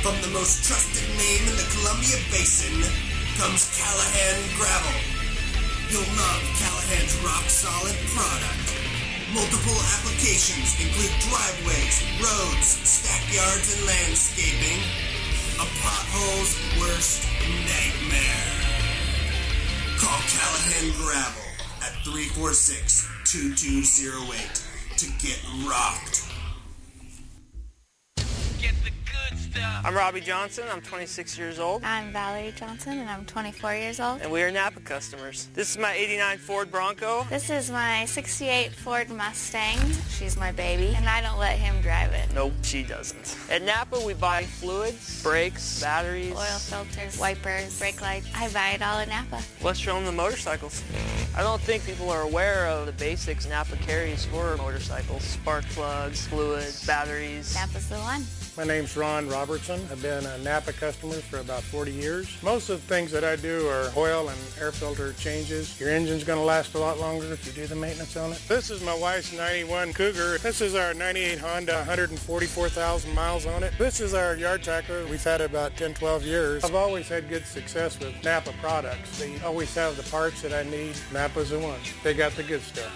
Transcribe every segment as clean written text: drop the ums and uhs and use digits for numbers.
From the most trusted name in the Columbia Basin comes Callahan Gravel. You'll love Callahan's rock-solid product. Multiple applications include driveways, roads, stackyards, and landscaping. A pothole's worst nightmare. Call Callahan Gravel at 346-2208 to get rocked. Get the good stuff. I'm Robbie Johnson. I'm 26 years old. I'm Valerie Johnson, and I'm 24 years old. And we are Napa customers. This is my 89 Ford Bronco. This is my 68 Ford Mustang. She's my baby, and I don't let him drive it. Nope, she doesn't. At Napa, we buy fluids, brakes, batteries, oil filters, wipers, brake lights. I buy it all at Napa. Let's show them the motorcycles. I don't think people are aware of the basics Napa carries for motorcycles. Spark plugs, fluids, batteries. Napa's the one. My name's Ron Robertson. I've been a Napa customer for about 40 years. Most of the things that I do are oil and air filter changes. Your engine's going to last a lot longer if you do the maintenance on it. This is my wife's 91 Cougar. This is our 98 Honda, 144,000 miles on it. This is our yard tractor. We've had it about 10, 12 years. I've always had good success with Napa products. They always have the parts that I need. Napa's the one. They got the good stuff.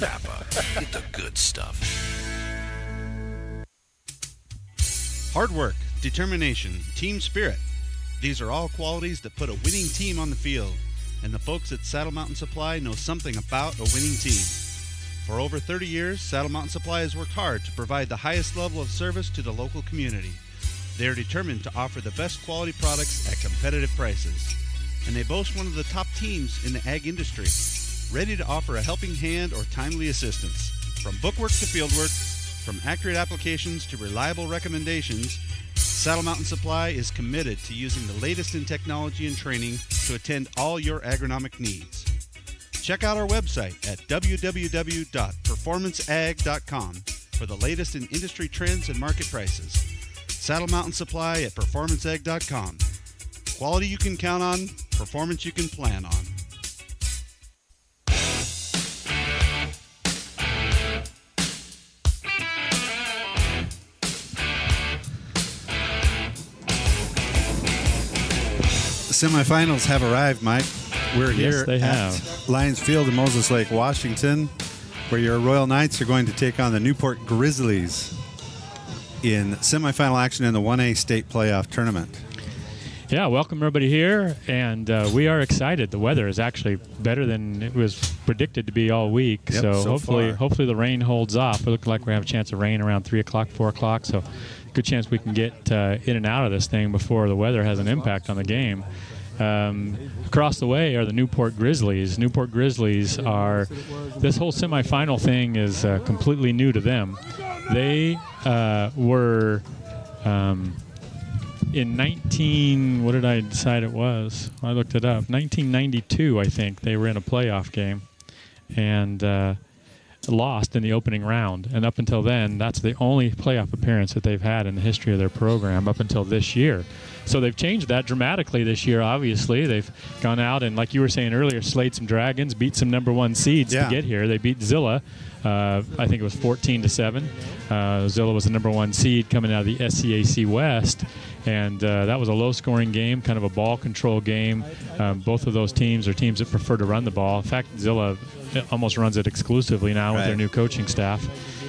Napa, get the good stuff. Hard work, determination, team spirit. These are all qualities that put a winning team on the field, and the folks at Saddle Mountain Supply know something about a winning team. For over 30 years, Saddle Mountain Supply has worked hard to provide the highest level of service to the local community. They are determined to offer the best quality products at competitive prices, and they boast one of the top teams in the ag industry, ready to offer a helping hand or timely assistance. From bookwork to fieldwork, from accurate applications to reliable recommendations, Saddle Mountain Supply is committed to using the latest in technology and training to attend all your agronomic needs. Check out our website at www.performanceag.com for the latest in industry trends and market prices. Saddle Mountain Supply at performanceag.com. Quality you can count on, performance you can plan on. Semifinals have arrived, Mike. We're here at Lions Field in Moses Lake, Washington, where your Royal Knights are going to take on the Newport Grizzlies in semifinal action in the 1A state playoff tournament. Yeah, welcome everybody here, and we are excited. The weather is actually better than it was predicted to be all week, Yep, so so hopefully the rain holds off. It looks like we have a chance of rain around 3 o'clock, 4 o'clock, so good chance we can get in and out of this thing before the weather has an impact on the game. Across the way are the Newport Grizzlies. Newport Grizzlies are, this whole semifinal thing is completely new to them. They were in what did I decide it was? I looked it up. 1992, I think, they were in a playoff game and lost in the opening round. And up until then, that's the only playoff appearance that they've had in the history of their program up until this year. So they've changed that dramatically this year, obviously. They've gone out and, like you were saying earlier, slayed some dragons, beat some #1 seeds to get here. They beat Zilla. I think it was 14-7. Zilla was the #1 seed coming out of the SCAC West. And that was a low-scoring game, kind of a ball control game. Both of those teams are teams that prefer to run the ball. In fact, Zilla almost runs it exclusively now with their new coaching staff.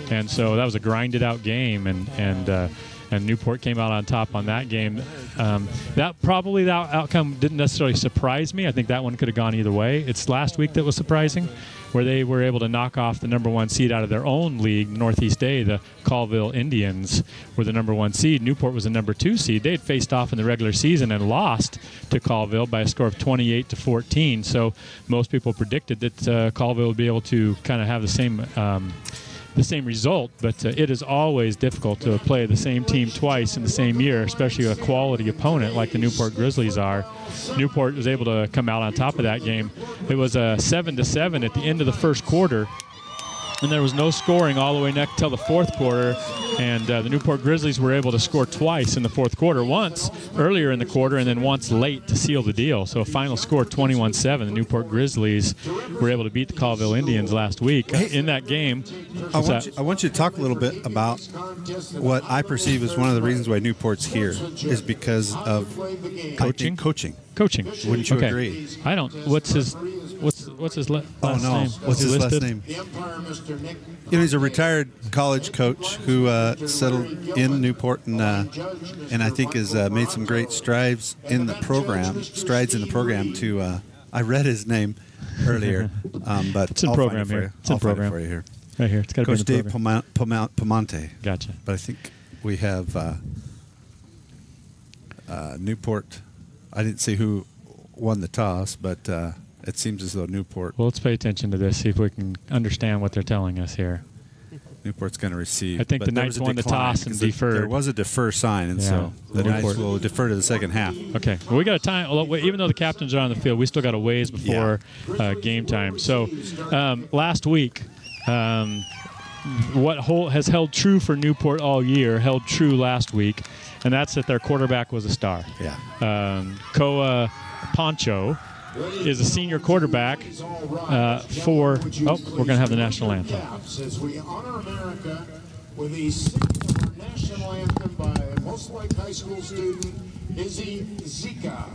And so that was a grinded-out game, and Newport came out on top on that game. That outcome didn't necessarily surprise me. I think that one could have gone either way. It's last week that was surprising, where they were able to knock off the #1 seed out of their own league, Northeast A. The Colville Indians were the #1 seed. Newport was the #2 seed. They had faced off in the regular season and lost to Colville by a score of 28-14. So most people predicted that Colville would be able to kind of have the same result, but it is always difficult to play the same team twice in the same year, especially a quality opponent like the Newport Grizzlies are. Newport was able to come out on top of that game. It was a 7-7 at the end of the first quarter. And there was no scoring all the way till the fourth quarter, and the Newport Grizzlies were able to score twice in the fourth quarter, once earlier in the quarter and then once late to seal the deal. So a final score 21-7. The Newport Grizzlies were able to beat the Colville Indians last week in that game. I want you to talk a little bit about what I perceive as one of the reasons why Newport's here is because of Coaching. Wouldn't you agree? I don't. What's his last name? What's his last name? He's a retired college coach who settled in Newport and I think has made some great strides in the program. To I read his name earlier, but it's in program here. It's in program for you here. Right here. It's got to be in the program. Coach Dave Pomonte. Gotcha. But I think we have Newport. I didn't see who won the toss, but it seems as though Newport. Well, let's pay attention to this, see if we can understand what they're telling us here. Newport's going to receive. I think the Knights won the toss and deferred. There was a defer sign, and so the Knights will defer to the second half. Okay. Well, we got a time. Even though the captains are on the field, we still got a ways before game time. So last week, what has held true for Newport all year held true last week, and that's that their quarterback was a star. Yeah. Koa Poncho is a senior quarterback we're going to have the national anthem. As we honor America with the singing of our national anthem by Most Like High School student Izzy Zika.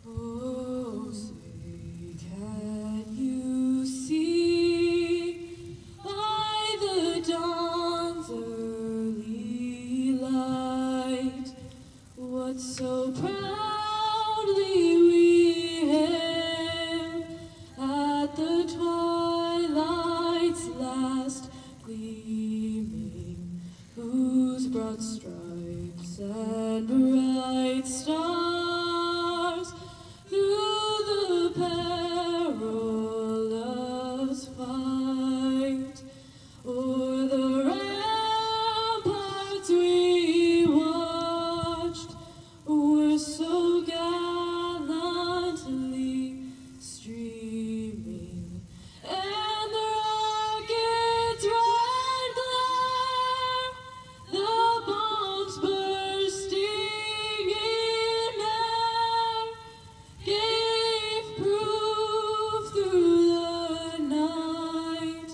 Oh, say, can you see by the dawn's early light what so proudly we hailed at the twilight's last gleaming, whose broad stripes and bright stars through the perilous fight o'er the ramparts we watched were so gallantly streaming, and the rocket's red glare, the bombs bursting in air, gave proof through the night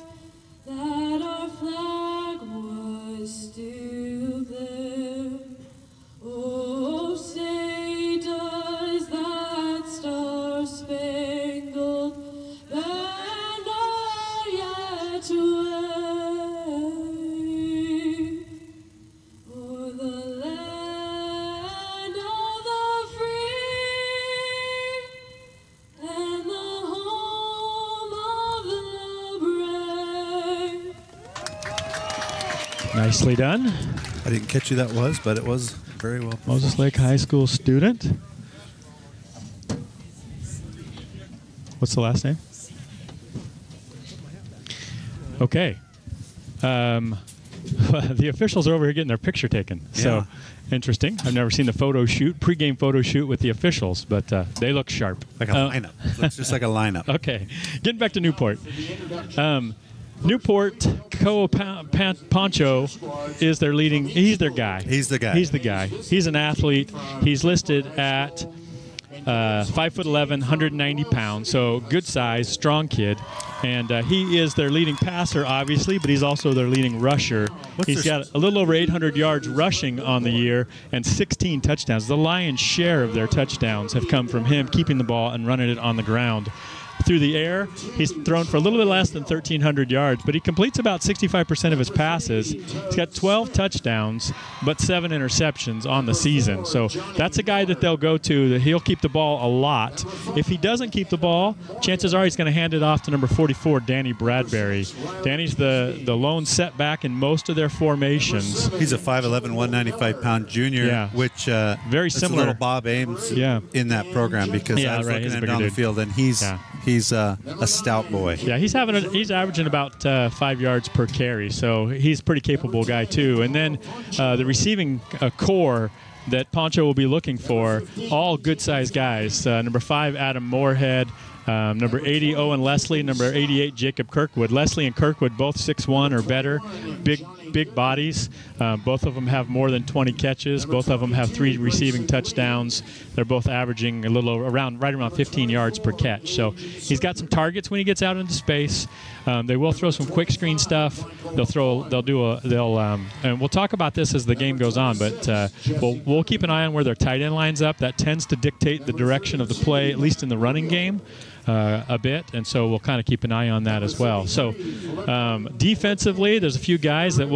that our flag was still there. Oh, say does that star-spangled banner yet wave o'er the land of the free and the home of the brave? Nicely done. I didn't catch who that was, but it was very well performed. Moses Lake High School student. What's the last name? Okay. The officials are over here getting their picture taken. So interesting. I've never seen the pregame photo shoot with the officials, but they look sharp. Like a lineup. Looks just like a lineup. Okay. Getting back to Newport. Newport, Koa Poncho is their leading. He's their guy. He's the guy. He's the guy. He's an athlete. He's listed at 5'11", 190 pounds. So good size, strong kid. And he is their leading passer, obviously, but he's also their leading rusher. He's got a little over 800 yards rushing on the year and 16 touchdowns. The lion's share of their touchdowns have come from him keeping the ball and running it on the ground. Through the air, he's thrown for a little bit less than 1,300 yards, but he completes about 65% of his passes. He's got 12 touchdowns, but 7 interceptions on the season. So that's a guy that they'll go to, that he'll keep the ball a lot. If he doesn't keep the ball, chances are he's going to hand it off to number 44, Danny Bradbury. Danny's the lone setback in most of their formations. He's a 5'11", 195-pound junior, which very similar. A little Bob Ames in that program, because I was looking at him on the field, and he's a stout boy. Yeah, he's averaging about 5 yards per carry, so he's a pretty capable guy too. And then the receiving core that Poncho will be looking for, all good-sized guys. Number 5, Adam Moorhead. Number 80, Owen Leslie. Number 88, Jacob Kirkwood. Leslie and Kirkwood both 6'1" or better. Big bodies. Both of them have more than 20 catches. Both of them have 3 receiving touchdowns. They're both averaging right around 15 yards per catch. So he's got some targets when he gets out into space. They will throw some quick screen stuff. And we'll talk about this as the game goes on, but we'll keep an eye on where their tight end lines up. That tends to dictate the direction of the play, at least in the running game. A bit, and so we'll kind of keep an eye on that as well. So defensively, there's a few guys that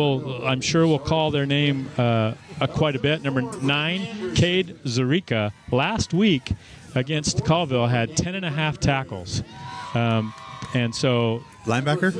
I'm sure will call their name quite a bit. Number 9, Cade Zarica, last week against Colville had 10.5 tackles. And so linebacker,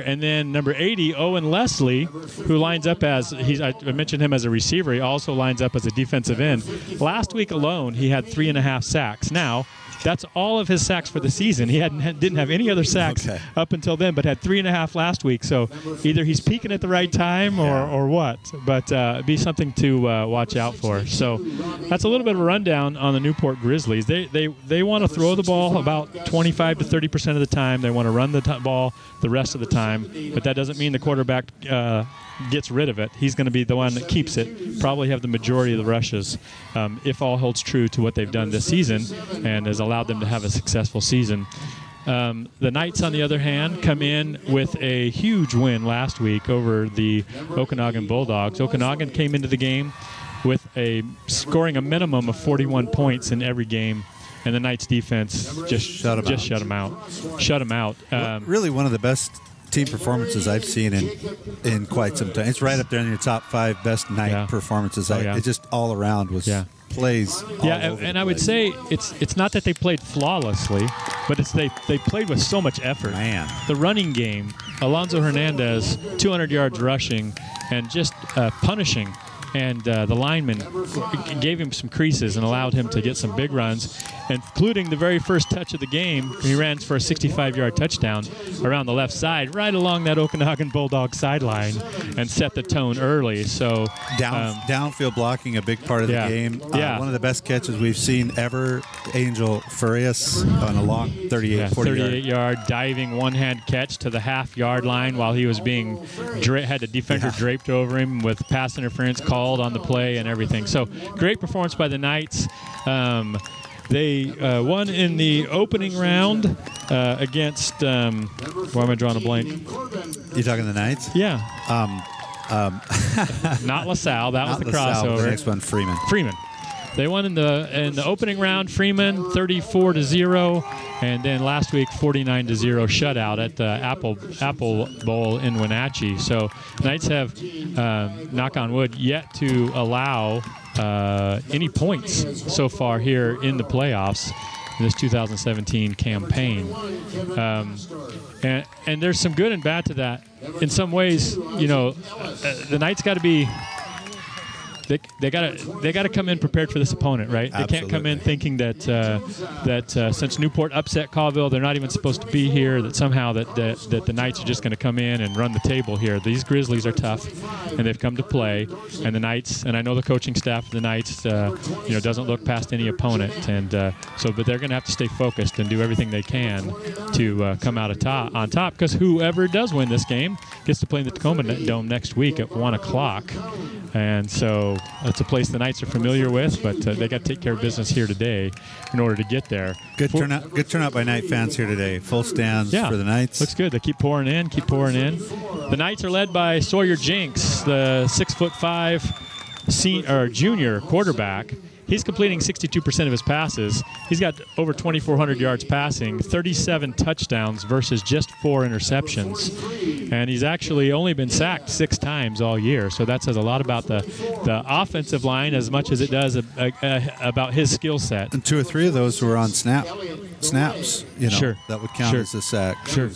and then number 80, Owen Leslie, who lines up as I mentioned him as a receiver. He also lines up as a defensive end. Last week alone, he had 3.5 sacks. Now, that's all of his sacks for the season. He didn't have any other sacks up until then, but had 3.5 last week. So either he's peaking at the right time or what. But be something to watch out for. So that's a little bit of a rundown on the Newport Grizzlies. They want to throw the ball about 25 to 30% of the time. They want to run the ball the rest of the time. But that doesn't mean the quarterback gets rid of it. He's going to be the one that keeps it, probably have the majority of the rushes, if all holds true to what they've done this season and has allowed them to have a successful season. The Knights, on the other hand, come in with a huge win last week over the Okanagan Bulldogs. Okanagan came into the game with scoring a minimum of 41 points in every game, and the Knights defense just shut them out. Really one of the best team performances I've seen in quite some time. It's right up there in your top 5 best night performances. It just all around was plays. And I would say it's not that they played flawlessly, but they played with so much effort. Man, the running game, Alonzo Hernandez, 200 yards rushing, and just punishing. And the lineman gave him some creases and allowed him to get some big runs, including the very first touch of the game. He ran for a 65-yard touchdown around the left side, right along that Okanagan Bulldog sideline, and set the tone early. So downfield blocking, a big part of the game. One of the best catches we've seen ever. Angel Farias on a long 38-yard diving one-hand catch to the half-yard line while he was had a defender draped over him with pass interference called on the play and everything. So great performance by the Knights. They won in the opening round against why am I drawing a blank? You talking the Knights? Yeah. Not LaSalle. That was the crossover. The next one, Freeman. They won in the opening round. Freeman 34-0, and then last week 49-0 shutout at the Apple Bowl in Wenatchee. So Knights have, knock on wood, yet to allow any points so far here in the playoffs in this 2017 campaign. And there's some good and bad to that. In some ways, the Knights got to be. They got to come in prepared for this opponent, right? Absolutely. They can't come in thinking that since Newport upset Colville, they're not even supposed to be here. That somehow that the Knights are just going to come in and run the table here. These Grizzlies are tough, and they've come to play. And the Knights, and I know the coaching staff of the Knights, doesn't look past any opponent, and but they're going to have to stay focused and do everything they can to come out on top. Because whoever does win this game gets to play in the Tacoma Dome next week at 1 o'clock. And so it's a place the Knights are familiar with, but they got to take care of business here today in order to get there. Good turnout by Knight fans here today. Full stands for the Knights. Looks good. They keep pouring in. The Knights are led by Sawyer Jinks, the 6'5" junior quarterback. He's completing 62% of his passes. He's got over 2,400 yards passing, 37 touchdowns versus just 4 interceptions. And he's actually only been sacked 6 times all year. So that says a lot about the offensive line as much as it does about his skill set. And 2 or 3 of those were on snaps. Sure. That would count as a sack. Sure.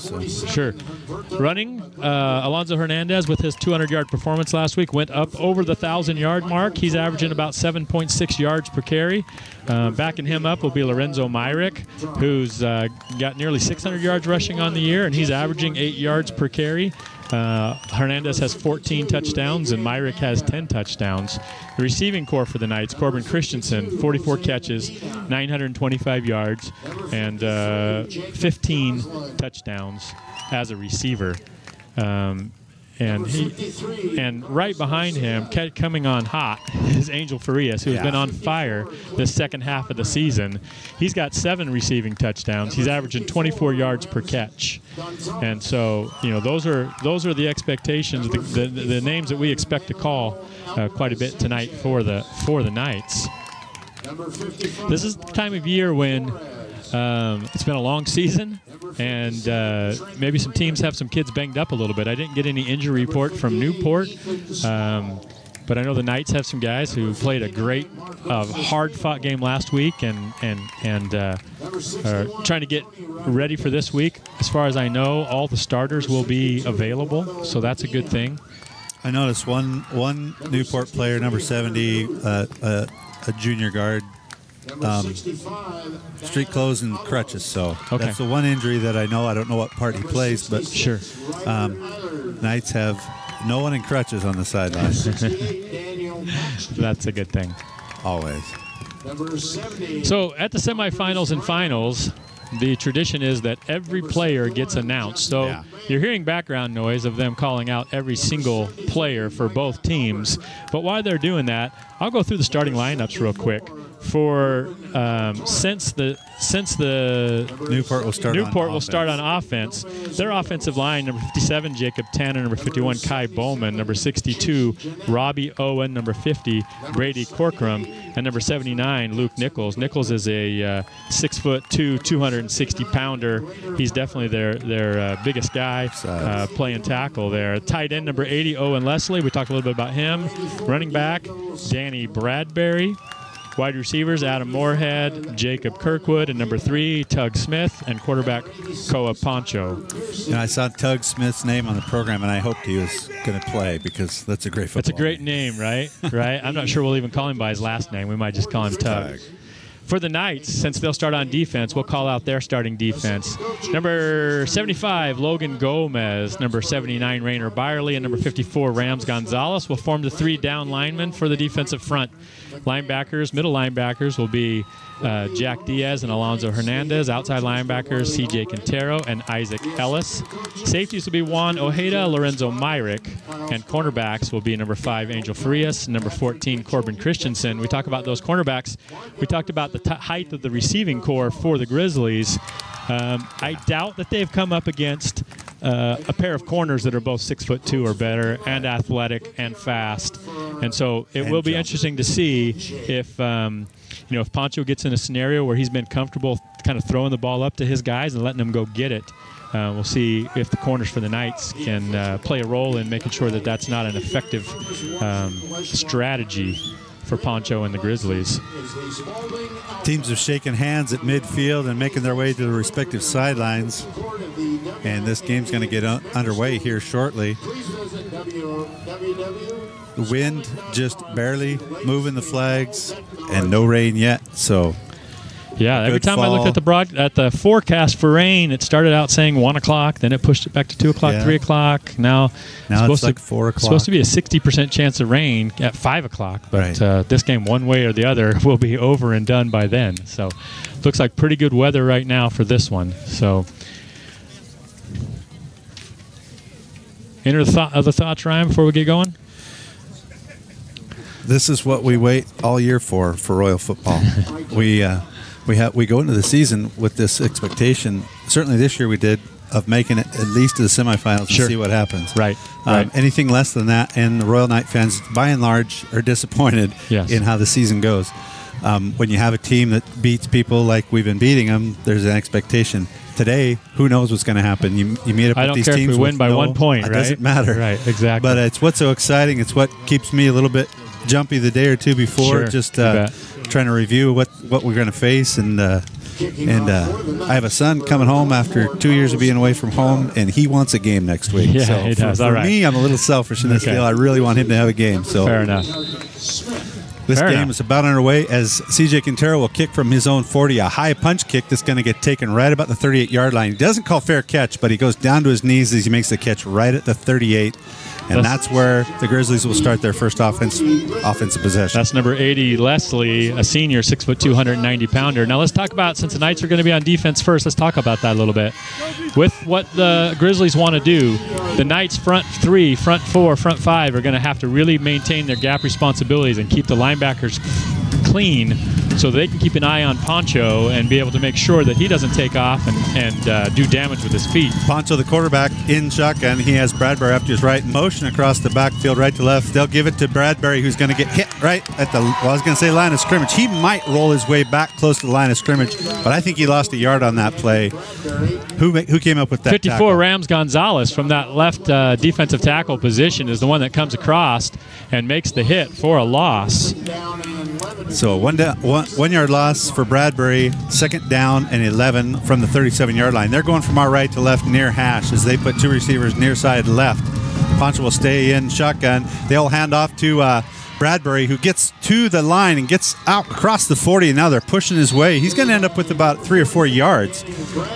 Running, Alonzo Hernandez with his 200-yard performance last week went up over the 1,000-yard mark. He's averaging about 7.6 yards per carry. Backing him up will be Lorenzo Myrick, who's got nearly 600 yards rushing on the year, and he's averaging 8 yards per carry. Hernandez has 14 touchdowns, and Myrick has 10 touchdowns. The receiving core for the Knights, Corbin Christensen, 44 catches, 925 yards, and 15 touchdowns as a receiver. And right behind him, coming on hot, is Angel Farias, who has been on fire this second half of the season. He's got 7 receiving touchdowns. He's averaging 24 yards per catch. And so, those are the expectations, the names that we expect to call quite a bit tonight for the Knights. This is the time of year when it's been a long season, and maybe some teams have some kids banged up a little bit. I didn't get any injury report from Newport, but I know the Knights have some guys who played a great, hard-fought game last week and are trying to get ready for this week. As far as I know, all the starters will be available, so that's a good thing. I noticed one Newport player, number 70, a junior guard, street clothes and crutches, so that's the one injury that I know. I don't know what part he plays, but sure. Knights have no one in crutches on the sideline. That's a good thing. Always. So at the semifinals and finals, the tradition is that every player gets announced. So you're hearing background noise of them calling out every single player for both teams. But while they're doing that, I'll go through the starting lineups real quick. For since the Newport will start on offense. Their offensive line: number 57 Jacob Tanner, number 51 Kai Bowman, number 62 Robbie Owen, number 50 Brady Corcoran, and number 79 Luke Nichols. Nichols is a 6'2", 260-pounder. He's definitely their biggest guy playing tackle there. Tight end number 80 Owen Leslie. We talked a little bit about him. Running back Danny Bradbury. Wide receivers, Adam Moorhead, Jacob Kirkwood, and number 3, Tug Smith, and quarterback Koa Poncho. And I saw Tug Smith's name on the program, and I hoped he was going to play because that's a great football. That's a great name, right? Right? I'm not sure we'll even call him by his last name. We might just call him Tug. For the Knights, since they'll start on defense, we'll call out their starting defense. Number 75, Logan Gomez. Number 79, Rainer Byerly. And number 54, Rams Gonzalez will form the 3 down linemen for the defensive front. Linebackers, middle linebackers will be Jack Diaz and Alonzo Hernandez. Outside linebackers, C.J. Quintero and Isaac Ellis. Safeties will be Juan Ojeda, Lorenzo Myrick. And cornerbacks will be number 5, Angel Farias, number 14, Corbin Christensen. We talk about those cornerbacks. We talked about the height of the receiving core for the Grizzlies. I doubt that they've come up against a pair of corners that are both 6'2" or better and athletic and fast. And so it will be interesting to see if if Poncho gets in a scenario where he's been comfortable kind of throwing the ball up to his guys and letting them go get it. We'll see if the corners for the Knights can play a role in making sure that that's not an effective strategy for Poncho and the Grizzlies. Teams are shaking hands at midfield and making their way to the respective sidelines. And this game's going to get underway here shortly. The wind just barely moving the flags, and no rain yet. So, yeah, every time I looked at the forecast for rain, it started out saying 1 o'clock, then it pushed it back to 2 o'clock, 3 o'clock. Now it's like 4 o'clock. It's supposed to be a 60% chance of rain at 5 o'clock, but this game, one way or the other, will be over and done by then. So, looks like pretty good weather right now for this one. So, any other thoughts, Ryan, before we get going? This is what we wait all year for Royal football. We go into the season with this expectation. Certainly this year we did, of making it at least to the semifinals and see what happens. Right. Anything less than that, and the Royal Knight fans, by and large, are disappointed in how the season goes. When you have a team that beats people like we've been beating them, there's an expectation. Today, who knows what's going to happen? You meet up with these teams. I don't care if we win by 1 point, right? It doesn't matter. Right, exactly. But it's what's so exciting. It's what keeps me a little bit jumpy the day or two before, just trying to review what we're going to face. And I have a son coming home after 2 years of being away from home, and he wants a game next week. Yeah, so he does. For me, I'm a little selfish in this deal. I really want him to have a game. So fair enough. This Fair game enough. is about underway as CJ Quintero will kick from his own 40, a high punch kick that's going to get taken right about the 38-yard line. He doesn't call fair catch, but he goes down to his knees as he makes the catch right at the 38. And that's where the Grizzlies will start their first offensive possession. That's number 80, Leslie, a senior, 6'2", 290-pounder. Now let's talk about, since the Knights are going to be on defense first, let's talk about that a little bit. With what the Grizzlies want to do, the Knights front 3, front 4, front 5 are going to have to really maintain their gap responsibilities and keep the linebackers clean so they can keep an eye on Poncho and be able to make sure that he doesn't take off and do damage with his feet. Poncho, the quarterback, in shotgun. He has Bradbury up to his right, motion across the backfield, right to left. They'll give it to Bradbury, who's going to get hit right at the, well, I was going to say line of scrimmage. He might roll his way back close to the line of scrimmage, but I think he lost a yard on that play. Who came up with that 54, tackle? Rams Gonzalez from that left defensive tackle position is the one that comes across and makes the hit for a loss. So a one yard loss for Bradbury, second down and 11 from the 37-yard line. They're going from our right to left near hash as they put two receivers near side left. Poncho will stay in shotgun. They'll hand off to Bradbury, who gets to the line and gets out across the 40, and now they're pushing his way. He's going to end up with about 3 or 4 yards,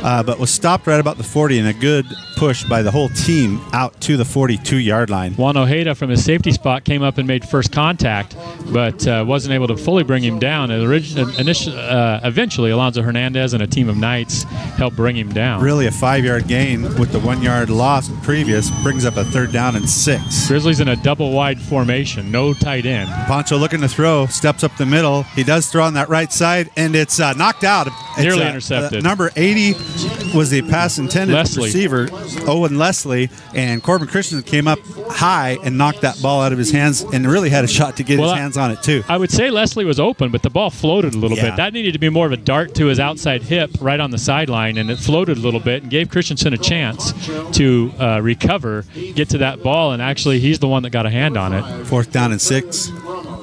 but was stopped right about the 40, and a good push by the whole team out to the 42-yard line. Juan Ojeda from his safety spot came up and made first contact, but wasn't able to fully bring him down. And eventually, Alonzo Hernandez and a team of Knights helped bring him down. Really a 5-yard gain with the 1 yard loss previous, brings up a 3rd down and 6. Grizzlies in a double wide formation, no tight end. Poncho looking to throw, steps up the middle. He does throw on that right side, and it's knocked out. It's, nearly intercepted. Number 80 was the pass intended receiver, Owen Leslie, and Corbin Christensen came up high and knocked that ball out of his hands and really had a shot to get his hands on it too. I would say Leslie was open, but the ball floated a little bit. That needed to be more of a dart to his outside hip right on the sideline, and it floated a little bit and gave Christensen a chance to recover, get to that ball, and actually he's the one that got a hand on it. 4th down and 6.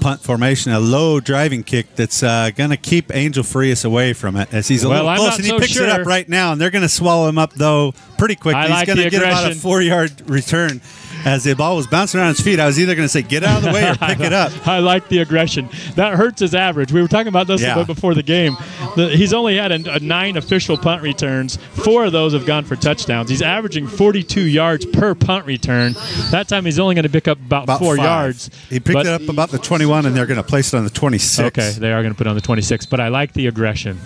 Punt formation, a low driving kick that's going to keep Angel Farias away from it as he's a little close, and he picks it up right now, and they're going to swallow him up, though, pretty quickly. He's going to get about a 4-yard return. As the ball was bouncing around his feet, I was either going to say, get out of the way or pick it up. I like the aggression. That hurts his average. We were talking about this a bit before the game. He's only had 9 official punt returns. 4 of those have gone for touchdowns. He's averaging 42 yards per punt return. That time he's only going to pick up about 4 yards. He picked it up about the 21, and they're going to place it on the 26. Okay, they are going to put it on the 26, but I like the aggression.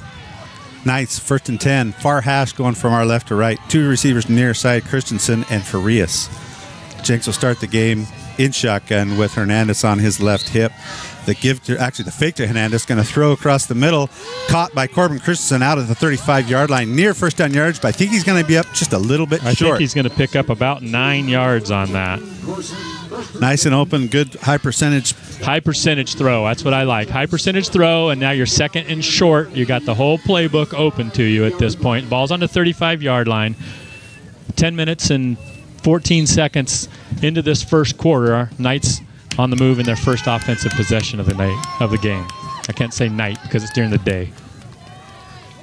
Knights, 1st and 10. Far hash going from our left to right. 2 receivers near side, Christensen and Farias. Jenks will start the game in shotgun with Hernandez on his left hip. The fake to Hernandez, going to throw across the middle, caught by Corbin Christensen out of the 35-yard line, near 1st down yards, but I think he's going to be up just a little bit short. I think he's going to pick up about 9 yards on that. Nice and open, good high percentage. High percentage throw, that's what I like. High percentage throw, and now you're 2nd and short. You got the whole playbook open to you at this point. Ball's on the 35-yard line. 10 minutes and 14 seconds into this first quarter. Knights on the move in their first offensive possession of the game. I can't say night because it's during the day.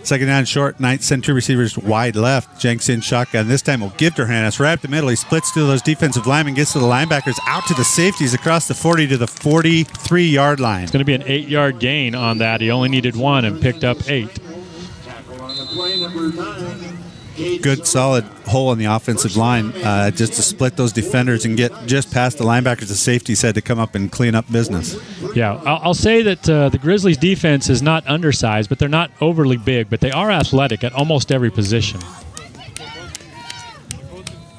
2nd down short. Knights send 2 receivers wide left. Jenks in shotgun. This time will give to Hernandez right up the middle. He splits to those defensive linemen, gets to the linebackers, out to the safeties across the 40 to the 43-yard line. It's going to be an 8-yard gain on that. He only needed 1 and picked up 8. Good, solid hole in the offensive line just to split those defenders and get just past the linebackers. The safeties had to come up and clean up business. Yeah, I'll say that the Grizzlies' defense is not undersized, but they're not overly big, but they are athletic at almost every position.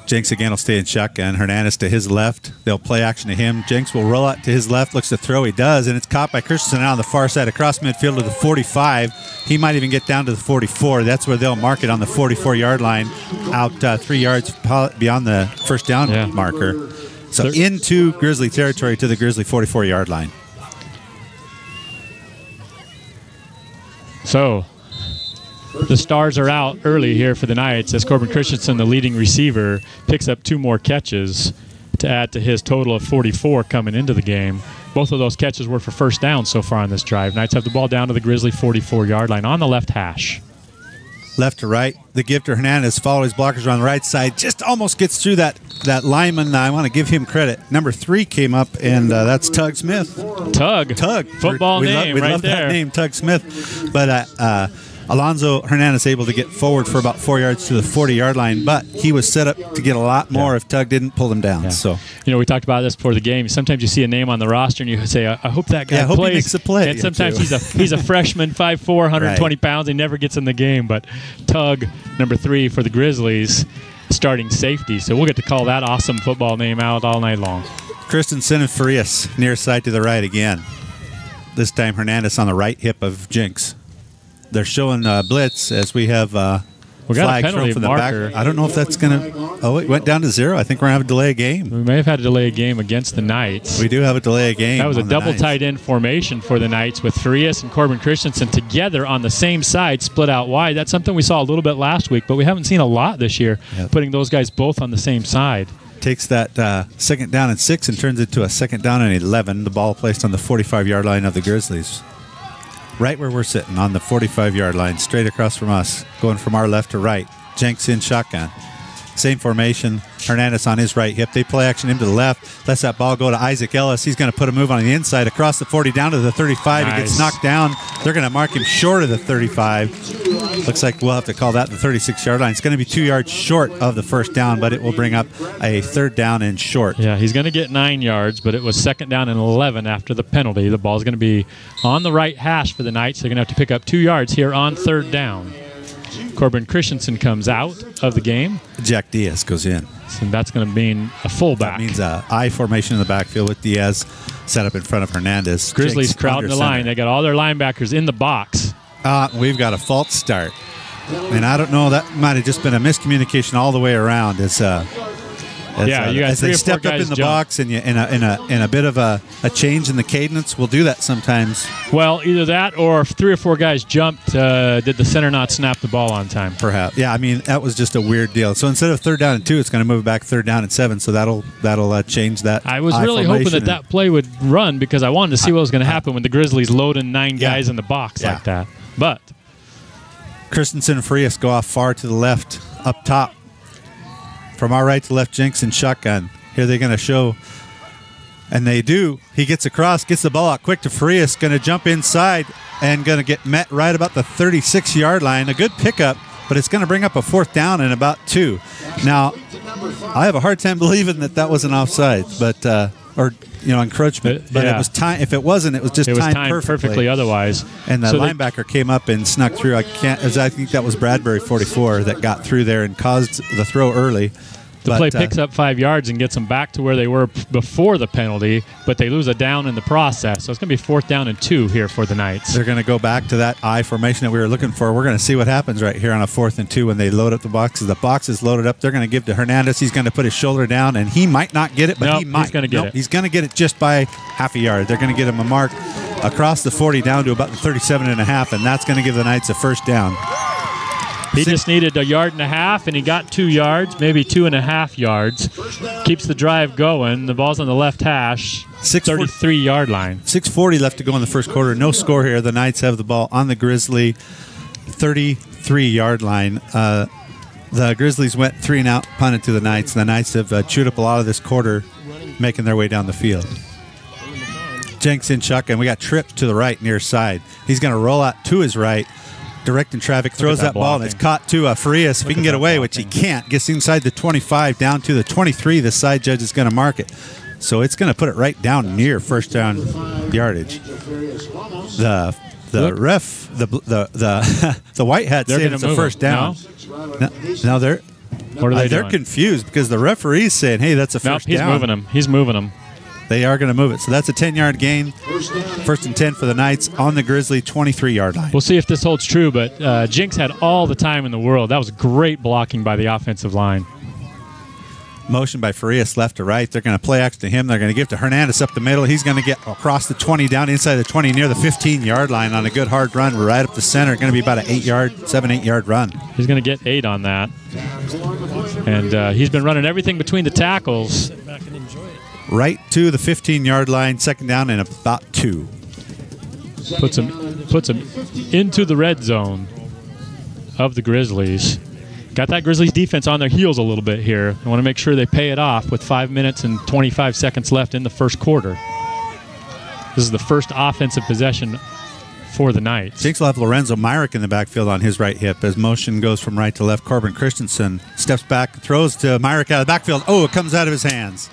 Jenks again will stay in shotgun. Hernandez to his left. They'll play action to him. Jenks will roll out to his left, looks to throw. He does, and it's caught by Christensen out on the far side across midfield to the 45. He might even get down to the 44. That's where they'll mark it on the 44-yard line, out 3 yards beyond the 1st down marker. So into Grizzly territory to the Grizzly 44-yard line. So the stars are out early here for the Knights as Corbin Christensen, the leading receiver, picks up 2 more catches to add to his total of 44 coming into the game. Both of those catches were for 1st down so far on this drive. Knights have the ball down to the Grizzly 44-yard line on the left hash. left to right. The give to Hernandez. Follow his blockers on the right side. Just almost gets through that lineman. I want to give him credit. Number 3 came up, and that's Tug Smith. Tug. Football name we right love there. that name, Tug Smith. But Alonzo Hernandez able to get forward for about 4 yards to the 40-yard line, but he was set up to get a lot more if Tug didn't pull him down. Yeah. So, we talked about this before the game. Sometimes you see a name on the roster and you say, I hope that guy hope plays. he makes a play. And sometimes he's a freshman, 5'4", 120 pounds. He never gets in the game. But Tug, number 3 for the Grizzlies, starting safety. So we'll get to call that awesome football name out all night long. Christensen and Farias near side to the right again. This time Hernandez on the right hip of Jinx. They're showing blitz as we have flag thrown from the back. I don't know if that's going to... Oh, it went down to 0. I think we're going to have a delay of game. We may have had a delay of game against the Knights. We do have a delay of game. That was a double tight end formation for the Knights with Farias and Corbin Christensen together on the same side, split out wide. That's something we saw a little bit last week, but we haven't seen a lot this year, putting those guys both on the same side. Takes that second down and 6 and turns it to a second down and 11. The ball placed on the 45-yard line of the Grizzlies. Right where we're sitting on the 45-yard line, straight across from us, going from our left to right. Jenks in shotgun. Same formation. Hernandez on his right hip. They play action him to the left. Lets that ball go to Isaac Ellis. He's going to put a move on the inside across the 40 down to the 35. Nice. He gets knocked down. They're going to mark him short of the 35. Looks like we'll have to call that the 36-yard line. It's going to be 2 yards short of the first down, but it will bring up a third down and short. Yeah, he's going to get 9 yards, but it was second down and 11 after the penalty. The ball's going to be on the right hash for the Knights. They're going to have to pick up 2 yards here on third down. Corbin Christensen comes out of the game. Jack Diaz goes in. So that's going to mean a fullback. That means a I formation in the backfield with Diaz set up in front of Hernandez. Grizzlies crowding the line. They got all their linebackers in the box. We've got a false start. And I don't know, that might have just been a miscommunication all the way around. You got as they stepped up in the box and in a bit of a change in the cadence. We'll do that sometimes. Well, either that or if 3 or 4 guys jumped, did the center not snap the ball on time? Perhaps. Yeah, I mean, that was just a weird deal. So instead of 3rd down and 2, it's going to move back 3rd down and 7. So that'll change that. I was really hoping that play would run because I wanted to see what was going to happen when the Grizzlies loaded 9 guys in the box like that. But Christensen and Frias go off far to the left, up top. From our right to left, Jinx and shotgun. Here they're going to show, and they do. He gets across, gets the ball out quick to Frias, going to jump inside and going to get met right about the 36-yard line. A good pickup, but it's going to bring up a 4th down and about 2. Now, I have a hard time believing that wasn't offside, but encroachment. But it was time. If it wasn't, it was just timed perfectly otherwise. And the linebacker came up and snuck through. I think that was Bradbury 44 that got through there and caused the throw early. The play picks up 5 yards and gets them back to where they were before the penalty, but they lose a down in the process. So it's going to be 4th down and 2 here for the Knights. They're going to go back to that I formation that we were looking for. We're going to see what happens right here on a 4th and 2 when they load up the boxes. The box is loaded up. They're going to give to Hernandez. He's going to put his shoulder down, and he might not get it, but he might. He's going to get it. He's going to get it just by half a yard. They're going to get him a mark across the 40 down to about the 37.5, and that's going to give the Knights a first down. He just needed 1.5 yards, and he got 2 yards, maybe 2.5 yards. Keeps the drive going. The ball's on the left hash, 33-yard line. 6:40 left to go in the first quarter. No score here. The Knights have the ball on the Grizzly 33-yard line. The Grizzlies went 3 and out, punted to the Knights. The Knights have chewed up a lot of this quarter, making their way down the field. Jenks in shotgun. We got Tripp to the right, near side. He's going to roll out to his right. Directing traffic, throws that ball, and it's caught to Farias. If he can get away, which he can't, gets inside the 25, down to the 23. The side judge is going to mark it. So it's going to put it right down near first down yardage. The ref, the white hat saying it's a first down. No, they're confused because the referee's saying, hey, that's a first down. He's moving him. They are going to move it. So that's a 10-yard gain. 1st and 10 for the Knights on the Grizzly 23-yard line. We'll see if this holds true, but Jinx had all the time in the world. That was great blocking by the offensive line. Motion by Farias left to right. They're going to play action to him. They're going to give to Hernandez up the middle. He's going to get across the 20, down inside the 20, near the 15-yard line on a good hard run right up the center. Going to be about an 7-8-yard run. He's going to get 8 on that. And he's been running everything between the tackles. Right to the 15-yard line, second down and about 2. Puts him into the red zone. of the Grizzlies. Got that Grizzlies defense on their heels a little bit here. I want to make sure they pay it off with 5 minutes and 25 seconds left in the first quarter. This is the first offensive possession for the Knights. Jinx will have Lorenzo Myrick in the backfield on his right hip as motion goes from right to left. Corbin Christensen steps back, throws to Myrick out of the backfield. Oh, it comes out of his hands.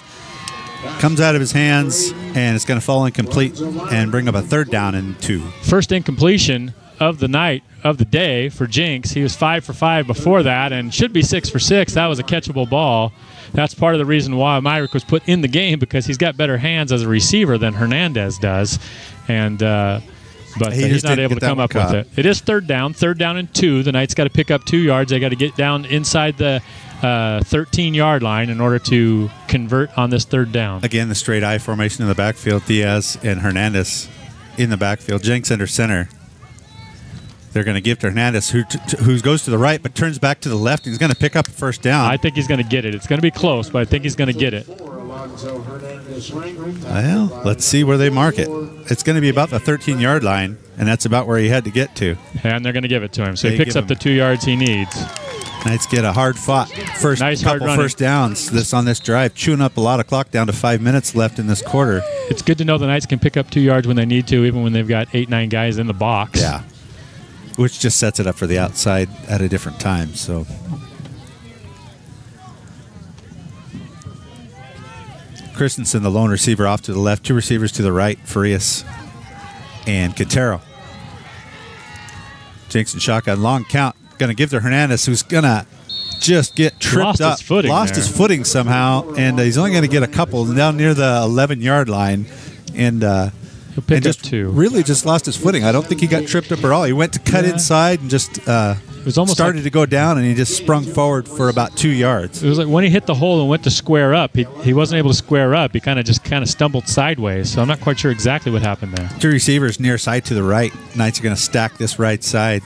Comes out of his hands, and it's going to fall incomplete and bring up a 3rd down and 2. First incompletion of the night, of the day for Jinx. He was 5 for 5 before that and should be 6 for 6. That was a catchable ball. That's part of the reason why Myrick was put in the game, because he's got better hands as a receiver than Hernandez does. And but he's not able to come up with it. It is 3rd down and 2. The Knights got to pick up 2 yards. They got to get down inside the 13-yard line in order to convert on this 3rd down. Again, the straight I formation in the backfield. Diaz and Hernandez in the backfield. Jinx under center. They're going to give to Hernandez, who goes to the right but turns back to the left. He's going to pick up a 1st down. I think he's going to get it. It's going to be close, but I think he's going to get it. Well, let's see where they mark it. It's going to be about the 13-yard line, and that's about where he had to get to. And they're going to give it to him. So he picks up the 2 yards he needs. Knights get a hard-fought couple first downs on this drive, chewing up a lot of clock down to 5 minutes left in this quarter. It's good to know the Knights can pick up 2 yards when they need to, even when they've got 8-9 guys in the box. Yeah. Which just sets it up for the outside at a different time. So Christensen, the lone receiver, off to the left. 2 receivers to the right, Farias and Quintero. Jinx and shotgun, long count. Going to give to Hernandez, who's going to just get tripped up. Lost his footing somehow, and he's only going to get a couple down near the 11-yard line. And he'll pick up 2. Really just lost his footing. I don't think he got tripped up at all. He went to cut inside and just started to go down, and he just sprung forward for about 2 yards. It was like when he hit the hole and went to square up, he wasn't able to square up. He kind of stumbled sideways. So I'm not quite sure exactly what happened there. 2 receivers near side to the right. Knights are going to stack this right side.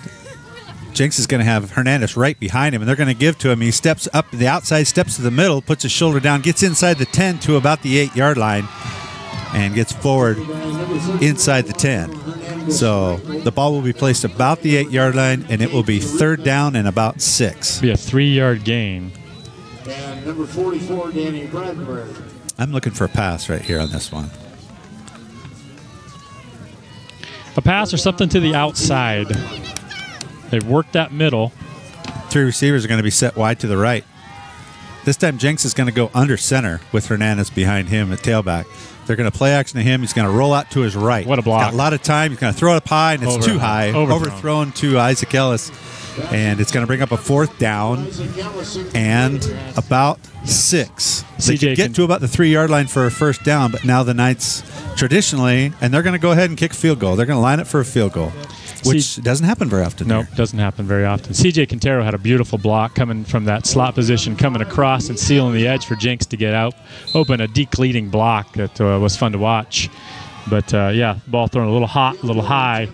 Jinx is going to have Hernandez right behind him, and they're going to give to him. He steps up the outside, steps to the middle, puts his shoulder down, gets inside the 10 to about the 8-yard line, and gets forward inside the 10. So the ball will be placed about the 8-yard line, and it will be 3rd down and about 6. It'll be a 3-yard gain. And number 44, Danny Bradbury. I'm looking for a pass right here on this one. A pass or something to the outside. They've worked that middle. 3 receivers are going to be set wide to the right. This time Jinx is going to go under center with Hernandez behind him at tailback. They're going to play action to him. He's going to roll out to his right. What a block. He's got a lot of time. He's going to throw it up high, and it's too high. Overthrown to Isaac Ellis. And it's going to bring up a 4th down and about 6. They could get to about the 3-yard line for a 1st down, but now the Knights traditionally, and they're going to go ahead and kick a field goal. They're going to line it for a field goal, which doesn't happen very often. No, doesn't happen very often. C.J. Quintero had a beautiful block coming from that slot position, coming across and sealing the edge for Jinx to get out. Open a decleating block that was fun to watch. But, yeah, ball thrown a little hot, a little high.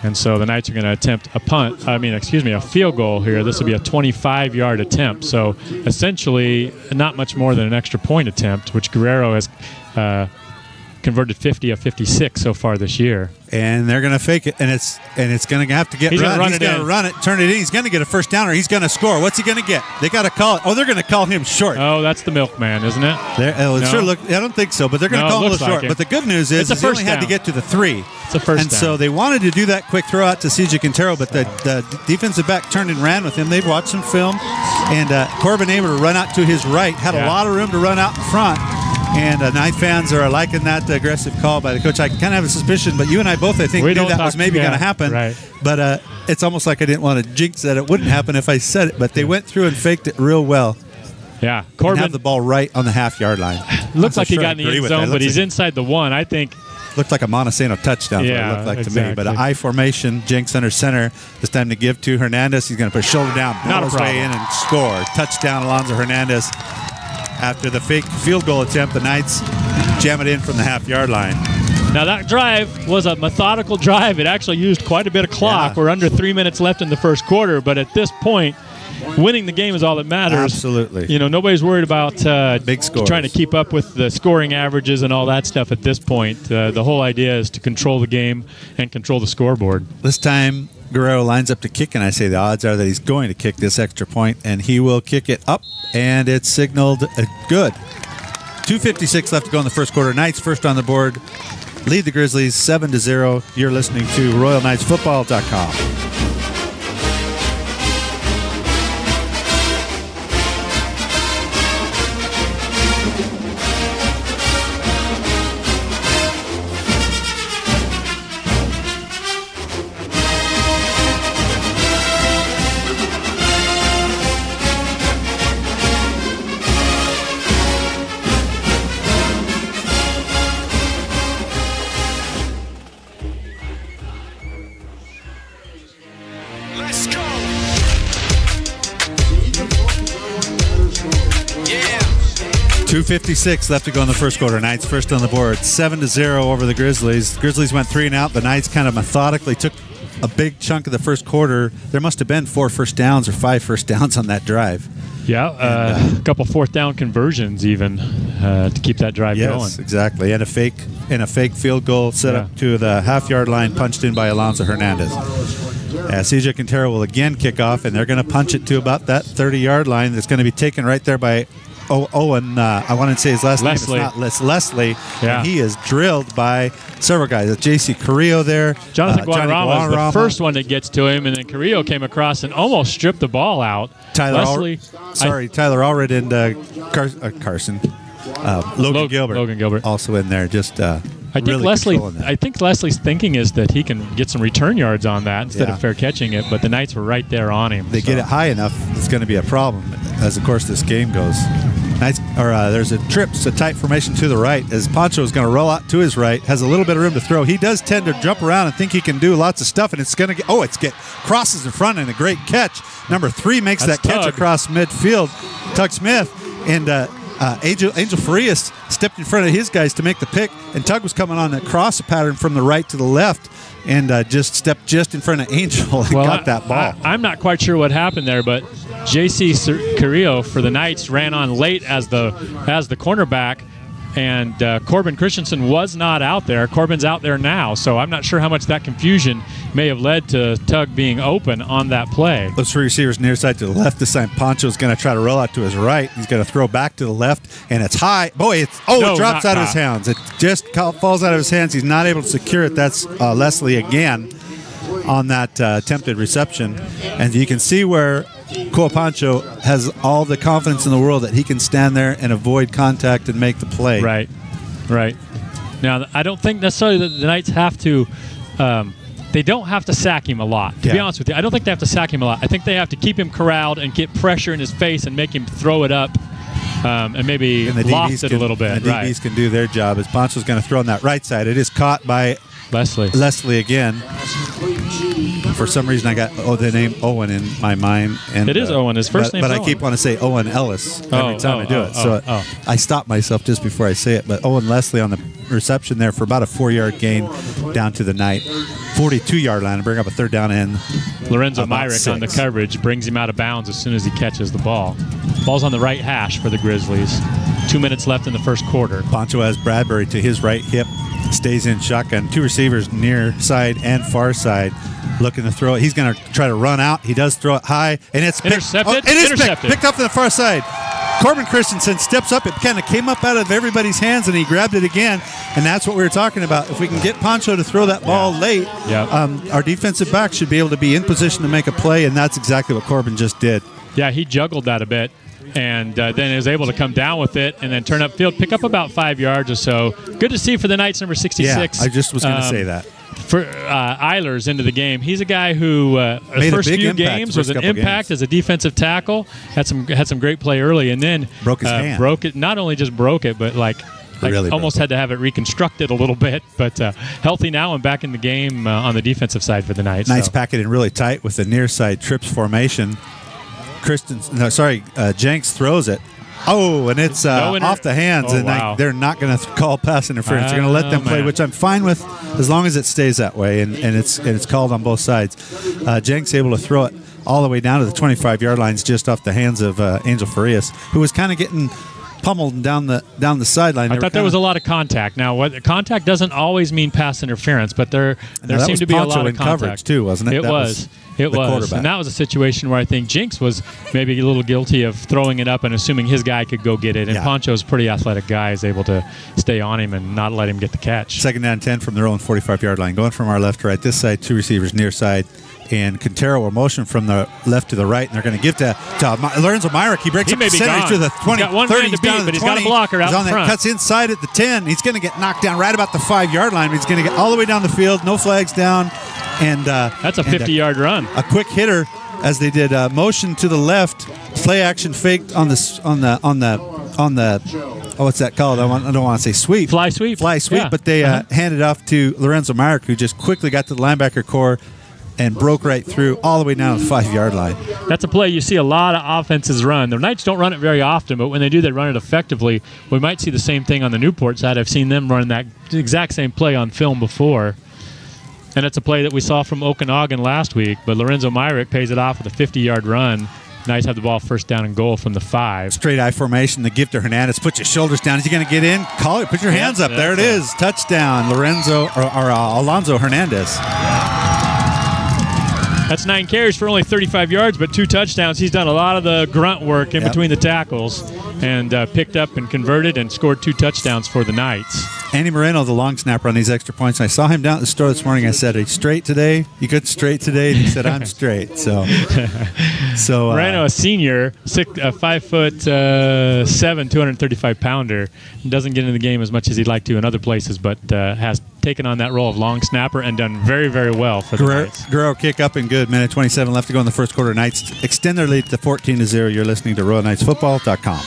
And so the Knights are going to attempt a field goal here. This will be a 25-yard attempt. So essentially not much more than an extra point attempt, which Guerrero has converted 50 of 56 so far this year. And they're going to fake it, and it's going to have to get run. He's going to run it, turn it in. He's going to get a 1st down, or he's going to score. What's he going to get? They got to call it. Oh, they're going to call him short. Oh, that's the milkman, isn't it? Sure look. I don't think so, but they're going to call him a little short. But the good news is he only had to get to the 3. It's a 1st down. And so they wanted to do that quick throw out to C.J. Quintero, but the defensive back turned and ran with him. They've watched some film, and Corbin able to run out to his right, had a lot of room to run out in front. And Knight fans are liking that aggressive call by the coach. I kind of have a suspicion, but you and I both, I think, knew that was maybe going to happen. Right. But it's almost like I didn't want to jinx that it wouldn't happen if I said it. But they went through and faked it real well. Yeah. Corbin have the ball right on the half-yard line. Looks like he got in the end zone, but he's inside the 1. I think looked like a Montesano touchdown. Yeah, it looked like exactly. to me. But an I formation, Jinx under center. This time to give to Hernandez. He's going to put his shoulder down, not his way in, and score. Touchdown, Alonzo Hernandez. After the fake field goal attempt, the Knights jam it in from the half-yard line. Now that drive was a methodical drive. It actually used quite a bit of clock. Yeah. We're under 3 minutes left in the first quarter, but at this point, winning the game is all that matters. Absolutely. You know, nobody's worried about big scores, trying to keep up with the scoring averages and all that stuff at this point. The whole idea is to control the game and control the scoreboard. This time, Guerrero lines up to kick, and I say the odds are that he's going to kick this extra point, and he will kick it up, and it's signaled good. 2:56 left to go in the first quarter. Knights first on the board. Lead the Grizzlies 7-0. You're listening to RoyalKnightsFootball.com. Let's go. Yeah. 2:56 left to go in the first quarter. Knights first on the board, 7-0 over the Grizzlies. Grizzlies went 3 and out. The Knights kind of methodically took a big chunk of the first quarter. There must have been 4 first downs or 5 first downs on that drive. Yeah, a couple fourth down conversions even to keep that drive going. Yes, exactly. And a fake field goal set up to the half-yard line, punched in by Alonso Hernandez. CJ Quintero will again kick off, and they're going to punch it to about that 30-yard line. That's going to be taken right there by Owen. I want to say his last name. It's Leslie. Yeah. And he is drilled by several guys. J.C. Carrillo there. Jonathan Guadarrama is the first one that gets to him, and then Carrillo came across and almost stripped the ball out. Tyler Allred and Carson. Logan Gilbert also in there. Just I think Leslie's thinking is that he can get some return yards on that instead of fair catching it, but the Knights were right there on him. They get it high enough, it's going to be a problem as, of course, this game goes. There's a tight formation to the right as Pancho is going to roll out to his right, has a little bit of room to throw. He does tend to jump around and think he can do lots of stuff, and it's going to crosses in front and a great catch. Number 3 makes that catch across midfield. Tug Smith and Angel Farias stepped in front of his guys to make the pick, and Tug was coming on that cross pattern from the right to the left and just stepped just in front of Angel and got that ball. I'm not quite sure what happened there, but J.C. Carrillo for the Knights ran on late as the cornerback, and Corbin Christensen was not out there. Corbin's out there now, so I'm not sure how much that confusion may have led to Tug being open on that play. Those 3 receivers near side to the left. This time Pancho's going to try to roll out to his right. He's going to throw back to the left, and it's high. It drops out of his hands. It just falls out of his hands. He's not able to secure it. That's Leslie again on that attempted reception. And you can see where Cole Pancho has all the confidence in the world that he can stand there and avoid contact and make the play. Right. Now, I don't think necessarily that the Knights have to they don't have to sack him a lot, to be honest with you. I don't think they have to sack him a lot. I think they have to keep him corralled and get pressure in his face and make him throw it up and maybe loft it a little bit. The DBs can do their job as Pancho's going to throw on that right side. It is caught by Leslie again. For some reason, I got the name Owen in my mind. And, it is Owen. His first name is Owen. But I keep wanting to say Owen Ellis every time I do it. So I stop myself just before I say it. But Owen Leslie on the reception there for about a 4-yard gain down to the Knight 42-yard line and bring up a 3rd down and Lorenzo Myrick on the coverage brings him out of bounds as soon as he catches the ball. Ball's on the right hash for the Grizzlies. 2 minutes left in the first quarter. Pancho has Bradbury to his right hip, stays in shotgun. 2 receivers near side and far side looking to throw it. He's going to try to run out. He does throw it high, and it's intercepted. Picked up from the far side. Corbin Christensen steps up. It kind of came up out of everybody's hands, and he grabbed it again, and that's what we were talking about. If we can get Pancho to throw that ball late, our defensive back should be able to be in position to make a play, and that's exactly what Corbin just did. Yeah, he juggled that a bit, and then was able to come down with it and then turn upfield, pick up about 5 yards or so. Good to see for the Knights, number 66. Yeah, I just was going to say that. For Eilers into the game. He's a guy who the first few games was an impact as a defensive tackle. Had some great play early, and then broke his hand. Broke it. Not only just broke it, but really almost had to have it reconstructed a little bit. But healthy now and back in the game on the defensive side for the Knights. Knights pack it in really tight with the near side trips formation. Jenks throws it. Oh, and it's off the hands, they're not going to call pass interference. They're going to let them play, which I'm fine with as long as it stays that way, and it's called on both sides. Jenks able to throw it all the way down to the 25-yard lines just off the hands of Angel Farias, who was kind of getting pummeled him down the sideline. I thought there was a lot of contact. Now, contact doesn't always mean pass interference, but there seemed to be a lot of contact. Coverage too, wasn't it? It was. And that was a situation where I think Jinx was maybe a little guilty of throwing it up and assuming his guy could go get it. And Poncho's a pretty athletic guy, is able to stay on him and not let him get the catch. 2nd down 10 from their own 45-yard line. Going from our left to right. This side, 2 receivers near side. And Quintero will motion from the left to the right, and they're going to give to Lorenzo Myrick. He breaks up the center. He's to the 20, 30. He's down to the 20. He's got a blocker out in front. Cuts inside at the 10. He's going to get knocked down right about the 5-yard line. He's going to get all the way down the field. No flags down. And that's a 50-yard run. A quick hitter, as they did motion to the left, play action faked on the what's that called? I don't want to say sweep. Fly sweep. Yeah. But they handed off to Lorenzo Myrick, who just quickly got to the linebacker core and broke right through all the way down the 5-yard line. That's a play you see a lot of offenses run. The Knights don't run it very often, but when they do, they run it effectively. We might see the same thing on the Newport side. I've seen them run that exact same play on film before. And it's a play that we saw from Okanagan last week, but Lorenzo Myrick pays it off with a 50-yard run. Knights have the ball 1st down and goal from the 5. Straight eye formation, the give to Hernandez. Put your shoulders down. Is he going to get in? Call it. Put your hands up. There it is. Touchdown, Alonzo Hernandez. That's 9 carries for only 35 yards, but 2 touchdowns. He's done a lot of the grunt work in between the tackles and picked up and converted and scored 2 touchdowns for the Knights. Andy Moreno, the long snapper on these extra points. I saw him down at the store this morning. I said, "Are you straight today? You good straight today?" And he said, "I'm straight." So Moreno, a senior, 5'7", 235-pounder, doesn't get into the game as much as he'd like to in other places, but has taken on that role of long snapper and done very, very well for the Knights. Guerrero kick up and good. Minute 27 left to go in the first quarter. Knights extend their lead to 14-0. You're listening to RoyalKnightsFootball.com.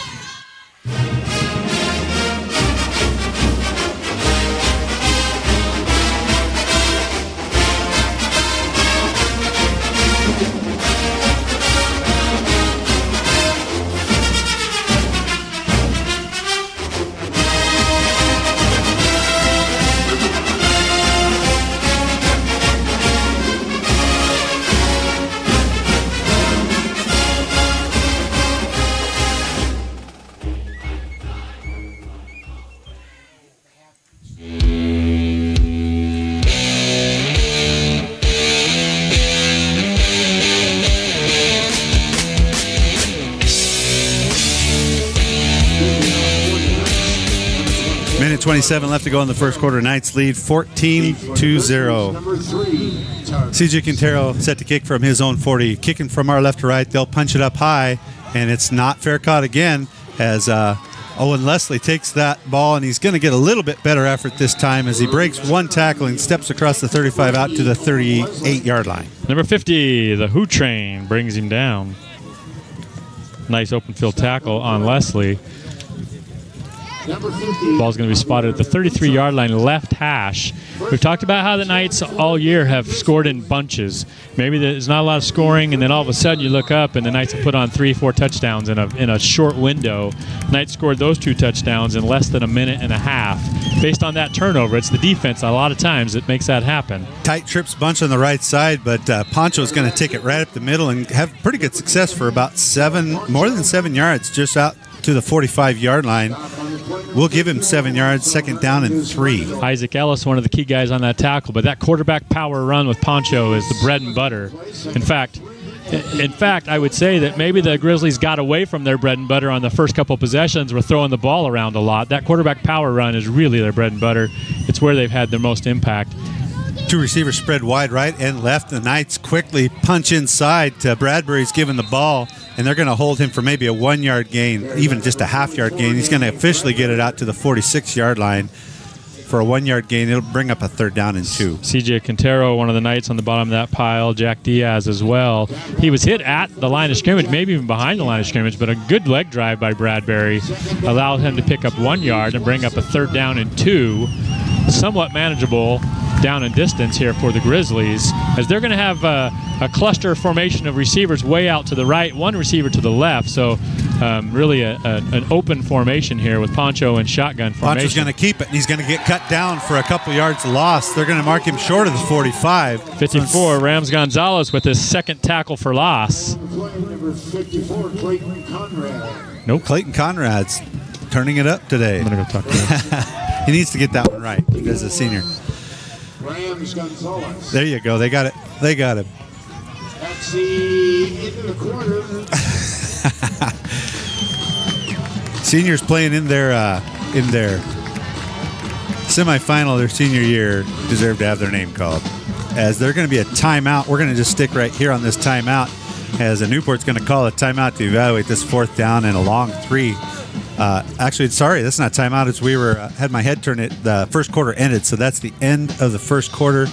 Minute 27 left to go in the first quarter. Knights lead 14-0. CJ Quintero set to kick from his own 40. Kicking from our left to right. They'll punch it up high, and it's not fair caught again as Owen Leslie takes that ball, and he's going to get a little bit better effort this time as he breaks one tackle and steps across the 35 out to the 38-yard line. Number 50, the Who Train, brings him down. Nice open field tackle on Leslie. Ball's going to be spotted at the 33-yard line, left hash. We've talked about how the Knights all year have scored in bunches. Maybe there's not a lot of scoring, and then all of a sudden you look up and the Knights have put on 3-4 touchdowns in a short window. Knights scored those 2 touchdowns in less than a minute and a half. Based on that turnover, it's the defense a lot of times that makes that happen. Tight trips bunch on the right side, but Poncho's going to take it right up the middle and have pretty good success for about more than 7 yards, just out to the 45-yard line. We'll give him 7 yards, 2nd down and 3. Isaac Ellis, one of the key guys on that tackle, but that quarterback power run with Poncho is the bread and butter. In fact, I would say that maybe the Grizzlies got away from their bread and butter on the first couple possessions. We're throwing the ball around a lot. That quarterback power run is really their bread and butter. It's where they've had their most impact. 2 receivers spread wide right and left. The Knights quickly punch inside to Bradbury's given the ball, and they're going to hold him for maybe a 1-yard gain, even just a half-yard gain. He's going to officially get it out to the 46-yard line for a 1-yard gain. It'll bring up a 3rd down and 2. CJ Quintero, one of the Knights on the bottom of that pile. Jack Diaz as well. He was hit at the line of scrimmage, maybe even behind the line of scrimmage, but a good leg drive by Bradbury allowed him to pick up 1 yard and bring up a 3rd down and 2. Somewhat manageable down in distance here for the Grizzlies, as they're going to have a cluster formation of receivers way out to the right, 1 receiver to the left. So really an open formation here with Poncho and shotgun formation. Poncho's going to keep it, and he's going to get cut down for a couple yards lost. They're going to mark him short of the 45. 54, Rams Gonzalez with his 2nd tackle for loss. Number 54, Clayton Conrad. Nope. Clayton Conrad's turning it up today. I'm going to go talk to him. He needs to get that one right because he's a senior. Rams Gonzalez. There you go. They got it. They got him. That's the into the quarter. Seniors playing in their semifinal their senior year deserve to have their name called. As they're going to be a timeout. We're going to just stick right here on this timeout as Newport's going to call a timeout to evaluate this 4th down and a long 3. Actually, sorry, that's not timeout. It's we were had my head turned. The first quarter ended, so that's the end of the first quarter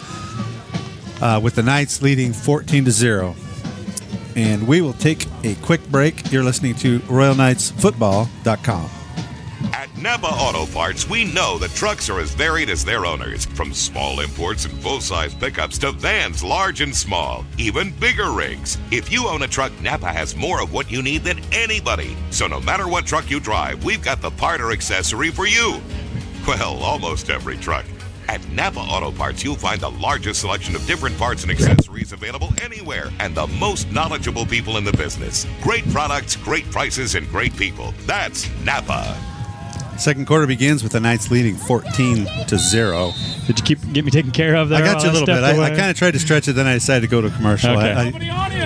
with the Knights leading 14-0. And we will take a quick break. You're listening to RoyalKnightsFootball.com. At Napa Auto Parts, we know that trucks are as varied as their owners, from small imports and full-size pickups to vans large and small, even bigger rigs. If you own a truck, Napa has more of what you need than anybody. So no matter what truck you drive, we've got the part or accessory for you. Well, almost every truck. At Napa Auto Parts, you'll find the largest selection of different parts and accessories available anywhere, and the most knowledgeable people in the business. Great products, great prices, and great people. That's Napa. Second quarter begins with the Knights leading 14-0. Did you get me taken care of there? I got you a little bit. I kind of tried to stretch it, then I decided to go to commercial. Okay.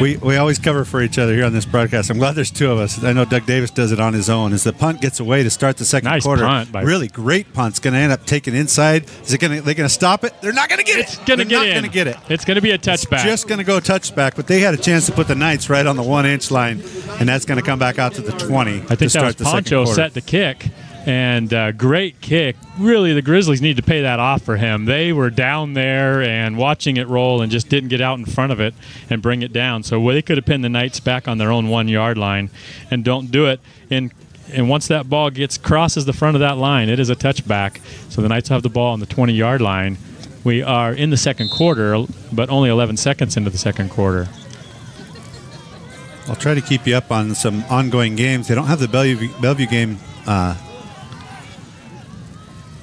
We always cover for each other here on this broadcast. I'm glad there's 2 of us. I know Doug Davis does it on his own. As the punt gets away to start the second quarter, really great punt's going to end up taking inside. Is it going to? They're going to stop it? They're not going to get it. It's going to get in. Going to get it. It's going to be a touchback. It's just going to go touchback, but they had a chance to put the Knights right on the 1-inch line, and that's going to come back out to the 20. I think that was Poncho set the kick. And great kick. Really, the Grizzlies need to pay that off for him. They were down there and watching it roll and just didn't get out in front of it and bring it down. So they could have pinned the Knights back on their own 1-yard line and don't do it. And once that ball crosses the front of that line, it is a touchback. So the Knights have the ball on the 20-yard line. We are in the second quarter, but only 11 seconds into the second quarter. I'll try to keep you up on some ongoing games. They don't have the Bellevue game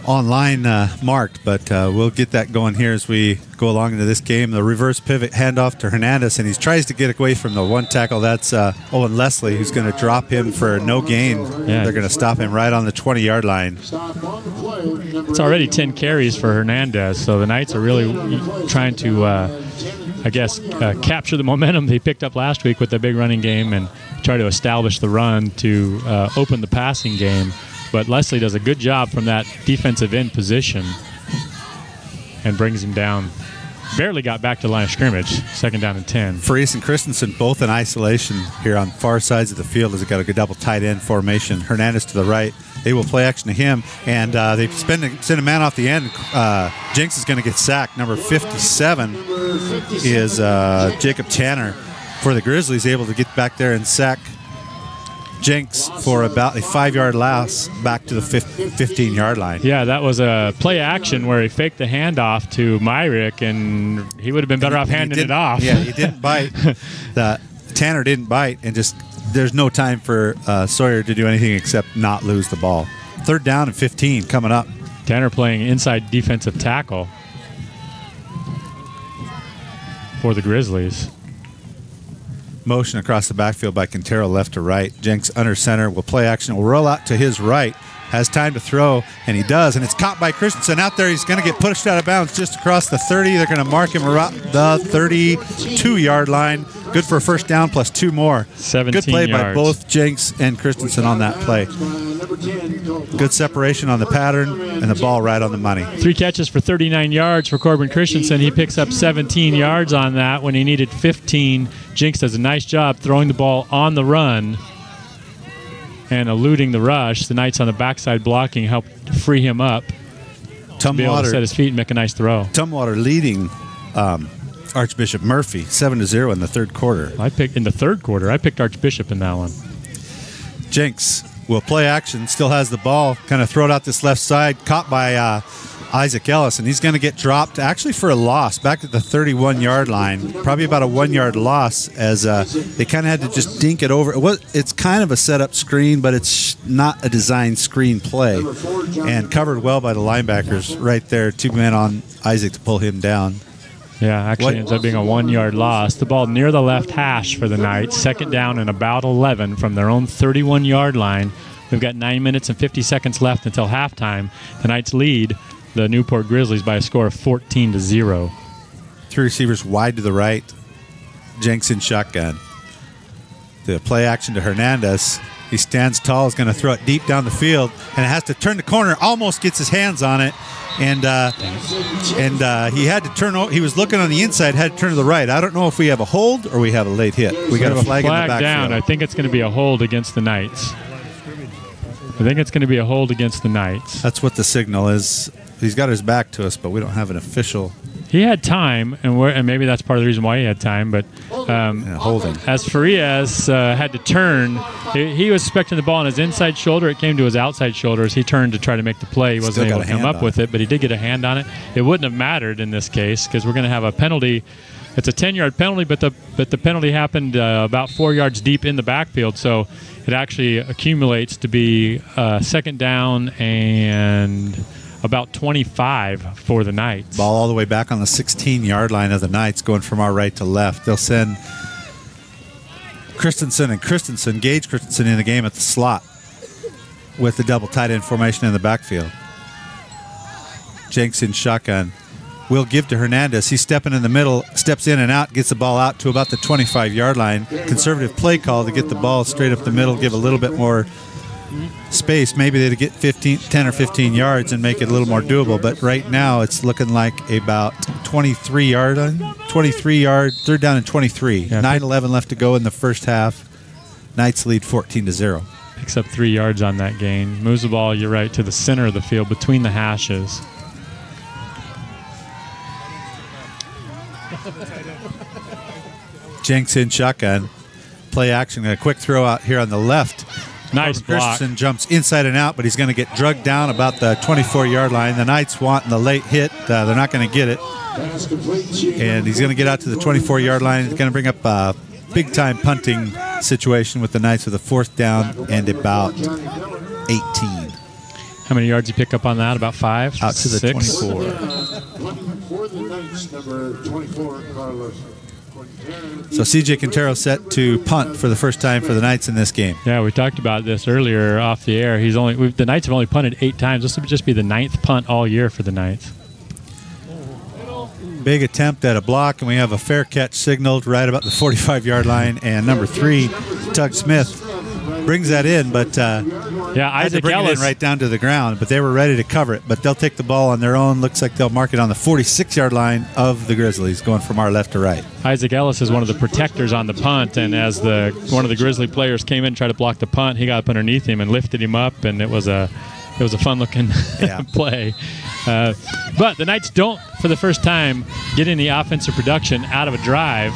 online marked, but we'll get that going here as we go along into this game. The reverse pivot handoff to Hernandez, and he tries to get away from the one tackle. That's Owen Leslie, who's going to drop him for no gain. Yeah. They're going to stop him right on the 20-yard line. It's already 10 carries for Hernandez, so the Knights are really trying to, capture the momentum they picked up last week with the big running game and try to establish the run to open the passing game. But Leslie does a good job from that defensive end position and brings him down. Barely got back to the line of scrimmage. Second down and 10. Fries and Christensen both in isolation here on far sides of the field as they got a good double tight end formation. Hernandez to the right. They will play action to him, and they send a man off the end. Jenks is going to get sacked. Number 57 is Jacob Tanner for the Grizzlies, able to get back there and sack Jenks for about a 5-yard loss back to the 15-yard line. Yeah, that was a play action where he faked the handoff to Myrick, and he would have been better off handing it off. Yeah, he didn't bite. Tanner didn't bite, and just there's no time for Sawyer to do anything except not lose the ball. 3rd down and 15 coming up. Tanner playing inside defensive tackle for the Grizzlies. Motion across the backfield by Quintero left to right. Jenks under center will play action. Will roll out to his right. Has time to throw, and he does. And it's caught by Christensen. Out there, he's going to get pushed out of bounds just across the 30. They're going to mark him around the 32-yard line. Good for a first down plus 2 more. 17 Good play yards by both Jenks and Christensen on that play. Good separation on the pattern, and the ball right on the money. 3 catches for 39 yards for Corbin Christensen. He picks up 17 yards on that when he needed 15. Jenks does a nice job throwing the ball on the run and eluding the rush. The Knights on the backside blocking helped free him up to be able to set his feet and make a nice throw. Tumwater leading Archbishop Murphy 7-0 in the third quarter. I picked Archbishop in that one. Jenks will play action, still has the ball, kind of throw it out this left side, caught by Isaac Ellis, and he's going to get dropped actually for a loss back at the 31-yard line, probably about a 1-yard loss as they kind of had to just dink it over. It's kind of a set-up screen, but it's not a designed screen play, and covered well by the linebackers right there. 2 men on Isaac to pull him down. Yeah, actually ends up being a 1-yard loss. The ball near the left hash for the Knights. 2nd down and about 11 from their own 31-yard line We've got 9 minutes and 50 seconds left until halftime. The Knights lead the Newport Grizzlies by a score of 14-0. 3 receivers wide to the right. Jenks in shotgun. The play action to Hernandez. He stands tall, is going to throw it deep down the field, and it has to turn the corner, almost gets his hands on it, and he had to turn. He was looking on the inside, had to turn to the right. I don't know if we have a hold or we have a late hit. We got a flag in the backfield. Down. I think it's going to be a hold against the Knights. That's what the signal is. He's got his back to us, but we don't have an official. He had time, and maybe that's part of the reason why he had time. But holding. As Farias had to turn, he was expecting the ball on his inside shoulder. It came to his outside shoulder as he turned to try to make the play. He wasn't able to come up with it, but he did get a hand on it. It wouldn't have mattered in this case because we're going to have a penalty. It's a 10-yard penalty, but the penalty happened about 4 yards deep in the backfield, so it actually accumulates to be second down and about 25 for the Knights. Ball all the way back on the 16-yard line of the Knights, going from our right to left. They'll send Gage Christensen in the game at the slot with the double tight end formation in the backfield. Jenks in shotgun. Will give to Hernandez. He's stepping in the middle, steps in and out, gets the ball out to about the 25-yard line. Conservative play call to get the ball straight up the middle, give a little bit more space. Maybe they'd get 10 or 15 yards and make it a little more doable. But right now it's looking like about 23-yard, third down and 23. Yeah, 9:11 left to go in the first half. Knights lead 14-0. Picks up 3 yards on that gain. Moves the ball, you're right, to the center of the field between the hashes. Jenks in shotgun. Play action. A quick throw out here on the left. Nice block. Christensen jumps inside and out, but he's going to get drugged down about the 24-yard line. The Knights want the late hit. They're not going to get it. And he's going to get out to the 24-yard line. He's going to bring up a big-time punting situation with the Knights with a 4th down and about 18. How many yards you pick up on that? About 5? Out to the 6? 24. For the Knights, number 24, Carlos. So C.J. Quintero set to punt for the first time for the Knights in this game. Yeah, we talked about this earlier off the air. The Knights have only punted 8 times. This would just be the 9th punt all year for the Knights. Big attempt at a block, and we have a fair catch signaled right about the 45-yard line. And number 3, Tug Smith, brings that in, but Isaac bring Ellis it in right down to the ground. But they were ready to cover it. But they'll take the ball on their own. Looks like they'll mark it on the 46-yard line of the Grizzlies, going from our left to right. Isaac Ellis is one of the protectors on the punt, and as one of the Grizzly players came in and tried to block the punt, he got up underneath him and lifted him up, and it was a fun-looking play. But the Knights don't, for the first time, get any offensive production out of a drive,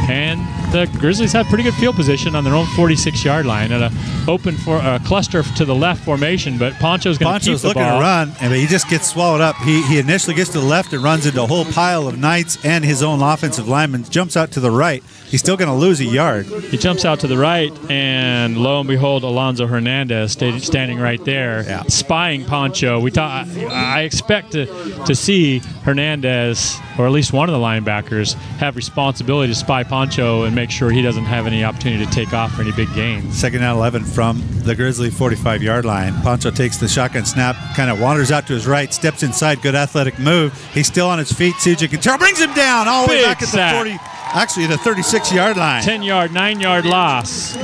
and the Grizzlies have pretty good field position on their own 46-yard line at a cluster to the left formation, but Poncho's going to keep the ball. Poncho's looking to run, but he just gets swallowed up. He initially gets to the left and runs into a whole pile of Knights and his own offensive lineman, jumps out to the right. He's still going to lose a yard. He jumps out to the right, and lo and behold, Alonzo Hernandez standing right there, spying Poncho. I expect to see Hernandez, or at least one of the linebackers, have responsibility to spy Poncho and make sure he doesn't have any opportunity to take off for any big gains. Second down 11 from the Grizzly 45-yard line. Poncho takes the shotgun snap, kind of wanders out to his right, steps inside, good athletic move. He's still on his feet. CJ Quintero brings him down all the way back at the 40. Actually, the 36-yard line. 10-yard, 9-yard loss.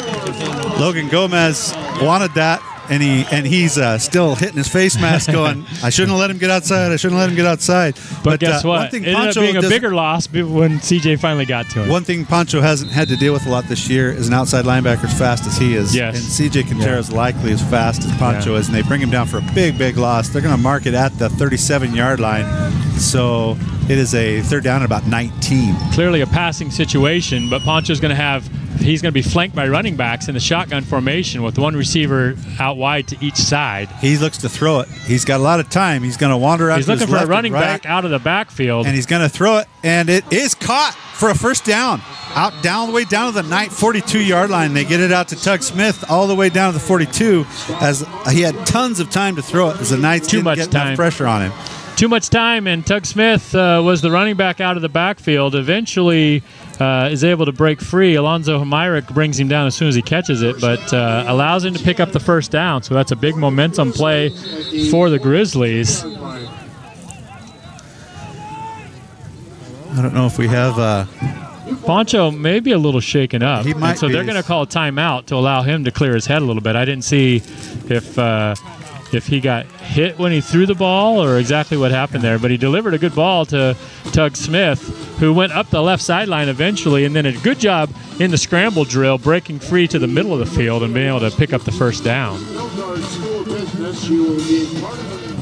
Logan Gomez wanted that, and he's still hitting his face mask going, I shouldn't have let him get outside. I shouldn't have let him get outside. But guess what? It ended up being a bigger loss when CJ finally got to him. One thing Poncho hasn't had to deal with a lot this year is an outside linebacker as fast as he is. Yes. And CJ Quintero is likely as fast as Poncho is, and they bring him down for a big, big loss. They're going to mark it at the 37-yard line. So it is a third down at about 19. Clearly a passing situation, but Poncho's going to he's going to be flanked by running backs in the shotgun formation with one receiver out wide to each side. He looks to throw it. He's got a lot of time. He's going to wander out to his left. He's looking for a running back out of the backfield. And he's going to throw it, and it is caught for a first down. Down the way down to the 42-yard line. They get it out to Tug Smith all the way down to the 42 as he had tons of time to throw it as the Knights didn't get enough pressure on him. too much time, and Tug Smith was the running back out of the backfield. Eventually is able to break free. Alonzo Myrick brings him down as soon as he catches it, but allows him to pick up the first down. So that's a big momentum play for the Grizzlies. I don't know if we have... Poncho may be a little shaken up. He might so be. They're going to call a timeout to allow him to clear his head a little bit. I didn't see if he got hit when he threw the ball or exactly what happened there, but he delivered a good ball to Tug Smith, who went up the left sideline eventually, and then a good job in the scramble drill, breaking free to the middle of the field and being able to pick up the first down.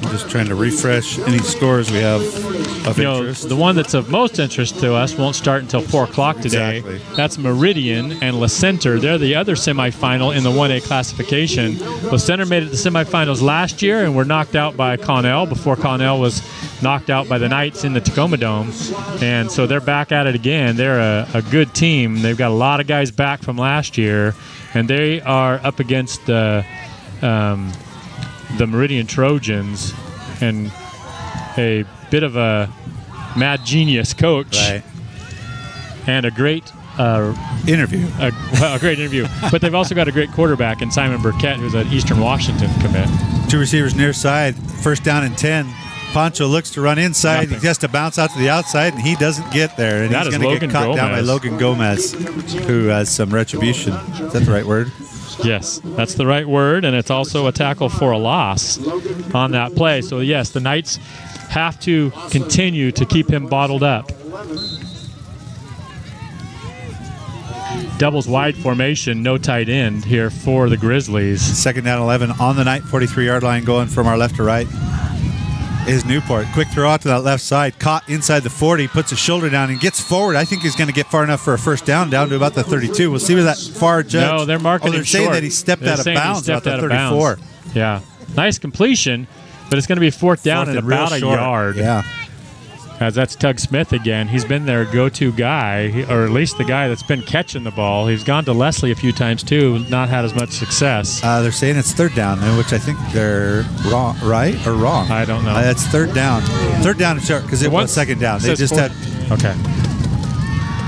I'm just trying to refresh any scores we have of interest. The one that's of most interest to us won't start until 4 o'clock today. Exactly. That's Meridian and La Center. They're the other semifinal in the 1A classification. La Center made it to the semifinals last year and were knocked out by Connell before Connell was knocked out by the Knights in the Tacoma Dome. And so they're back at it again. They're a good team. They've got a lot of guys back from last year, and they are up against the Meridian Trojans and a bit of a mad genius coach, right, and a great interview. A great interview. But they've also got a great quarterback in Simon Burkett, who's an Eastern Washington commit. 2 receivers near side, first down and 10. Poncho looks to run inside. Nothing. He has to bounce out to the outside, and he doesn't get there. And That he's is going to get Logan caught down by Gomez. Logan Gomez, who has some retribution. Is that the right word? Yes, that's the right word, and it's also a tackle for a loss on that play. So, yes, the Knights have to continue to keep him bottled up. Doubles wide formation, no tight end here for the Grizzlies. Second down 11 on the Knight 43-yard line, going from our left to right is Newport. Quick throw out to that left side, caught inside the 40, puts his shoulder down and gets forward. I think he's going to get far enough for a first down to about the 32. We'll see where that far judge. No, they're marking they're him saying short. that he stepped They're out of saying he bounds stepped about the out of 34. bounds. Yeah, nice completion, but it's going to be fourth down and real about a short. yard. Yeah. As that's Tug Smith again. He's been their go-to guy, or at least the guy that's been catching the ball. He's gone to Leslie a few times too, not had as much success. They're saying it's third down, which I think they're wrong, right or wrong? I don't know. That's third down. Third down and short because it was second down. They just had. Okay.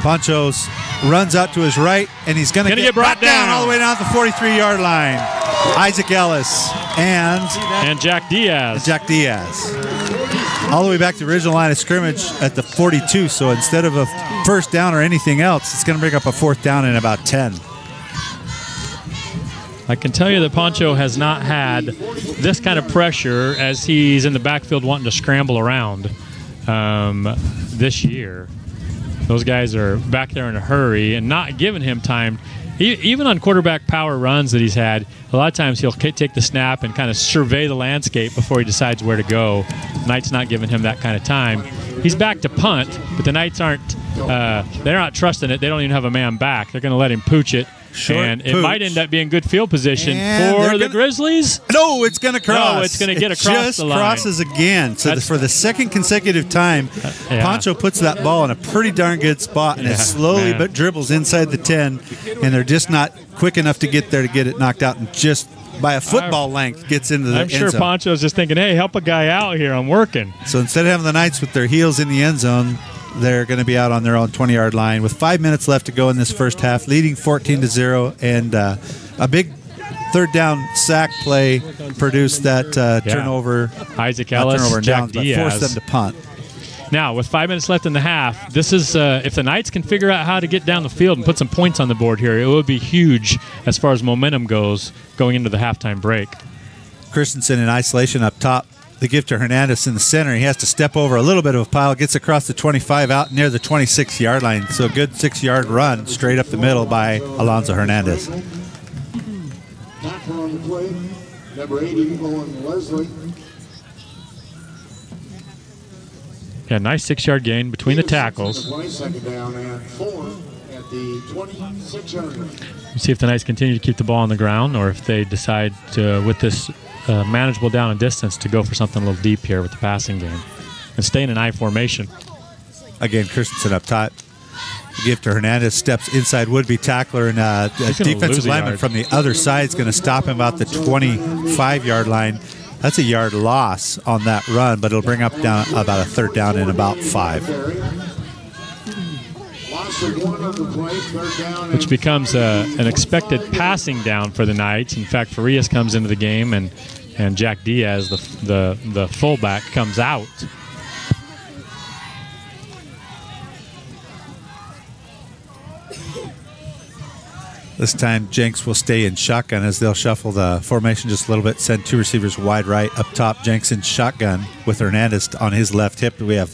Ponchos runs out to his right, and he's going to get brought down all the way down to the 43-yard line. Isaac Ellis and Jack Diaz. All the way back to the original line of scrimmage at the 42. So instead of a first down or anything else, it's going to bring up a fourth down in about 10. I can tell you that Poncho has not had this kind of pressure as he's in the backfield wanting to scramble around this year. Those guys are back there in a hurry and not giving him time. Even on quarterback power runs that he's had, a lot of times he'll take the snap and kind of survey the landscape before he decides where to go. Knight's not giving him that kind of time. He's back to punt, but the Knights aren't. They're not trusting it. They don't even have a man back. They're going to let him pooch it. And it might end up being good field position for the Grizzlies. No, it's going to cross. No, it's going to get across the line. It just crosses again. So for the second consecutive time, Poncho puts that ball in a pretty darn good spot, and it slowly but dribbles inside the 10, and they're just not quick enough to get there to get it knocked out, and just by a football length gets into the end zone. I'm sure Poncho's just thinking, hey, help a guy out here. I'm working. So instead of having the Knights with their heels in the end zone, they're going to be out on their own 20-yard line with 5 minutes left to go in this first half, leading 14-0, and a big third down sack play produced that turnover. Isaac Ellis, Jack Diaz. Forced them to punt. Now, with 5 minutes left in the half, this is if the Knights can figure out how to get down the field and put some points on the board here, it would be huge as far as momentum goes going into the halftime break. Christensen in isolation up top. The give to Hernandez in the center. He has to step over a little bit of a pile, gets across the 25 out near the 26-yard line. So a good 6-yard run straight up the middle by Alonzo Hernandez. Tackle on the play, number 80, Owen Leslie. Yeah, nice 6-yard gain between the tackles. Second down and 4 at the 26-yard line. We'll see if the Knights continue to keep the ball on the ground or if they decide to, with this manageable down and distance, to go for something a little deep here with the passing game and stay in an I formation. Again, Christensen up top. The give to Hernandez, steps inside would-be tackler, and a defensive lineman from the other side is going to stop him about the 25-yard line. That's a yard loss on that run, but it'll bring up down about a 3rd down and about 5. Which becomes an expected passing down for the Knights. In fact, Farias comes into the game, and Jack Diaz, the fullback, comes out. This time, Jenks will stay in shotgun as they'll shuffle the formation just a little bit, send 2 receivers wide right. Up top, Jenks in shotgun with Hernandez on his left hip. We have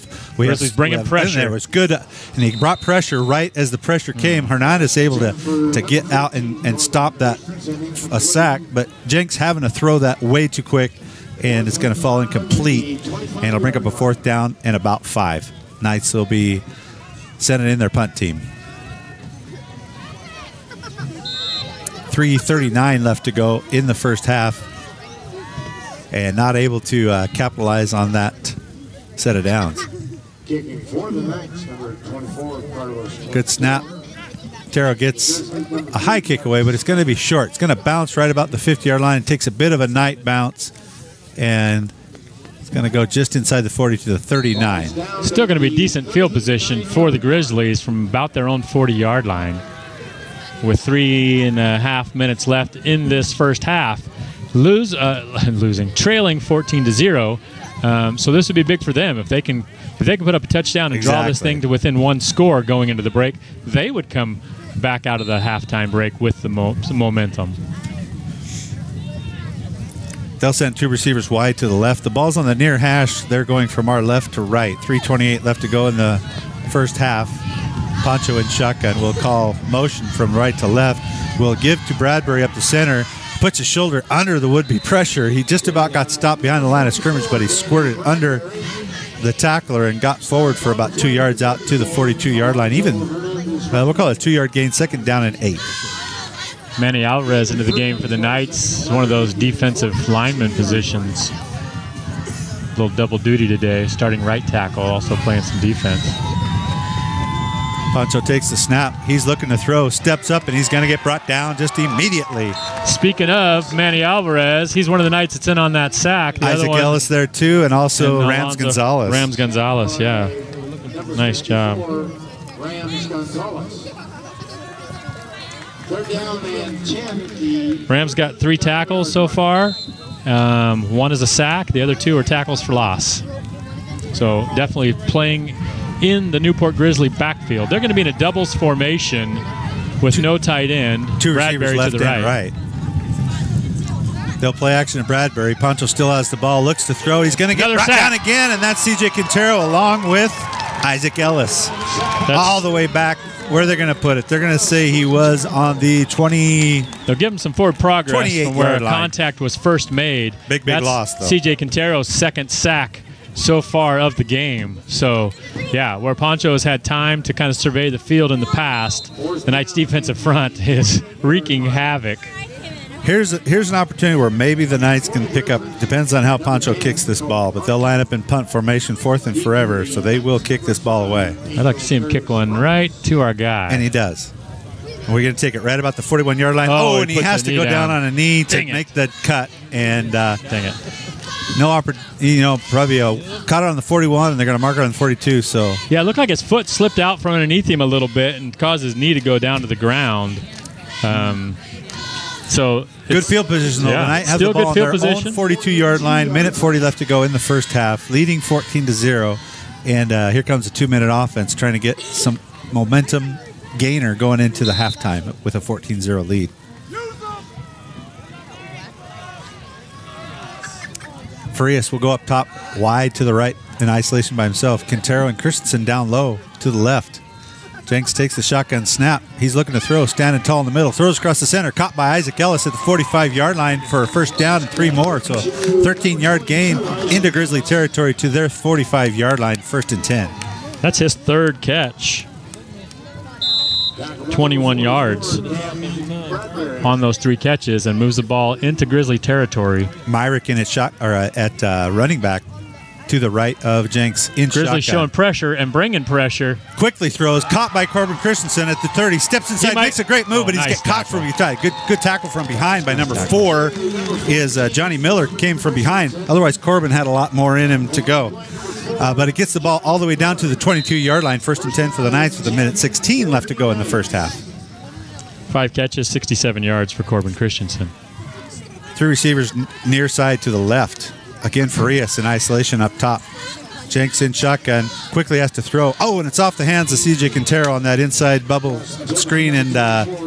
bringing pressure. It was good, and he brought pressure right as the pressure came. Hernandez able to get out and stop a sack, but Jenks having to throw that way too quick, and it's going to fall incomplete, and it'll bring up a 4th down and about 5. Knights will be sending in their punt team. 3:39 left to go in the first half, and not able to capitalize on that set of downs. Kicking for the Knights, number 24, Carlos. Good snap. Taro gets a high kick away, but it's going to be short. It's going to bounce right about the 50-yard line. It takes a bit of a night bounce, and it's going to go just inside the 40 to the 39. Still going to be decent field position for the Grizzlies from about their own 40-yard line. With 3.5 minutes left in this first half, trailing 14-0. So this would be big for them if they can put up a touchdown and draw this thing to within 1 score going into the break. They would come back out of the halftime break with the momentum. They'll send 2 receivers wide to the left. The ball's on the near hash. They're going from our left to right. 3:28 left to go in the first half. Pancho in shotgun will call motion from right to left. Will give to Bradbury up the center. Puts his shoulder under the would-be pressure. He just about got stopped behind the line of scrimmage, but he squirted under the tackler and got forward for about 2 yards out to the 42-yard line. We'll call it a 2-yard gain, 2nd down and 8. Manny Alvarez into the game for the Knights. It's one of those defensive lineman positions. A little double duty today, starting right tackle, also playing some defense. Pancho takes the snap. He's looking to throw, steps up, and he's going to get brought down just immediately. Speaking of Manny Alvarez, he's one of the Knights that's in on that sack. Isaac Ellis there, too, and also Rams Gonzalez. Rams Gonzalez, yeah. Nice job. Rams Gonzalez. 3rd down and 10. Rams got 3 tackles so far. 1 is a sack. The other 2 are tackles for loss. So definitely playing in the Newport Grizzly backfield. They're going to be in a doubles formation with no tight end. 2 Bradbury receivers left to the right. They'll play action to Bradbury. Pancho still has the ball, looks to throw. He's going to get brought down again, and that's C.J. Quintero along with Isaac Ellis. All the way back. Where they're going to put it? They're going to say he was on the 20. They'll give him some forward progress from where line. Contact was first made. Big loss, though. C.J. Quintero's 2nd sack so far of the game. So, yeah, where Pancho has had time to kind of survey the field in the past, the Knights' defensive front is wreaking havoc. Here's an opportunity where maybe the Knights can pick up. Depends on how Pancho kicks this ball, but they'll line up in punt formation, 4th and forever, so they will kick this ball away. I'd like to see him kick one right to our guy. And he does. And we're going to take it right about the 41-yard line. And he has to go down on a knee to make the cut. And dang it. No opportunity, probably caught it on the 41, and they're going to mark it on the 42. So yeah, it looked like his foot slipped out from underneath him a little bit and caused his knee to go down to the ground. So good field position, though. The Knights have the ball on their own 42-yard line. Minute 40 left to go in the first half, leading 14-0. And here comes a 2-minute offense trying to get some momentum gainer going into the halftime with a 14-0 lead. Farias will go up top, wide to the right in isolation by himself. Quintero and Christensen down low to the left. Jenks takes the shotgun snap. He's looking to throw, standing tall in the middle. Throws across the center, caught by Isaac Ellis at the 45-yard line for a first down and 3 more. So a 13-yard gain into Grizzly territory to their 45-yard line, 1st and 10. That's his 3rd catch. 21 yards on those 3 catches and moves the ball into Grizzly territory. Myrick in at running back. to the right of Jenks in Grizzlies shotgun. showing pressure and bringing pressure. Quickly throws, caught by Corbin Christensen at the 30. Steps inside, makes a great move, but he's nice get caught from behind. Good tackle from behind by number 4 is Johnny Miller came from behind. Otherwise, Corbin had a lot more in him to go. But it gets the ball all the way down to the 22-yard line. 1st and 10 for the Knights with 1:16 left to go in the first half. 5 catches, 67 yards for Corbin Christensen. 3 receivers near side to the left. Again, Farias in isolation up top. Jenks in shotgun, quickly has to throw. Oh, and it's off the hands of C.J. Quintero on that inside bubble screen and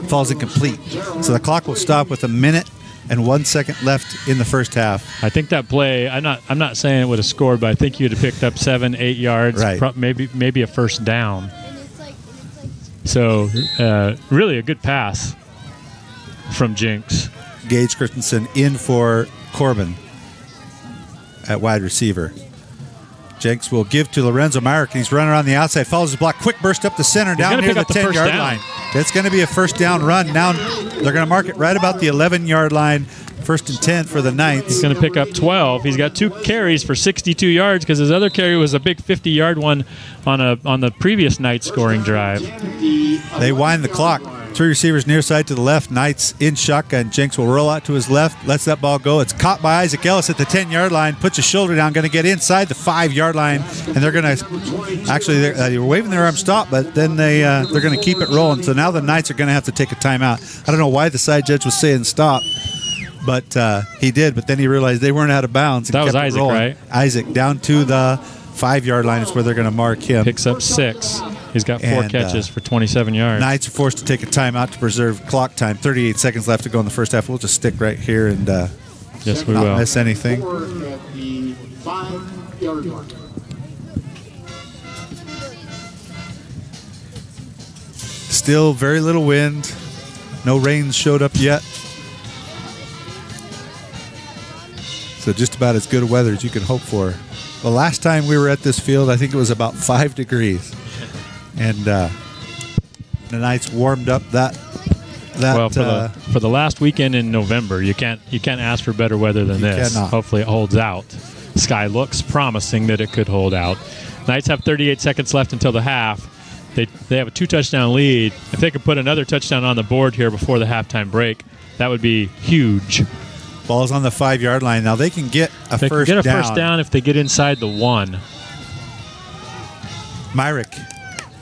falls incomplete. So the clock will stop with 1 minute and 1 second left in the first half. I think that play, I'm not saying it would have scored, but I think you'd have picked up 7-8 yards, right. maybe a first down. So really a good pass from Jenks. Gage Christensen in for Corbin at wide receiver. Jenks will give to Lorenzo Myrick. He's running around the outside, follows his block, quick burst up the center, down near the 10-yard line. It's going to be a first down run. Now they're going to mark it right about the 11-yard line. 1st and 10 for the Knights. He's going to pick up 12. He's got 2 carries for 62 yards because his other carry was a big 50-yard one on the previous Knights scoring drive. They wind the clock. 3 receivers near side to the left. Knights in shotgun. Jenks will roll out to his left, lets that ball go. It's caught by Isaac Ellis at the 10-yard line, puts his shoulder down, going to get inside the 5-yard line, and they're going to actually they were waving their arm stop, but then they're going to keep it rolling. So now the Knights are going to have to take a timeout. I don't know why the side judge was saying stop, but he did. But then he realized they weren't out of bounds. That was Isaac, right? Isaac down to the 5-yard line is where they're going to mark him. Picks up 6. He's got 4 catches for 27 yards. Knights are forced to take a timeout to preserve clock time. 38 seconds left to go in the first half. We'll just stick right here and yes, we not will. miss anything. At the 5-yard line. Still very little wind. No rain showed up yet. So just about as good a weather as you can hope for. The last time we were at this field, I think it was about 5 degrees. And the Knights warmed up that well, for the last weekend in November, you can't ask for better weather than this. Cannot. Hopefully it holds out. Sky looks promising that it could hold out. Knights have 38 seconds left until the half. They have a 2-touchdown lead. If they could put another touchdown on the board here before the halftime break, that would be huge. Ball's on the 5-yard line. Now they can get a first down. They can get a first down if they get inside the 1. Myrick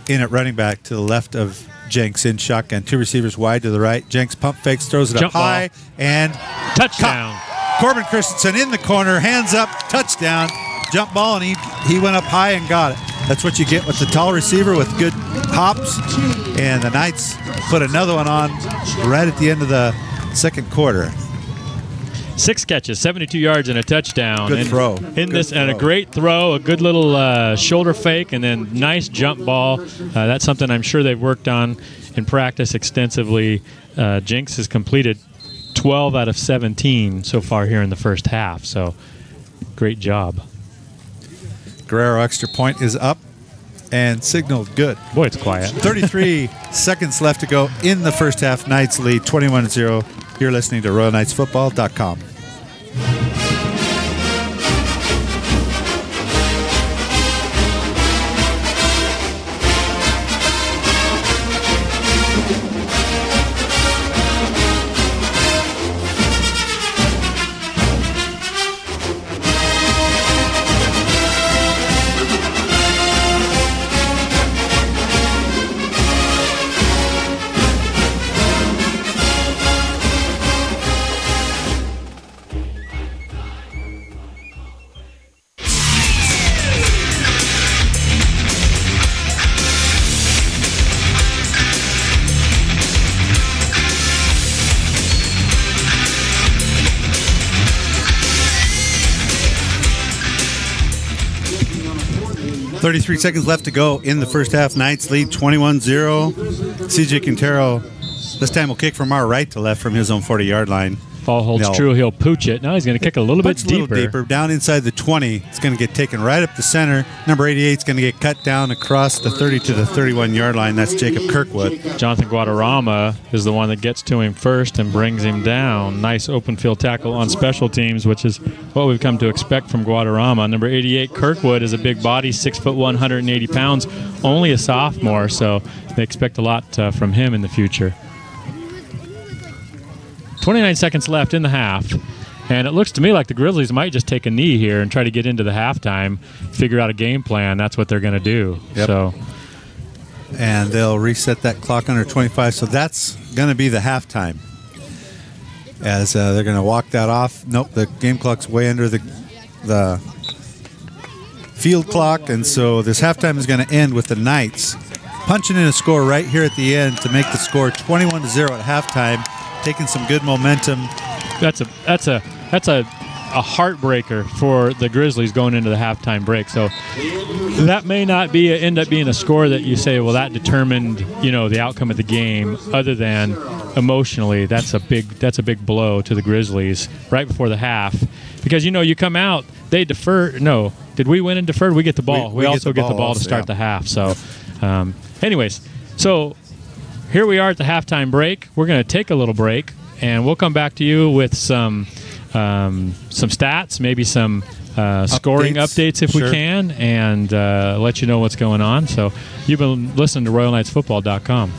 in at running back to the left of Jenks in shotgun. 2 receivers wide to the right. Jenks pump fakes, throws it Jump up high, ball. and touchdown. Corbin Christensen in the corner, hands up, touchdown, jump ball, and he went up high and got it. That's what you get with the tall receiver with good hops. And the Knights put another one on right at the end of the second quarter. 6 catches, 72 yards, and a touchdown. Good throw. And a great throw, a good little shoulder fake, and then nice jump ball. That's something I'm sure they've worked on in practice extensively. Jenks has completed 12 out of 17 so far here in the first half. So great job. Guerrero extra point is up and signaled good. Boy, it's quiet. 33 seconds left to go in the first half. Knights lead 21-0. You're listening to RoyalKnightsFootball.com. 33 seconds left to go in the first half. Knights lead 21-0. C.J. Quintero this time will kick from our right to left from his own 40-yard line. if all holds true, he'll pooch it. Now he's going to kick a little bit deeper. Down inside the 20. It's going to get taken right up the center. Number 88 is going to get cut down across the 30 to the 31-yard line. That's Jacob Kirkwood. Jonathan Guadarrama is the one that gets to him first and brings him down. Nice open field tackle on special teams, which is what we've come to expect from Guadarrama. Number 88, Kirkwood, is a big body, 6'1", 180 pounds, only a sophomore, so they expect a lot from him in the future. 29 seconds left in the half, and it looks to me like the Grizzlies might just take a knee here and try to get into the halftime, figure out a game plan. That's what they're going to do. Yep. So, and they'll reset that clock under 25, so that's going to be the halftime. As they're going to walk that off. Nope, the game clock's way under the field clock, and so this halftime is going to end with the Knights punching in a score right here at the end to make the score 21-0 at halftime, taking some good momentum. That's a heartbreaker for the Grizzlies going into the halftime break. So that may not end up being a score that you say, well, that determined, the outcome of the game. Other than emotionally, that's a big blow to the Grizzlies right before the half, because you come out, they defer. No, did we win and deferred? We get the ball. We also get the ball to start the half. So, anyways, so here we are at the halftime break. We're going to take a little break, and we'll come back to you with some stats, maybe some scoring updates if we can, and let you know what's going on. So you've been listening to RoyalKnightsFootball.com.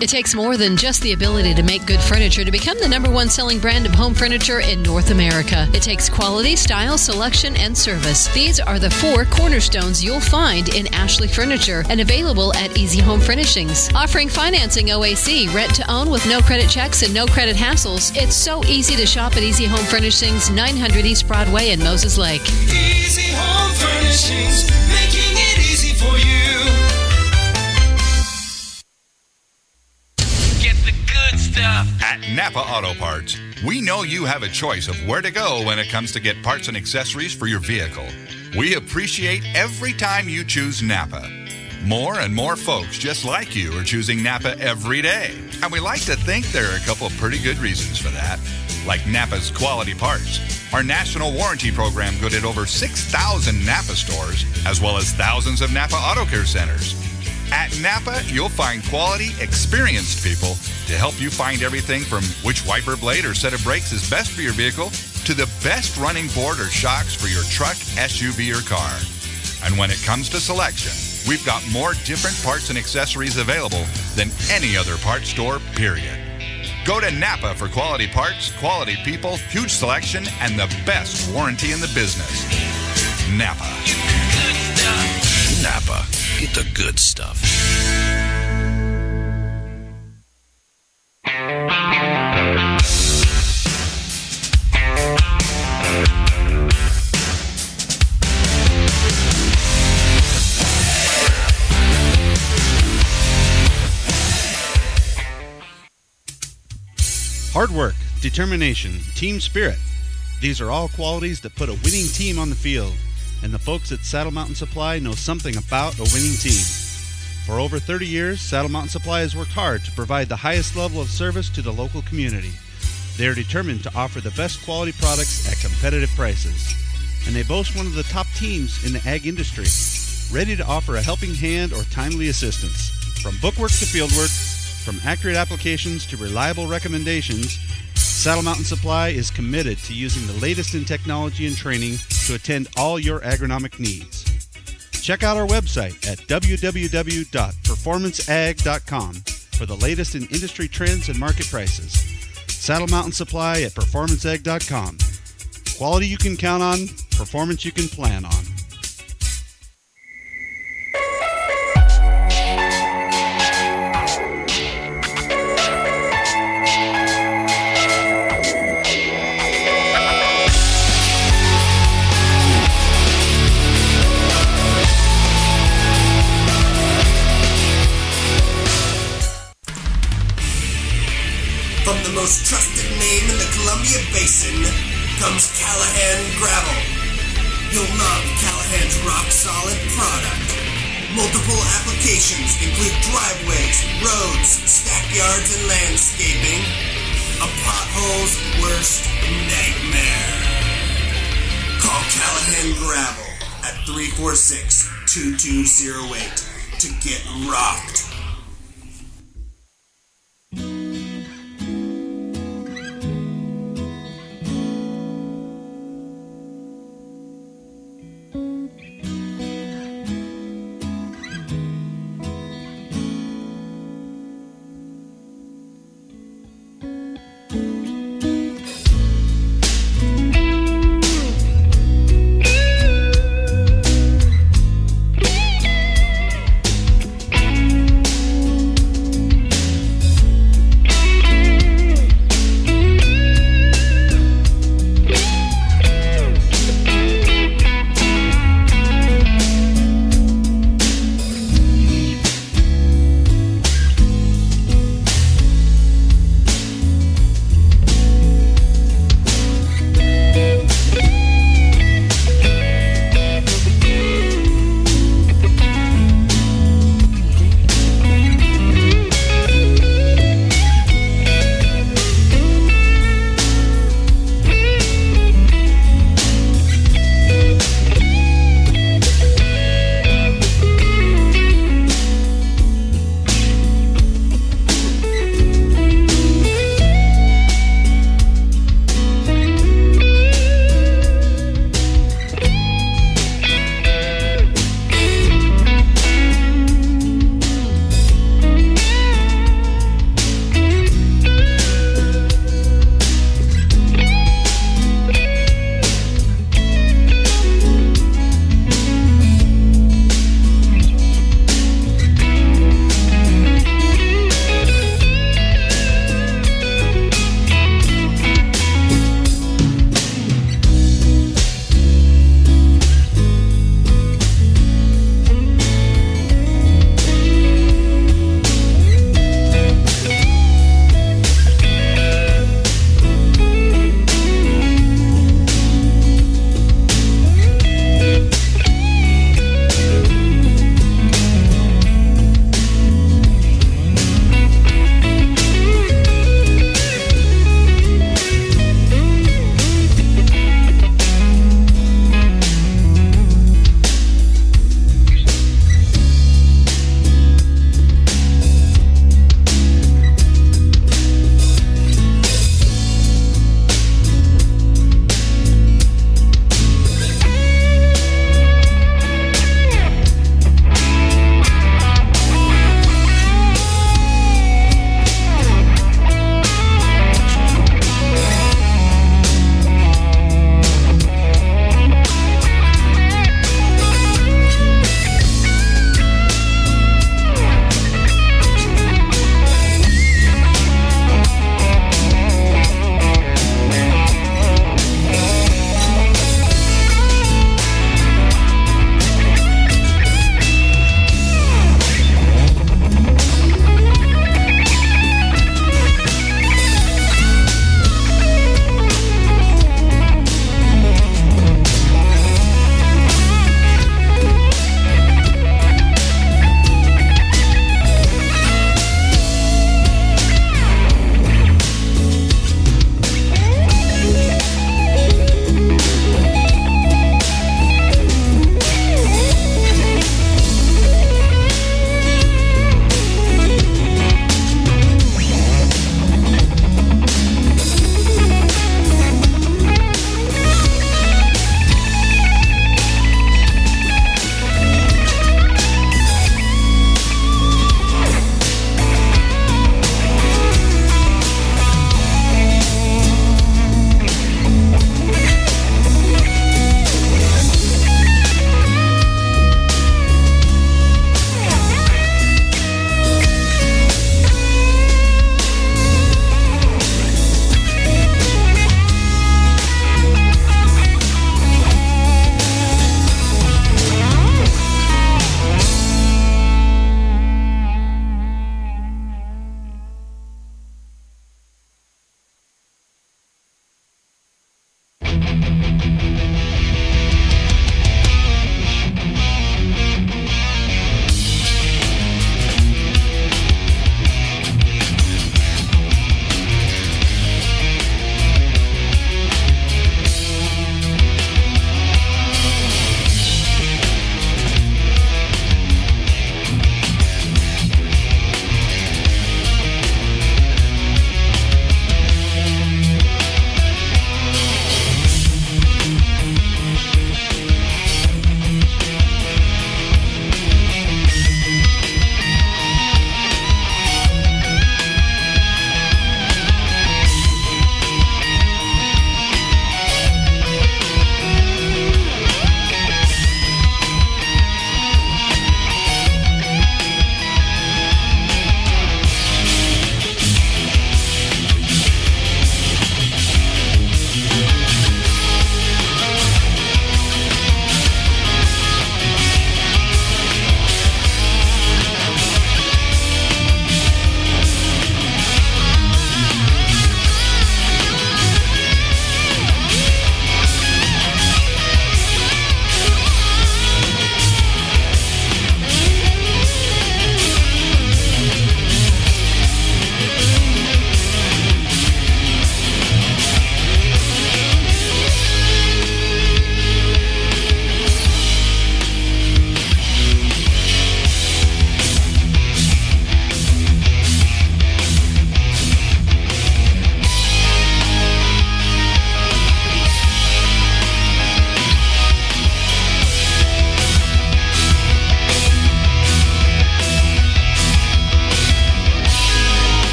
It takes more than just the ability to make good furniture to become the #1 selling brand of home furniture in North America. It takes quality, style, selection, and service. These are the 4 cornerstones you'll find in Ashley Furniture and available at Easy Home Furnishings. Offering financing OAC, rent to own with no credit checks and no credit hassles. It's so easy to shop at Easy Home Furnishings, 900 East Broadway in Moses Lake. Easy Home Furnishings, making it easy for you. At Napa Auto Parts, we know you have a choice of where to go when it comes to get parts and accessories for your vehicle. We appreciate every time you choose Napa. More and more folks just like you are choosing Napa every day. And we like to think there are a couple of pretty good reasons for that, like Napa's quality parts, our national warranty program good at over 6,000 Napa stores, as well as thousands of Napa Auto Care centers. At Napa, you'll find quality, experienced people to help you find everything from which wiper blade or set of brakes is best for your vehicle to the best running board or shocks for your truck, SUV, or car. And when it comes to selection, we've got more different parts and accessories available than any other parts store, period. Go to Napa for quality parts, quality people, huge selection, and the best warranty in the business. Napa. Napa. Get the good stuff. Hard work, determination, team spirit. These are all qualities that put a winning team on the field. And the folks at Saddle Mountain Supply know something about a winning team. For over 30 years, Saddle Mountain Supply has worked hard to provide the highest level of service to the local community. They are determined to offer the best quality products at competitive prices. And they boast one of the top teams in the ag industry, ready to offer a helping hand or timely assistance. From bookwork to fieldwork, from accurate applications to reliable recommendations, Saddle Mountain Supply is committed to using the latest in technology and training to attend all your agronomic needs. Check out our website at www.performanceag.com for the latest in industry trends and market prices. Saddle Mountain Supply at performanceag.com. Quality you can count on, performance you can plan on. most trusted name in the Columbia Basin comes Callahan Gravel. You'll love Callahan's rock-solid product. Multiple applications include driveways, roads, stackyards, and landscaping. A pothole's worst nightmare. Call Callahan Gravel at 346-2208 to get rocked.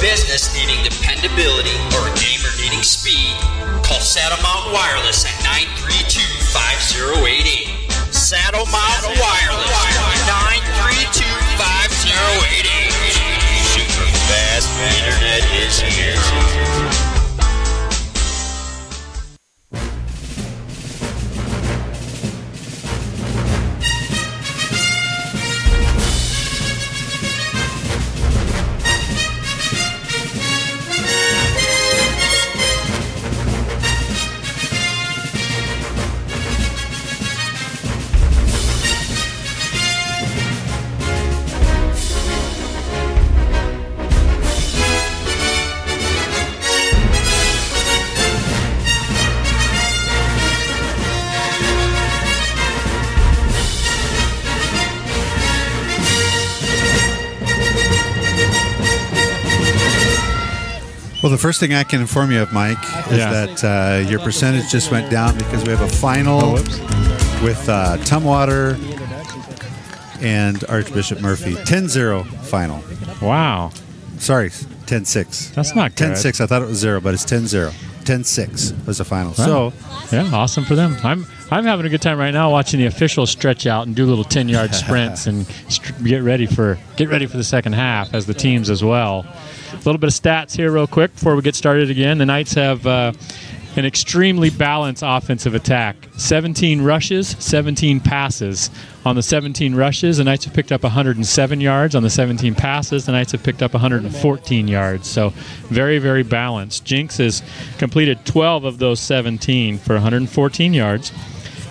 business needing dependability or a gamer needing speed, call Saddle Mountain Wireless at 932-5088. Saddle Mountain Wireless, 932-5088. Super fast internet is here. Well, the first thing I can inform you of, Mike, is that your percentage just went down because we have a final with Tumwater and Archbishop Murphy. 10-0 final. Wow. Sorry, 10-6. That's not good. 10-6. I thought it was 0, but it's 10-0. 10-6 was the final. Wow. So, yeah, awesome for them. I'm having a good time right now watching the officials stretch out and do little 10-yard sprints and get ready for the second half as the teams as well. A little bit of stats here real quick before we get started again. The Knights have an extremely balanced offensive attack. 17 rushes, 17 passes. On the 17 rushes, the Knights have picked up 107 yards. On the 17 passes, the Knights have picked up 114 yards. So very, very balanced. Jinx has completed 12 of those 17 for 114 yards.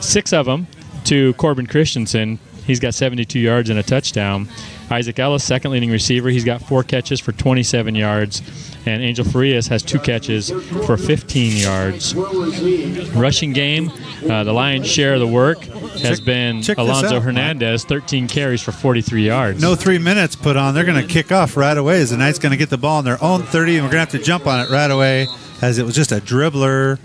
6 of them to Corbin Christensen. He's got 72 yards and a touchdown. Isaac Ellis, second leading receiver. He's got 4 catches for 27 yards. And Angel Farias has 2 catches for 15 yards. Rushing game, the lion's share of the work has been Alonzo Hernandez, 13 carries for 43 yards. No 3 minutes put on. They're going to kick off right away as the Knights going to get the ball on their own 30, and we're going to have to jump on it right away as it was just a dribbler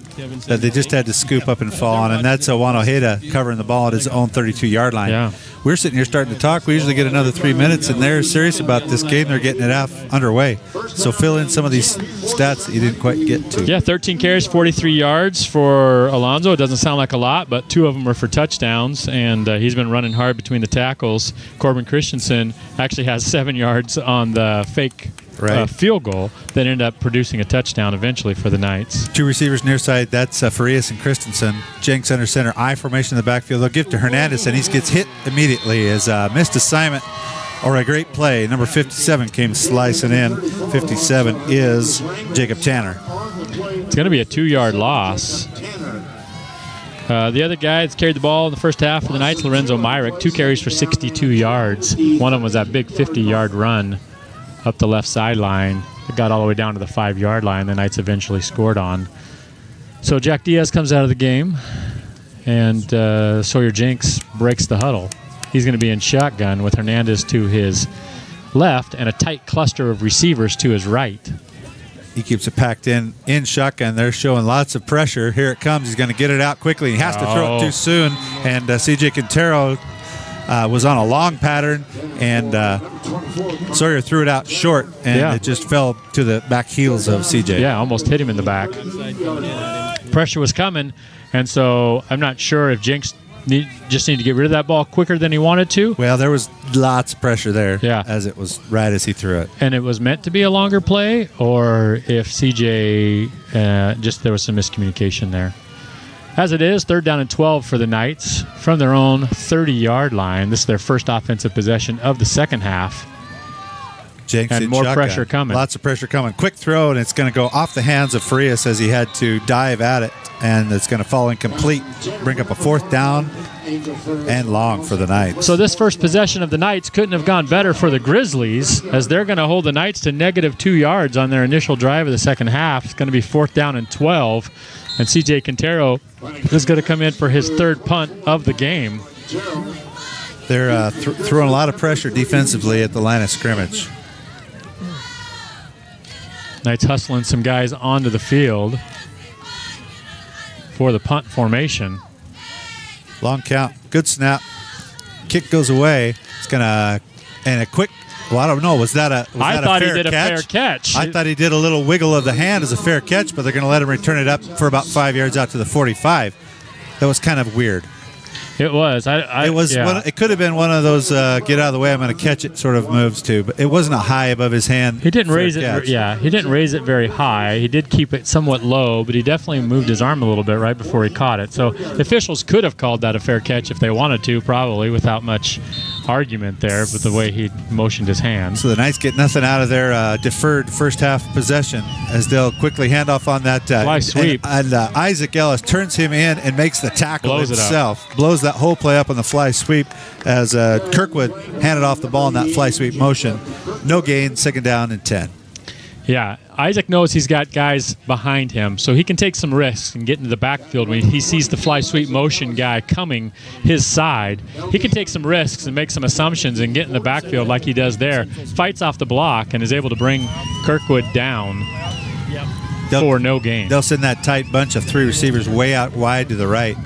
that they just had to scoop up and fall on, and that's Juan Ojeda covering the ball at his own 32-yard line. Yeah. We're sitting here starting to talk. We usually get another 3 minutes, and they're serious about this game. They're getting it underway. So fill in some of these stats that you didn't quite get to. Yeah, 13 carries, 43 yards for Alonzo. It doesn't sound like a lot, but 2 of them are for touchdowns, and he's been running hard between the tackles. Corbin Christensen actually has 7 yards on the fake field goal that ended up producing a touchdown eventually for the Knights. 2 receivers near side. That's Farias and Christensen. Jenks under center. I formation in the backfield. They'll give to Hernandez, and he gets hit immediately as missed assignment or a great play. Number 57 came slicing in. 57 is Jacob Tanner. It's going to be a 2-yard loss. The other guy that's carried the ball in the first half for the Knights, Lorenzo Myrick, 2 carries for 62 yards. One of them was that big 50-yard run up the left sideline. It got all the way down to the 5-yard line. The Knights eventually scored on. So Jack Diaz comes out of the game, and Sawyer Jenks breaks the huddle. He's going to be in shotgun with Hernandez to his left and a tight cluster of receivers to his right. He keeps it packed in shotgun. They're showing lots of pressure. Here it comes. He's going to get it out quickly. He has to throw it too soon, and C.J. Quintero was on a long pattern, and Sawyer threw it out short, and it just fell to the back heels of CJ. Yeah, almost hit him in the back. Pressure was coming, and so I'm not sure if Jinx just need to get rid of that ball quicker than he wanted to. Well, there was lots of pressure there as it was right as he threw it. And it was meant to be a longer play, or if CJ just there was some miscommunication there. As it is, 3rd down and 12 for the Knights from their own 30-yard line. This is their first offensive possession of the second half. Jenks and more shotgun. Pressure coming. Lots of pressure coming. Quick throw, and it's going to go off the hands of Farias as he had to dive at it, and it's going to fall incomplete. Bring up a 4th down and long for the Knights. So this first possession of the Knights couldn't have gone better for the Grizzlies, as they're going to hold the Knights to -2 yards on their initial drive of the second half. It's going to be 4th down and 12, and C.J. Quintero is going to come in for his 3rd punt of the game. They're throwing a lot of pressure defensively at the line of scrimmage. Knights hustling some guys onto the field for the punt formation. Long count. Good snap. Kick goes away. It's going to, and a quick Well, I don't know. Was that a thought fair he did catch? a fair catch. I thought he did a little wiggle of the hand as a fair catch, but they're going to let him return it up for about 5 yards out to the 45. That was kind of weird. It was. It could have been one of those get out of the way, I'm going to catch it sort of moves too, but it wasn't a high above his hand. He didn't raise it. Catch. Yeah, he didn't raise it very high. He did keep it somewhat low, but he definitely moved his arm a little bit right before he caught it. So the officials could have called that a fair catch if they wanted to, probably without much argument there with the way he motioned his hand. So the Knights get nothing out of their deferred first half possession as they'll quickly hand off on that fly sweep. And Isaac Ellis turns him in and makes the tackle himself. Blows that whole play up on the fly sweep as Kirkwood handed off the ball in that fly sweep motion. No gain, second down and 10. Yeah, Isaac knows he's got guys behind him, so he can take some risks and get into the backfield when he sees the fly sweep motion guy coming his side. He can take some risks and make some assumptions and get in the backfield like he does there. Fights off the block and is able to bring Kirkwood down for no gain. They'll send that tight bunch of three receivers way out wide to the right.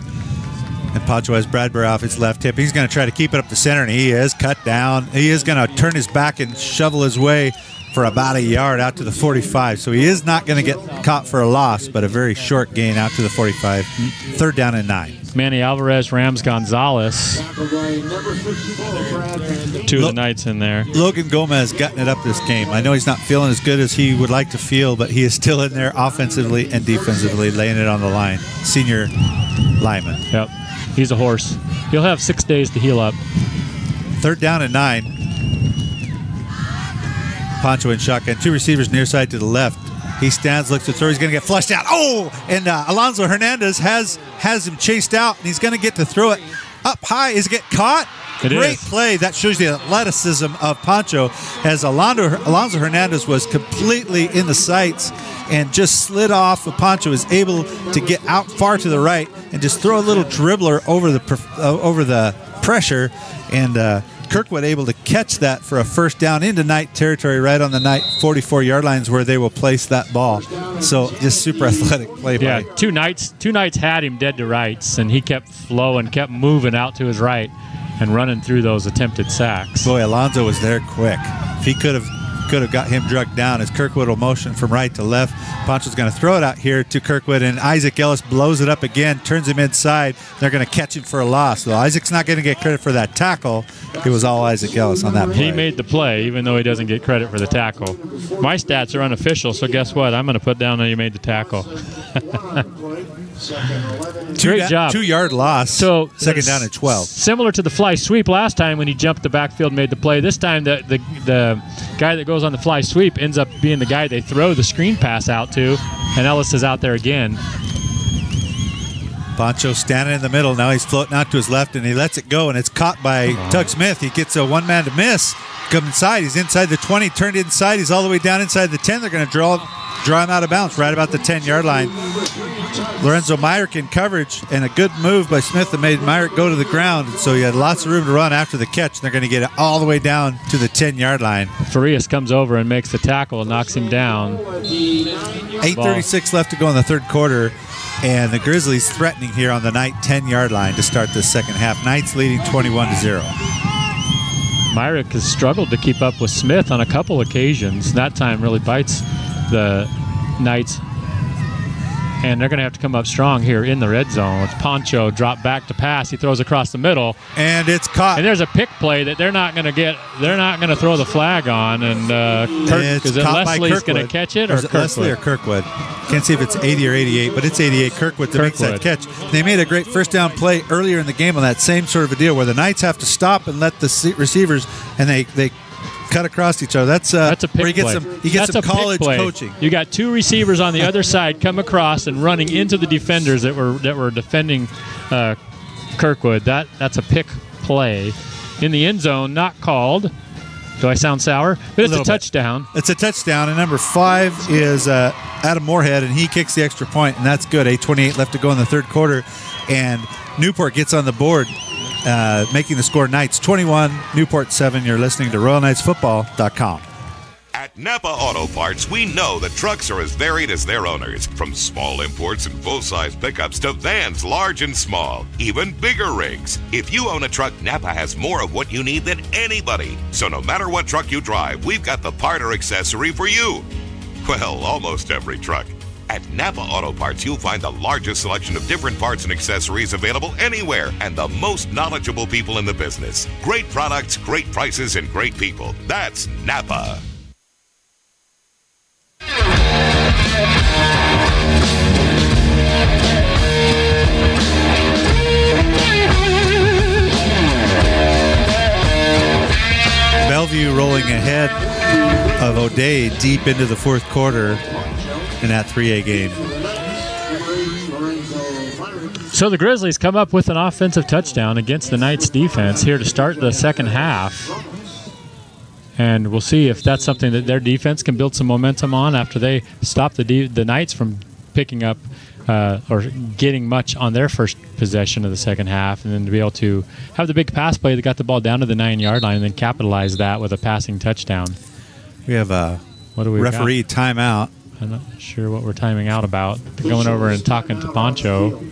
And Pancho has Bradbury off his left hip. He's going to try to keep it up the center, and he is cut down. He is going to turn his back and shovel his way for about a yard out to the 45. So he is not going to get caught for a loss, but a very short gain out to the 45. Third down and 9. Manny Alvarez, Rams Gonzalez. Two of the Knights in there. Logan Gomez gutting it up this game. I know he's not feeling as good as he would like to feel, but he is still in there offensively and defensively, laying it on the line. Senior lineman. Yep. He's a horse. He'll have 6 days to heal up. Third down and 9. Pancho in shotgun. Two receivers near side to the left. He stands, looks to throw. He's going to get flushed out. Oh! And Alonzo Hernandez has him chased out, and he's going to get to throw it up high. Is it get caught? Great play. That shows you the athleticism of Pancho as Alonzo Hernandez was completely in the sights and just slid off. Pancho was able to get out far to the right and just throw a little dribbler over the pressure, and Kirkwood able to catch that for a first down into Knight territory right on the Knight 44-yard lines where they will place that ball. So just super athletic play. Yeah, two Knights had him dead to rights, and he kept flowing, kept moving out to his right and running through those attempted sacks. Boy, Alonzo was there quick. If he could have got him drugged down as Kirkwood will motion from right to left. Pancho's going to throw it out here to Kirkwood, and Isaac Ellis blows it up again, turns him inside. They're going to catch him for a loss. So Isaac's not going to get credit for that tackle. It was all Isaac Ellis on that play. He made the play, even though he doesn't get credit for the tackle. My stats are unofficial, so guess what? I'm going to put down that he made the tackle. Great job. 2-yard loss. So second down and 12. Similar to the fly sweep last time when he jumped the backfield and made the play. This time the guy that goes on the fly sweep ends up being the guy they throw the screen pass out to, and Ellis is out there again. Pancho standing in the middle. Now he's floating out to his left, and he lets it go, and it's caught by Tug Smith. He gets a one-man to miss. Come inside. He's inside the 20, turned inside. He's all the way down inside the 10. They're going to draw him out of bounds right about the 10-yard line. Lorenzo Myrick in coverage, and a good move by Smith that made Myrick go to the ground. So he had lots of room to run after the catch. They're going to get it all the way down to the 10-yard line. Farias comes over and makes the tackle and knocks him down. 8:36 left to go in the third quarter, and the Grizzlies threatening here on the Knight 10-yard line to start the second half. Knights leading 21-0. Myrick has struggled to keep up with Smith on a couple occasions. That time really bites the Knights. And they're going to have to come up strong here in the red zone. With Pancho drop back to pass, he throws across the middle, and it's caught. And there's a pick play that they're not going to get. They're not going to throw the flag on. And is it Leslie's going to catch it, or Leslie or Kirkwood? Can't see if it's 80 or 88, but it's 88. Kirkwood makes that catch. They made a great first down play earlier in the game on that same sort of a deal where the Knights have to stop and let the receivers, and they cut across each other. That's a pick where he gets some college coaching. You got two receivers on the other side come across and running into the defenders that were defending Kirkwood. That's a pick play in the end zone, not called. Do I sound sour? But it's a touchdown. It's a touchdown, and number 5 is Adam Moorhead, and he kicks the extra point, and that's good. 8:28 left to go in the third quarter, and Newport gets on the board, making the score Knights 21, Newport 7. You're listening to RoyalKnightsFootball.com. At At Napa Auto Parts, we know that trucks are as varied as their owners, from small imports and full-size pickups to vans large and small, even bigger rigs. If you own a truck, Napa has more of what you need than anybody. So no matter what truck you drive, we've got the part or accessory for you. Well, almost every truck. At Napa Auto Parts, you'll find the largest selection of different parts and accessories available anywhere, and the most knowledgeable people in the business. Great products, great prices, and great people. That's Napa. Bellevue rolling ahead of O'Day deep into the fourth quarter in that 3A game. So the Grizzlies come up with an offensive touchdown against the Knights defense here to start the second half. And we'll see if that's something that their defense can build some momentum on after they stop the Knights from picking up or getting much on their first possession of the second half, and then to be able to have the big pass play that got the ball down to the 9-yard line and then capitalize that with a passing touchdown. We have a referee timeout. I'm not sure what we're timing out about. Going over and talking to Poncho,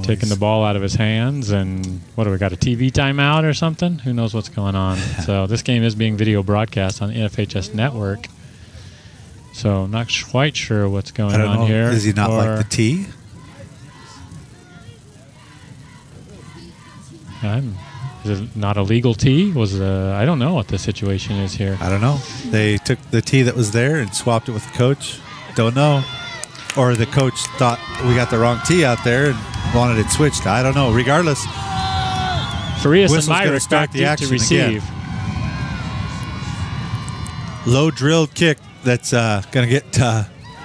taking the ball out of his hands, and what do we got, a TV timeout or something? Who knows what's going on? So this game is being video broadcast on the NFHS network. So I'm not quite sure what's going on here. Does he not like the T? Is it not a legal tee? I don't know what the situation is here. I don't know. They took the tee that was there and swapped it with the coach. Don't know. Or the coach thought we got the wrong tee out there and wanted it switched. I don't know. Regardless, Farias and Myrick back deep to receive. Again. Low drilled kick that's going to get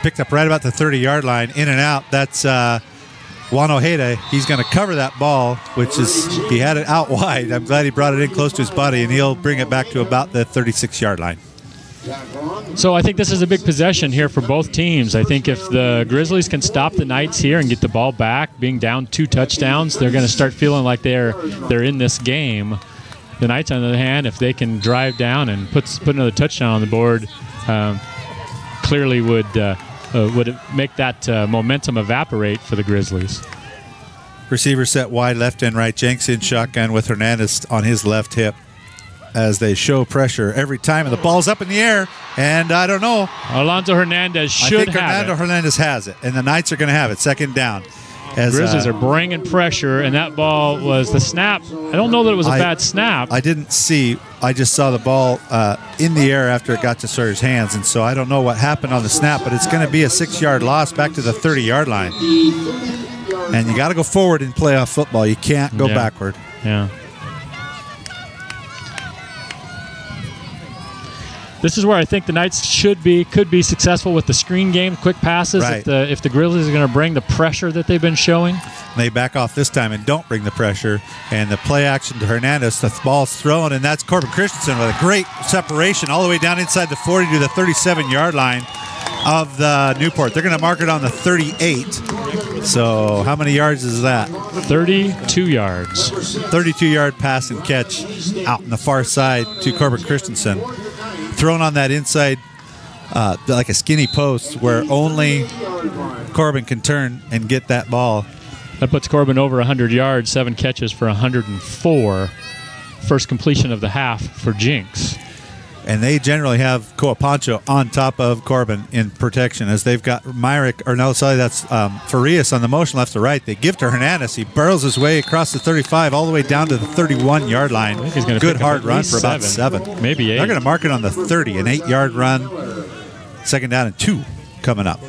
picked up right about the 30-yard line, in and out. That's Juan Ojeda. He's going to cover that ball, which is, he had it out wide. I'm glad he brought it in close to his buddy, and he'll bring it back to about the 36-yard line. So I think this is a big possession here for both teams. I think if the Grizzlies can stop the Knights here and get the ball back, being down 2 touchdowns, they're going to start feeling like they're in this game. The Knights, on the other hand, if they can drive down and put another touchdown on the board, clearly would make that momentum evaporate for the Grizzlies. Receiver set wide, left and right. Jenks in shotgun with Hernandez on his left hip as they show pressure every time. And the ball's up in the air, and I don't know. Alonzo Hernandez should have it. I think Orlando Hernandez has it, and the Knights are going to have it. Second down. As, Grizzlies are bringing pressure, and that ball was the snap. I don't know that it was a bad snap. I didn't see. I just saw the ball in the air after it got to Sawyer's hands, and so I don't know what happened on the snap, but it's going to be a 6-yard loss back to the 30-yard line. And you got to go forward in playoff football. You can't go backward. Yeah. This is where I think the Knights could be successful with the screen game, quick passes. Right. If the Grizzlies are going to bring the pressure that they've been showing. They back off this time and don't bring the pressure. And the play action to Hernandez, the ball's thrown, and that's Corbin Christensen with a great separation all the way down inside the 40 to the 37-yard line of the Newport. They're going to mark it on the 38. So how many yards is that? 32 yards. 32-yard pass and catch out on the far side to Corbin Christensen. Thrown on that inside, like a skinny post where only Corbin can turn and get that ball. That puts Corbin over 100 yards, 7 catches for 104. First completion of the half for Jinx. And they generally have Koa Pancho on top of Corbin in protection, as they've got that's Farias on the motion left to right. They give to Hernandez. He barrels his way across the 35 all the way down to the 31-yard line. I think he's going to good hard run for about 7. Maybe 8. They're going to mark it on the 30, an 8-yard run. 2nd down and 2 coming up.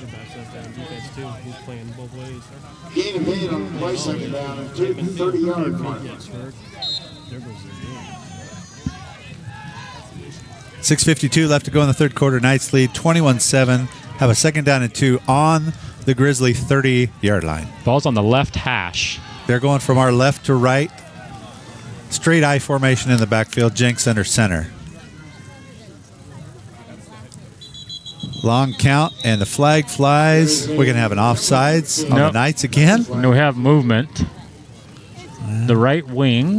Gain of 8 on the play, 2nd down and 2, 30-yard mark. 6:52 left to go in the third quarter. Knights lead 21-7. Have a 2nd down and 2 on the Grizzly 30-yard line. Ball's on the left hash. They're going from our left to right. Straight I formation in the backfield. Jenks under center. Long count, and the flag flies. We're going to have an offsides on the Knights again. And we have movement. The right wing.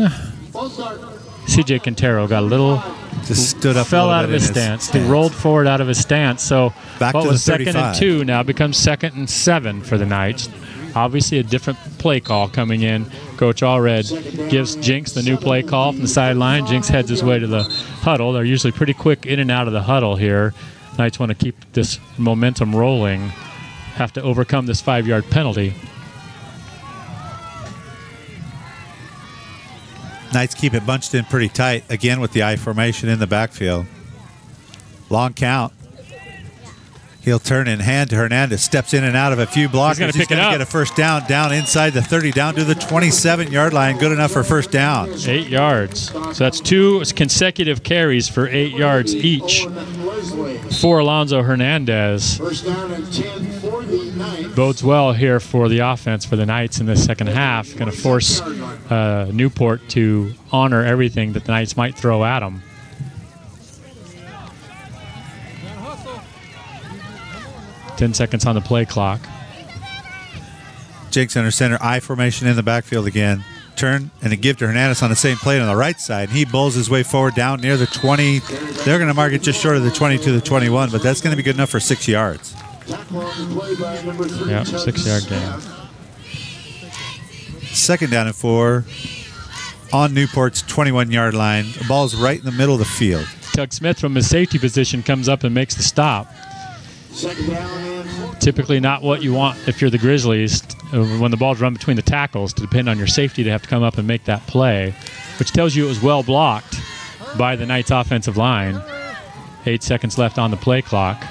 CJ Quintero got a little Just stood up. Fell out of his stance. He rolled forward out of his stance. So back what to was the 2nd 35. and 2 now becomes 2nd and 7 for the Knights. Obviously a different play call coming in. Coach Allred gives Jinx the new play call from the sideline. Jinx heads his way to the huddle. They're usually pretty quick in and out of the huddle here. Knights want to keep this momentum rolling. Have to overcome this 5-yard penalty. Knights keep it bunched in pretty tight, again with the I formation in the backfield. Long count. He'll turn in hand to Hernandez, steps in and out of a few blockers. He's going to get a first down inside the 30, down to the 27-yard line. Good enough for first down. 8 yards. So that's 2 consecutive carries for 8 yards each for Alonzo Hernandez. Bodes well here for the offense for the Knights in the second half. Going to force Newport to honor everything that the Knights might throw at them. Ten seconds on the play clock. Jinx under center, I formation in the backfield again. Turn and a give to Hernandez on the same play on the right side. He bowls his way forward down near the 20. They're going to mark it just short of the 20 to the 21, but that's going to be good enough for 6 yards. Yeah, 6-yard gain. 2nd down and 4 on Newport's 21-yard line. The ball's right in the middle of the field. Tug Smith from his safety position comes up and makes the stop. Typically not what you want if you're the Grizzlies when the ball's run between the tackles to depend on your safety to have to come up and make that play, which tells you it was well blocked by the Knights offensive line. 8 seconds left on the play clock.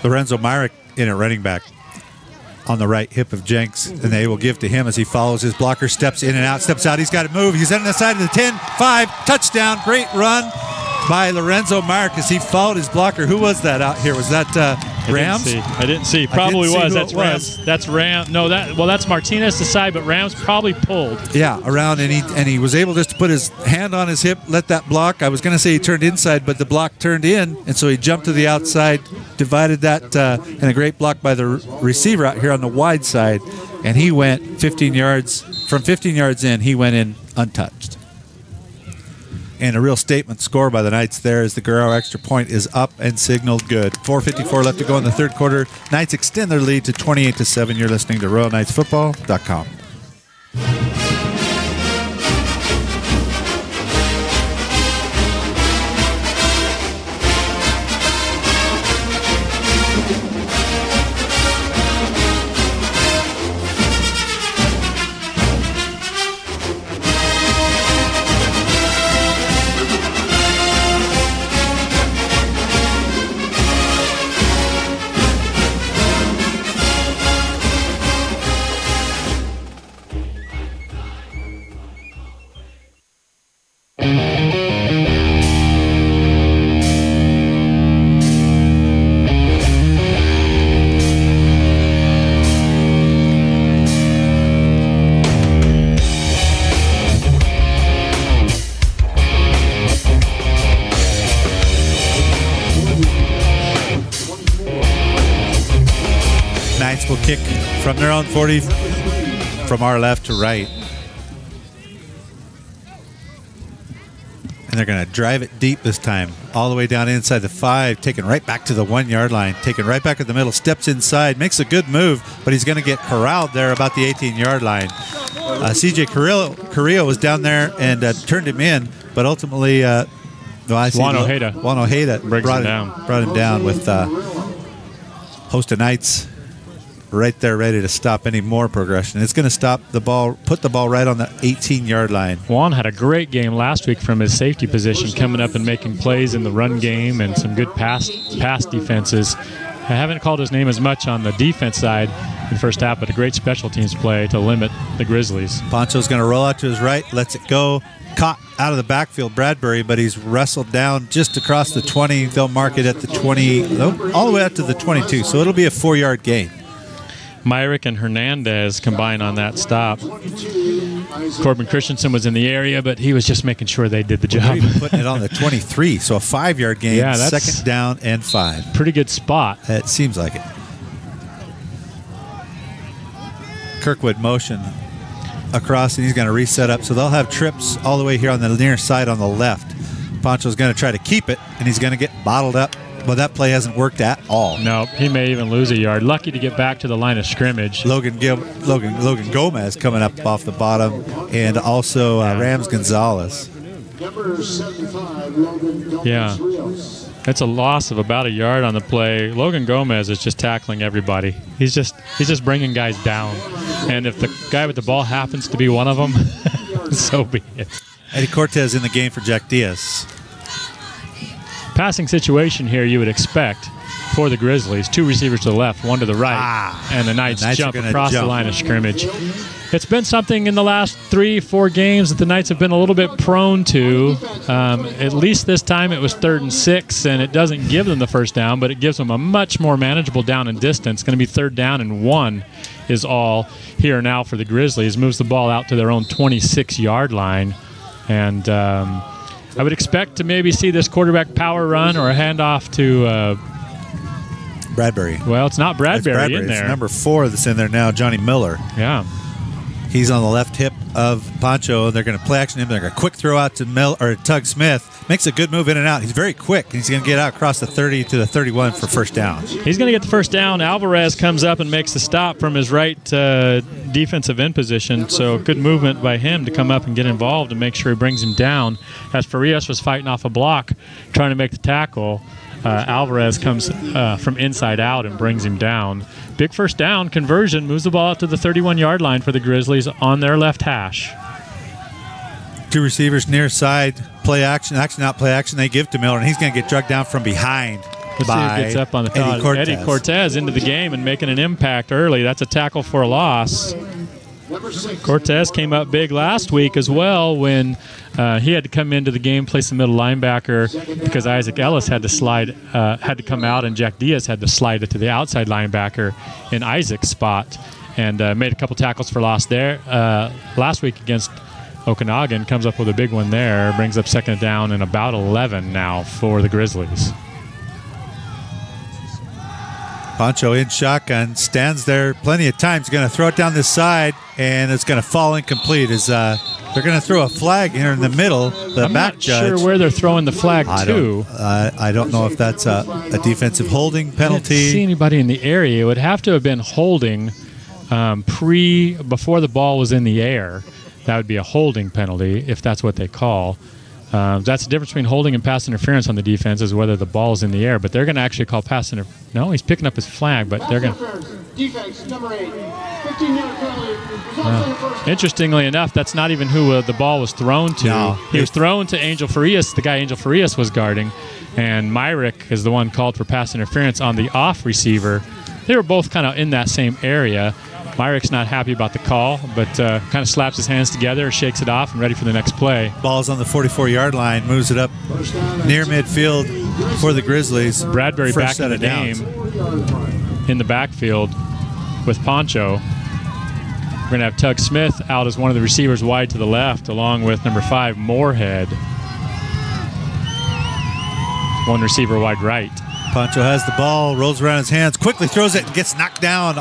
Lorenzo Myrick in at running back on the right hip of Jenks, and they will give to him as he follows his blocker, steps in and out, steps out. He's got to move. He's on the side of the 10, 5, touchdown. Great run by Lorenzo Myrick as he followed his blocker. Who was that out here? Was that Rams? I didn't see. Probably was. That's Rams. That's Rams. No, that's Martinez to side, but Rams probably pulled. Yeah, around, and he was able just to put his hand on his hip, let that block. I was going to say he turned inside, but the block turned in, and so he jumped to the outside, divided that, and a great block by the receiver out here on the wide side, and he went 15 yards. From 15 yards in, he went in untouched. And a real statement score by the Knights there as the Guerrero extra point is up and signaled good. 4:54 left to go in the third quarter. Knights extend their lead to 28-7. You're listening to RoyalKnightsFootball.com. Will kick from their own 40 from our left to right. And they're going to drive it deep this time, all the way down inside the 5, taken right back to the 1-yard line, taken right back at the middle, steps inside, makes a good move, but he's going to get corralled there about the 18-yard line. CJ Carrillo was down there and turned him in, but ultimately Juan Ojeda brought him down with host of Knights right there ready to stop any more progression. It's going to stop the ball, put the ball right on the 18-yard line. Juan had a great game last week from his safety position, coming up and making plays in the run game and some good pass defenses. I haven't called his name as much on the defense side in the first half, but a great special teams play to limit the Grizzlies. Poncho's going to roll out to his right, lets it go. Caught out of the backfield, Bradbury, but he's wrestled down just across the 20. They'll mark it at the 20, all the way up to the 22, so it'll be a 4-yard gain. Myrick and Hernandez combine on that stop. Corbin Christensen was in the area, but he was just making sure they did the job. Even putting it on the 23, so a 5-yard gain, yeah, that's 2nd down and 5. Pretty good spot. It seems like it. Kirkwood motion. across, and he's going to reset up. So they'll have trips all the way here on the near side on the left. Poncho's going to try to keep it, and he's going to get bottled up. But that play hasn't worked at all. No, he may even lose a yard. Lucky to get back to the line of scrimmage. Logan Gomez coming up off the bottom, and also Rams Gonzalez. Number 75, Logan Gomez. Yeah. It's a loss of about a yard on the play. Logan Gomez is just tackling everybody. He's just bringing guys down. And if the guy with the ball happens to be one of them, so be it. Eddie Cortez in the game for Jack Diaz. Passing situation here you would expect for the Grizzlies. 2 receivers to the left, 1 to the right, and the Knights jump across the line of scrimmage. It's been something in the last 3-4 games that the Knights have been a little bit prone to. At least this time it was 3rd and 6, and it doesn't give them the first down, but it gives them a much more manageable down and distance. It's going to be 3rd down and 1 is all here now for the Grizzlies. Moves the ball out to their own 26-yard line. And I would expect to maybe see this quarterback power run or a handoff to Bradbury. Well, it's not Bradbury in there. It's number 4 that's in there now, Johnny Miller. Yeah. He's on the left hip of Poncho. They're going to play action him. They're going to quick throw out to Tug Smith. Makes a good move in and out. He's very quick. He's going to get out across the 30 to the 31 for first down. He's going to get the first down. Alvarez comes up and makes the stop from his right defensive end position. So good movement by him to come up and get involved and make sure he brings him down. As Farias was fighting off a block, trying to make the tackle, Alvarez comes from inside out and brings him down. Big first down conversion, moves the ball out to the 31-yard line for the Grizzlies on their left hash. 2 receivers near side, play action, not play action. They give to Miller, and he's going to get drugged down from behind. Let's see who gets up on the top. Eddie Cortez into the game and making an impact early. That's a tackle for a loss. Cortez came up big last week as well when he had to come into the game, play some middle linebacker because Isaac Ellis had to come out, and Jack Diaz had to slide it to the outside linebacker in Isaac's spot, and made a couple tackles for loss there. Last week against Okanagan, comes up with a big one there, brings up 2nd down and about 11 now for the Grizzlies. Poncho in shotgun, stands there plenty of times. Going to throw it down this side, and it's going to fall incomplete. They're going to throw a flag here in the middle. I'm not sure where they're throwing the flag to. I don't know if that's a defensive holding penalty. I didn't see anybody in the area. It would have to have been holding before the ball was in the air. That would be a holding penalty if that's what they call. That's the difference between holding and pass interference on the defense is whether the ball is in the air. But they're going to actually call pass interference. No, he's picking up his flag, but they're going to. Defense, number 8, 15-yard penalty. Interestingly enough, that's not even who the ball was thrown to. No, he was thrown to Angel Farias, the guy Angel Farias was guarding, and Myrick is the one called for pass interference on the off receiver. They were both kind of in that same area. Myrick's not happy about the call, but kind of slaps his hands together, shakes it off, and ready for the next play. Ball's on the 44-yard line, moves it up near midfield for the Grizzlies. Bradbury back in the game in the backfield with Poncho. We're going to have Tug Smith out as one of the receivers wide to the left, along with number 5, Moorhead. 1 receiver wide right. Poncho has the ball, rolls around his hands, quickly throws it, and gets knocked down.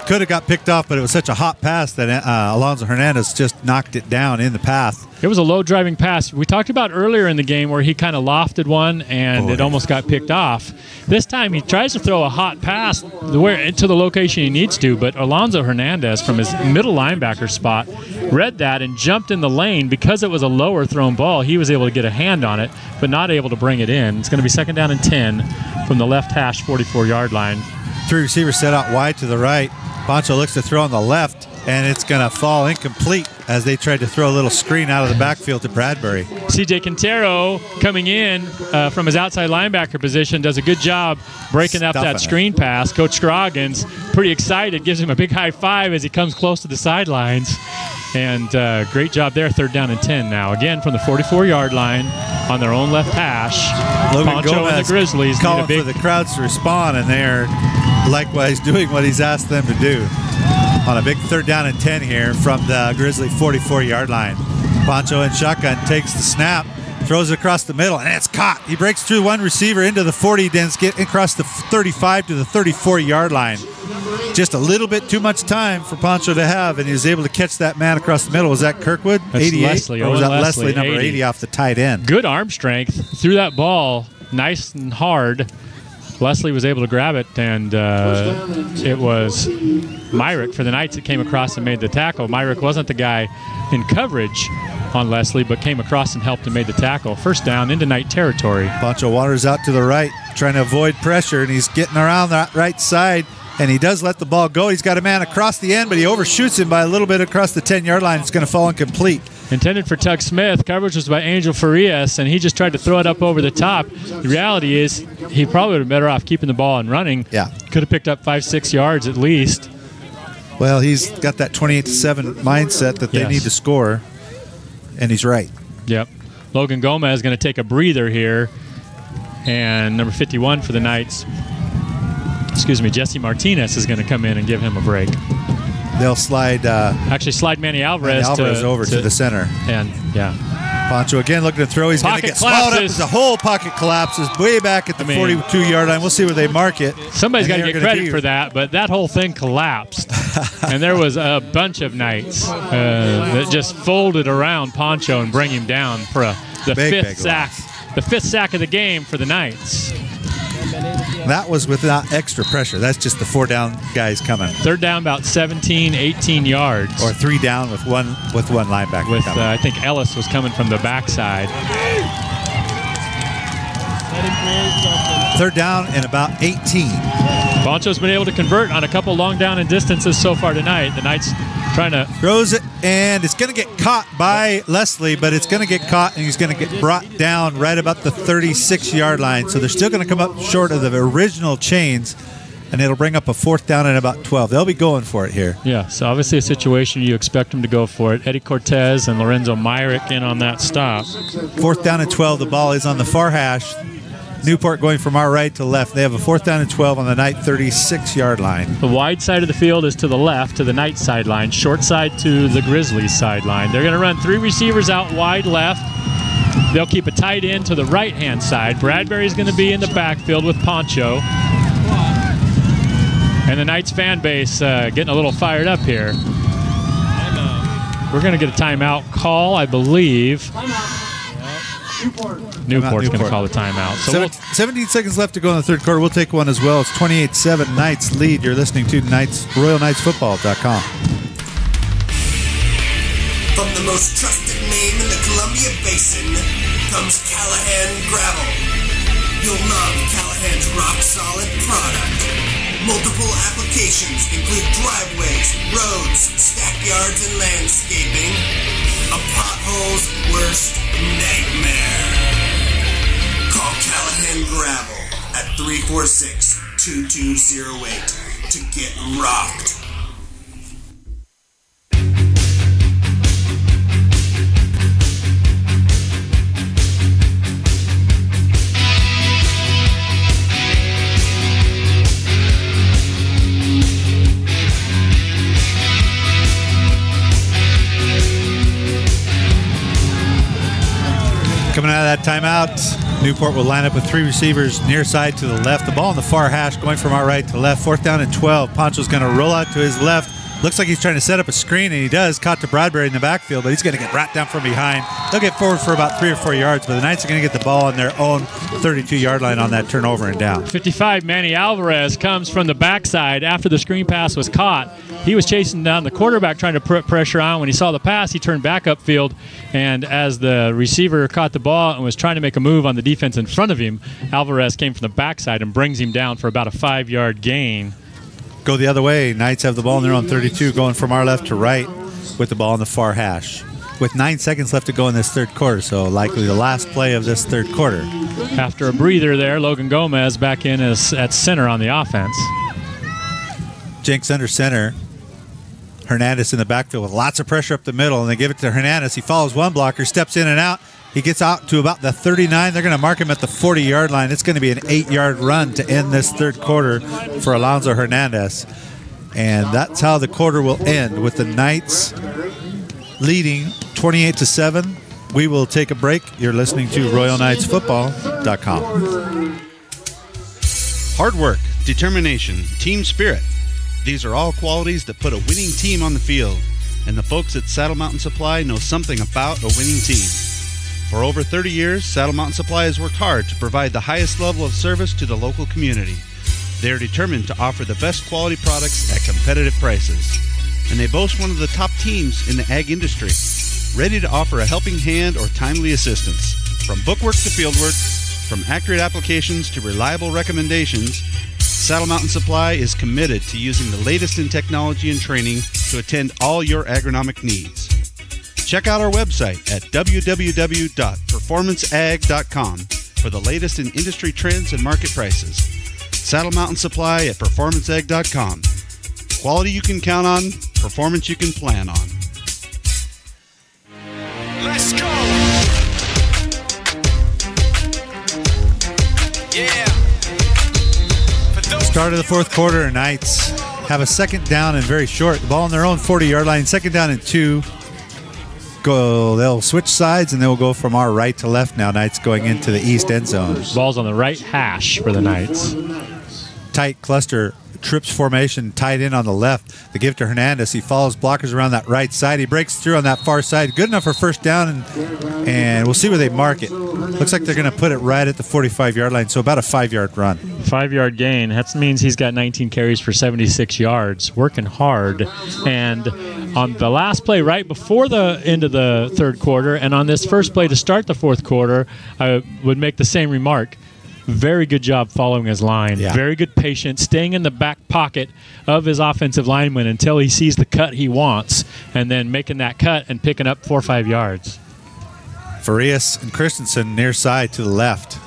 Could have got picked off, but it was such a hot pass that Alonzo Hernandez just knocked it down in the path. It was a low driving pass. We talked about earlier in the game where he kind of lofted one and it almost got picked off. This time he tries to throw a hot pass into the location he needs to, but Alonzo Hernandez from his middle linebacker spot read that and jumped in the lane. Because it was a lower thrown ball, he was able to get a hand on it, but not able to bring it in. It's going to be 2nd down and 10 from the left hash 44-yard line. 3 receivers set out wide to the right. Poncho looks to throw on the left, and it's going to fall incomplete as they tried to throw a little screen out of the backfield to Bradbury. C.J. Quintero coming in from his outside linebacker position does a good job breaking up that screen pass. Coach Scroggins pretty excited, gives him a big high five as he comes close to the sidelines. And great job there, 3rd down and 10 now. Again, from the 44-yard line on their own left hash. Logan Poncho Gomez and the Grizzlies calling for the crowds to respond, and they're likewise doing what he's asked them to do. On a big 3rd down and 10 here from the Grizzly 44-yard line. Poncho in shotgun takes the snap, throws it across the middle, and it's caught. He breaks through 1 receiver into the 40, then gets across the 35 to the 34-yard line. just a little bit too much time for Pancho to have, and he was able to catch that man across the middle. Was that Kirkwood? That's 88? Leslie. Or was that Leslie, number 80 off the tight end? Good arm strength. Threw that ball nice and hard. Leslie was able to grab it, and it was Myrick for the Knights that came across and made the tackle. Myrick wasn't the guy in coverage on Leslie, but came across and helped and made the tackle. First down into Knight territory. Pancho Waters out to the right, trying to avoid pressure, and he's getting around that right side, and he does let the ball go. He's got a man across the end, but he overshoots him by a little bit across the 10-yard line. It's going to fall incomplete. Intended for Tug Smith. Coverage was by Angel Farias, and he just tried to throw it up over the top. The reality is he probably would have been better off keeping the ball and running. Yeah. Could have picked up 5-6 yards at least. Well, he's got that 28-7 mindset that they need to score, and he's right. Yep. Logan Gomez is going to take a breather here, and number 51 for the Knights, Jesse Martinez is going to come in and give him a break. They'll slide. Slide Manny Alvarez over to the center. And, Pancho again looking to throw. He's going to get swallowed up as the whole pocket collapses way back at the 42-yard line. We'll see where they mark it. Somebody's got to get credit for that, but that whole thing collapsed. And there was a bunch of Knights that just folded around Pancho and bring him down for the fifth sack. The fifth sack of the game for the Knights. That was without extra pressure. That's just the 4 down guys coming. Third down about 17, 18 yards. Or 3 down with one linebacker. I think Ellis was coming from the backside. Third down and about 18. Pancho's been able to convert on a couple long down and distances so far tonight. The Knights trying to... Throws it, and it's going to get caught by Leslie, but it's going to get caught, and he's going to get brought down right about the 36-yard line. So they're still going to come up short of the original chains, and it'll bring up a 4th down and about 12. They'll be going for it here. Yeah, so obviously a situation you expect them to go for it. Eddie Cortez and Lorenzo Myrick in on that stop. 4th down and 12. The ball is on the far hash. Newport going from our right to left. They have a 4th down and 12 on the Knight 36-yard line. The wide side of the field is to the left, to the Knight sideline. Short side to the Grizzlies sideline. They're going to run 3 receivers out wide left. They'll keep a tight end to the right-hand side. Bradbury's going to be in the backfield with Pancho. And the Knights fan base getting a little fired up here. We're going to get a timeout call, I believe. Newport's going to call the timeout. So 17 seconds left to go in the third quarter. We'll take one as well. It's 28-7 Knights lead. You're listening to RoyalKnightsFootball.com. From the most trusted name in the Columbia Basin comes Callahan Gravel. You'll love Callahan's rock-solid product. Multiple applications include driveways, roads, stackyards, and landscaping. A pothole's worst nightmare. Call Callahan Gravel at 346-2208 to get rocked. Coming out of that timeout, Newport will line up with 3 receivers near side to the left. The ball on the far hash going from our right to left. 4th down and 12. Pancho's going to roll out to his left. Looks like he's trying to set up a screen, and he does. Caught to Bradbury in the backfield, but he's going to get brought down from behind. They'll get forward for about 3 or 4 yards, but the Knights are going to get the ball on their own 32-yard line on that turnover and down. 55, Manny Alvarez comes from the backside after the screen pass was caught. He was chasing down the quarterback trying to put pressure on. When he saw the pass, he turned back upfield, and as the receiver caught the ball and was trying to make a move on the defense in front of him, Alvarez came from the backside and brings him down for about a 5-yard gain. Go the other way. Knights have the ball on their own 32, going from our left to right with the ball on the far hash. With 9 seconds left to go in this third quarter, so likely the last play of this third quarter. After a breather there, Logan Gomez back in at center on the offense. Jenks under center. Hernandez in the backfield with lots of pressure up the middle, and they give it to Hernandez. He follows one blocker, steps in and out. He gets out to about the 39. They're going to mark him at the 40-yard line. It's going to be an 8-yard run to end this third quarter for Alonzo Hernandez. And that's how the quarter will end, with the Knights leading 28-7. We will take a break. You're listening to RoyalKnightsFootball.com. Hard work, determination, team spirit. These are all qualities that put a winning team on the field, and the folks at Saddle Mountain Supply know something about a winning team. For over 30 years, Saddle Mountain Supply has worked hard to provide the highest level of service to the local community. They are determined to offer the best quality products at competitive prices, and they boast one of the top teams in the ag industry, ready to offer a helping hand or timely assistance. From bookwork to fieldwork, from accurate applications to reliable recommendations, Saddle Mountain Supply is committed to using the latest in technology and training to attend all your agronomic needs. Check out our website at www.performanceag.com for the latest in industry trends and market prices. Saddle Mountain Supply at performanceag.com. Quality you can count on, performance you can plan on. Let's go. Yeah. Start of the fourth quarter, Knights have a second down and very short. The ball on their own 40-yard line, second down and 2. They'll switch sides, and they will go from our right to left now. Knights going into the east end zone. Ball's on the right hash for the Knights. Tight cluster, trips formation, tight in on the left. They give to Hernandez. He follows blockers around that right side. He breaks through on that far side. Good enough for first down, and we'll see where they mark it. Looks like they're going to put it right at the 45-yard line, so about a 5-yard run. 5-yard gain. That means he's got 19 carries for 76 yards, working hard. And on the last play right before the end of the third quarter, and on this first play to start the fourth quarter, I would make the same remark. Very good job following his line. Yeah. Very good patience, staying in the back pocket of his offensive lineman until he sees the cut he wants, and then making that cut and picking up 4 or 5 yards. Farias and Christensen near side to the left.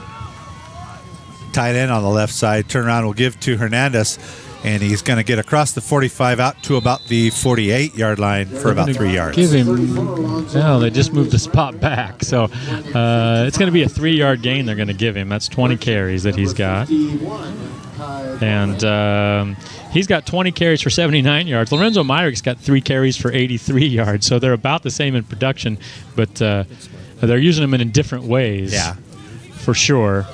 Tight end on the left side. Turnaround will give to Hernandez, and he's going to get across the 45 out to about the 48-yard line for about 3 yards. Give him. No, they just moved the spot back, so it's going to be a 3-yard gain they're going to give him. That's 20 carries that he's got, and he's got 20 carries for 79 yards. Lorenzo Myrick's got 3 carries for 83 yards, so they're about the same in production, but they're using them in different ways. Yeah, for sure.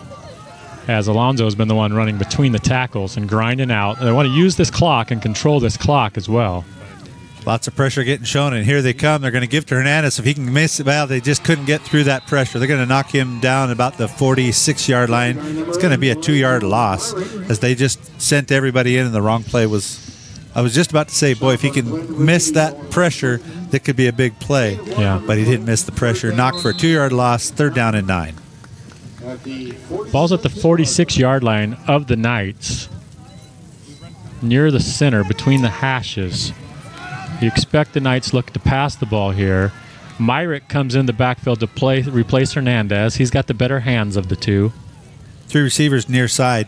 As Alonzo has been the one running between the tackles and grinding out. They want to use this clock and control this clock as well. Lots of pressure getting shown, and here they come. They're going to give to Hernandez. If he can miss it, well, they just couldn't get through that pressure. They're going to knock him down about the 46-yard line. It's going to be a 2-yard loss as they just sent everybody in, and the wrong play I was just about to say, boy, if he can miss that pressure, that could be a big play. Yeah. But he didn't miss the pressure. Knocked for a 2-yard loss, 3rd down and 9. Ball's at the 46-yard line of the Knights, near the center, between the hashes. You expect the Knights look to pass the ball here. Myrick comes in the backfield to replace Hernandez. He's got the better hands of the two. 3 receivers near side.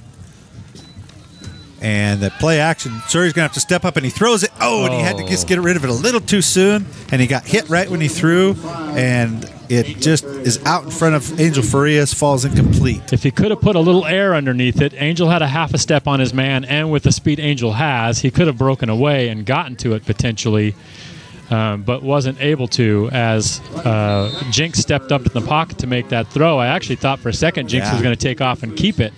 And the play action, Surrey's going to have to step up, and he throws it. And he had to just get rid of it a little too soon, and he got hit right when he threw, and it just is out in front of Angel Farias, falls incomplete. If he could have put a little air underneath it, Angel had a half a step on his man, and with the speed Angel has, he could have broken away and gotten to it potentially, but wasn't able to as Jinx stepped up in the pocket to make that throw. I actually thought for a second Jinx was going to take off and keep it.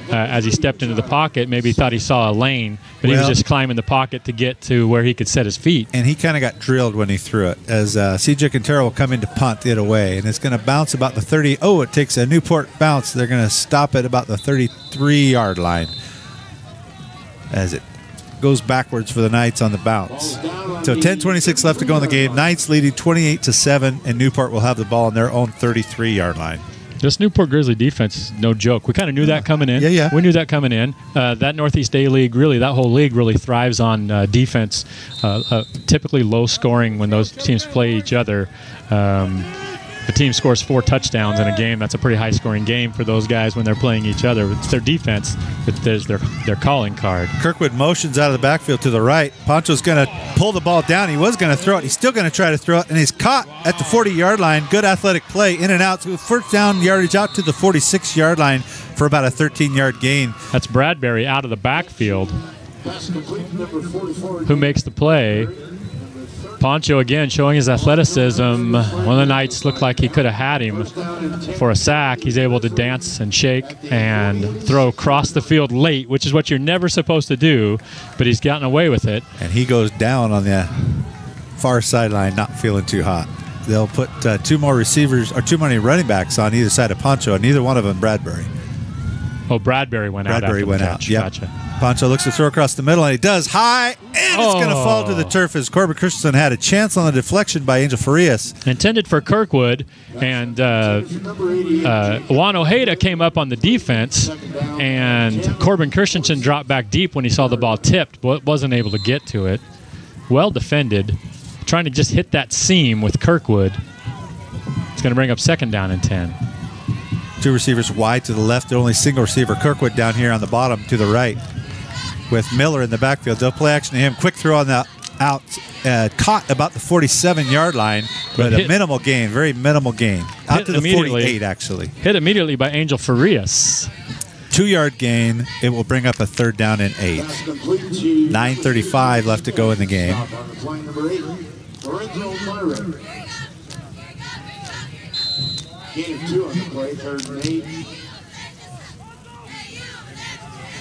As he stepped into the pocket, maybe he thought he saw a lane, but he was just climbing the pocket to get to where he could set his feet. And he kind of got drilled when he threw it, as CJ Quintero will come in to punt it away, and it's going to bounce about the 30. It takes a Newport bounce. They're going to stop at about the 33-yard line as it goes backwards for the Knights on the bounce. So 10:26 left to go in the game. Knights leading 28-7, and Newport will have the ball on their own 33-yard line. This Newport Grizzly defense is no joke. We kind of knew that coming in. Yeah. We knew that coming in. That Northeast A-League, really, that whole league really thrives on defense, typically low scoring when those teams play each other. The team scores 4 touchdowns in a game. That's a pretty high-scoring game for those guys when they're playing each other. It's their defense that is their calling card. Kirkwood motions out of the backfield to the right. Poncho's going to pull the ball down. He was going to throw it. He's still going to try to throw it, and he's caught at the 40-yard line. Good athletic play, in and out. So first down yardage out to the 46-yard line for about a 13-yard gain. That's Bradbury out of the backfield, who makes the play. Poncho again showing his athleticism. One of the Knights looked like he could have had him for a sack. He's able to dance and shake and throw across the field late, which is what you're never supposed to do, but he's gotten away with it. And he goes down on the far sideline, not feeling too hot. They'll put two more receivers or too many running backs on either side of Poncho, and neither one of them Bradbury. Oh, Bradbury went out. Bradbury went out. Yep. Gotcha. Poncho looks to throw across the middle, and he does high, and it's going to fall to the turf as Corbin Christensen had a chance on the deflection by Angel Farias. Intended for Kirkwood, and Juan Ojeda came up on the defense, and Corbin Christensen dropped back deep when he saw the ball tipped, but wasn't able to get to it. Well defended, trying to just hit that seam with Kirkwood. It's going to bring up 2nd down and 10. Two receivers wide to the left, the only single receiver, Kirkwood, down here on the bottom to the right. With Miller in the backfield. They'll play action to him. Quick throw on the out. Caught about the 47-yard line, but a minimal gain, very minimal gain. Out to the 48, actually. Hit immediately by Angel Farias. 2-yard gain. It will bring up a 3rd down and 8. 9:35 left to go in the game. Game 2 on the play, 3rd and 8.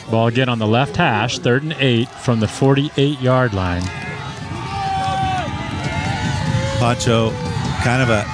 Ball again on the left hash, 3rd and 8 from the 48-yard line. Poncho, kind of a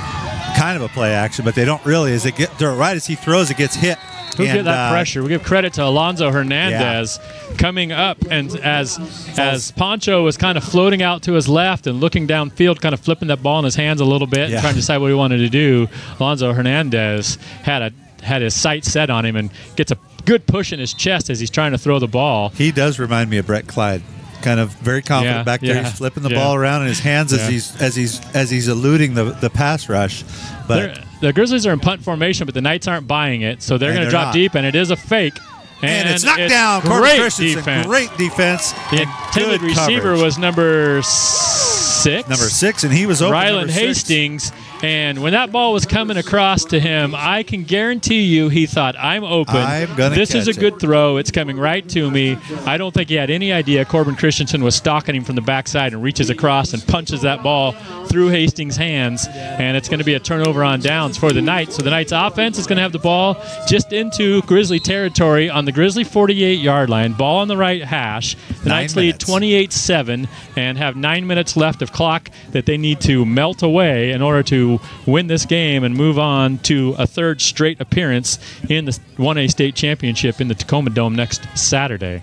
play action, but they don't really. As it get right as he throws, it gets hit. Who get that pressure? We give credit to Alonzo Hernandez coming up, and as Poncho was kind of floating out to his left and looking downfield, kind of flipping that ball in his hands a little bit, and trying to decide what he wanted to do. Alonzo Hernandez had his sights set on him and gets a good push in his chest as he's trying to throw the ball. He does remind me of Brett Clyde. Kind of very confident back there. He's flipping the ball around in his hands as he's eluding the pass rush. But the Grizzlies are in punt formation, but the Knights aren't buying it, so they're going to drop deep, and it is a fake. And it's knocked down. Great defense. Great defense. The intended receiver was number 6. Number 6, and he was open. Ryland Hastings. And when that ball was coming across to him, I can guarantee you he thought, I'm open. This is a good throw. It's coming right to me. I don't think he had any idea Corbin Christensen was stalking him from the backside and reaches across and punches that ball through Hastings' hands. And it's going to be a turnover on downs for the Knights. So the Knights offense is going to have the ball just into Grizzly territory on the Grizzly 48-yard line. Ball on the right hash. The Knights lead 28-7 and have 9 minutes left of clock that they need to melt away in order to win this game and move on to a 3rd straight appearance in the 1A state championship in the Tacoma Dome next Saturday.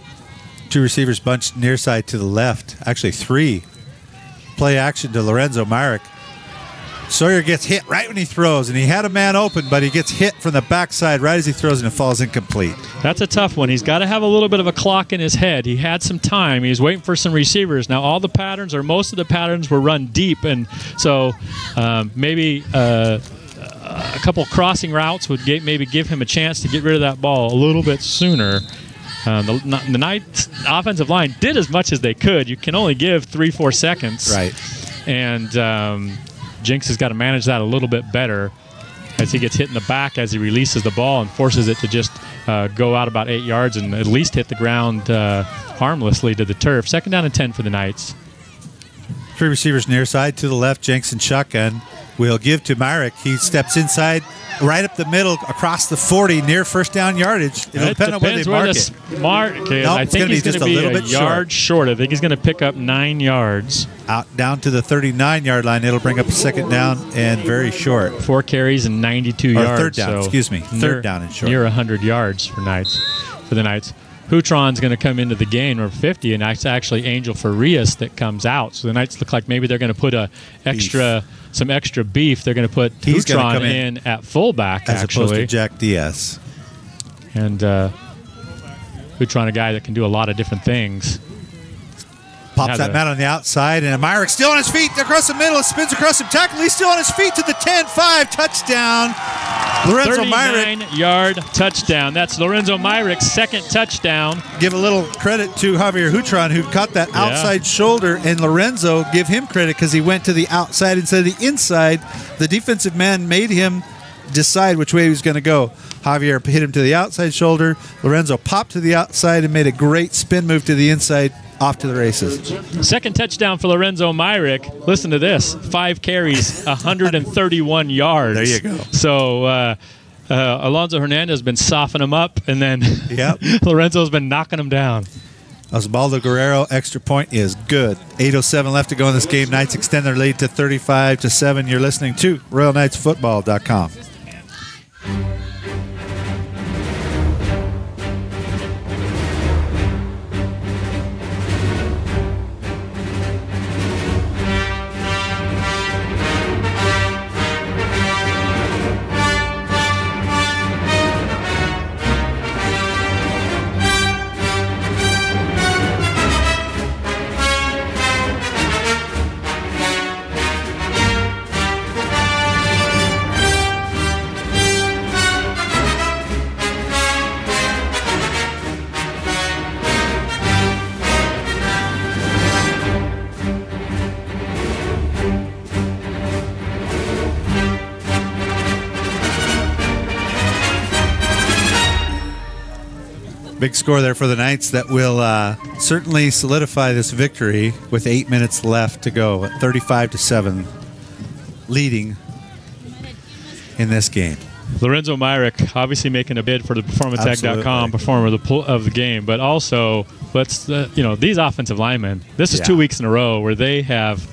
2 receivers bunched near side to the left. Actually 3. Play action to Lorenzo Myrick. Sawyer gets hit right when he throws, and he had a man open, but he gets hit from the backside right as he throws, and it falls incomplete. That's a tough one. He's got to have a little bit of a clock in his head. He had some time. He's waiting for some receivers. Now, all the patterns, or most of the patterns, were run deep, and so maybe a couple crossing routes would maybe give him a chance to get rid of that ball a little bit sooner. The Knights offensive line did as much as they could. You can only give 3-4 seconds. Right. And Jinx has got to manage that a little bit better as he gets hit in the back as he releases the ball and forces it to just go out about 8 yards and at least hit the ground harmlessly to the turf. 2nd down and 10 for the Knights. 3 receivers near side to the left, Jenks and Chuck, and we'll give to Myrick. He steps inside, right up the middle, across the 40, near 1st down yardage. It'll depend on where they mark it. I think he's going to be a yard short. I think he's going to pick up 9 yards. Out down to the 39-yard line. It'll bring up a 2nd down and very short. 4 carries and 92 yards. 3rd down, excuse me. 3rd down and short. Near 100 yards for the Knights. Hutron's going to come into the game, or 50, and that's actually Angel Farias that comes out. So the Knights look like maybe they're going to put some extra beef. They're going to put Hutron in at fullback, as opposed to Jack Diaz. And Hutron, a guy that can do a lot of different things. Pops that man on the outside, and Myrick still on his feet across the middle, spins across some tackle. He's still on his feet to the 10-5 touchdown. Lorenzo Myrick. 39-yard touchdown. That's Lorenzo Myrick's 2nd touchdown. Give a little credit to Javier Hutron, who caught that outside shoulder, and Lorenzo, give him credit because he went to the outside instead of the inside. The defensive man made him decide which way he was going to go. Javier hit him to the outside shoulder. Lorenzo popped to the outside and made a great spin move to the inside. off to the races. Second touchdown for Lorenzo Myrick. Listen to this. 5 carries, 131 yards. There you go. So Alonzo Hernandez has been softening him up, and then Lorenzo's been knocking him down. Osvaldo Guerrero extra point is good. 8:07 left to go in this game. Knights extend their lead to 35-7. You're listening to RoyalKnightsFootball.com. Big score there for the Knights that will certainly solidify this victory with 8 minutes left to go at 35-7, leading in this game. Lorenzo Myrick obviously making a bid for the PerformaTech.com performer of the game, but also these offensive linemen. This is 2 weeks in a row where they have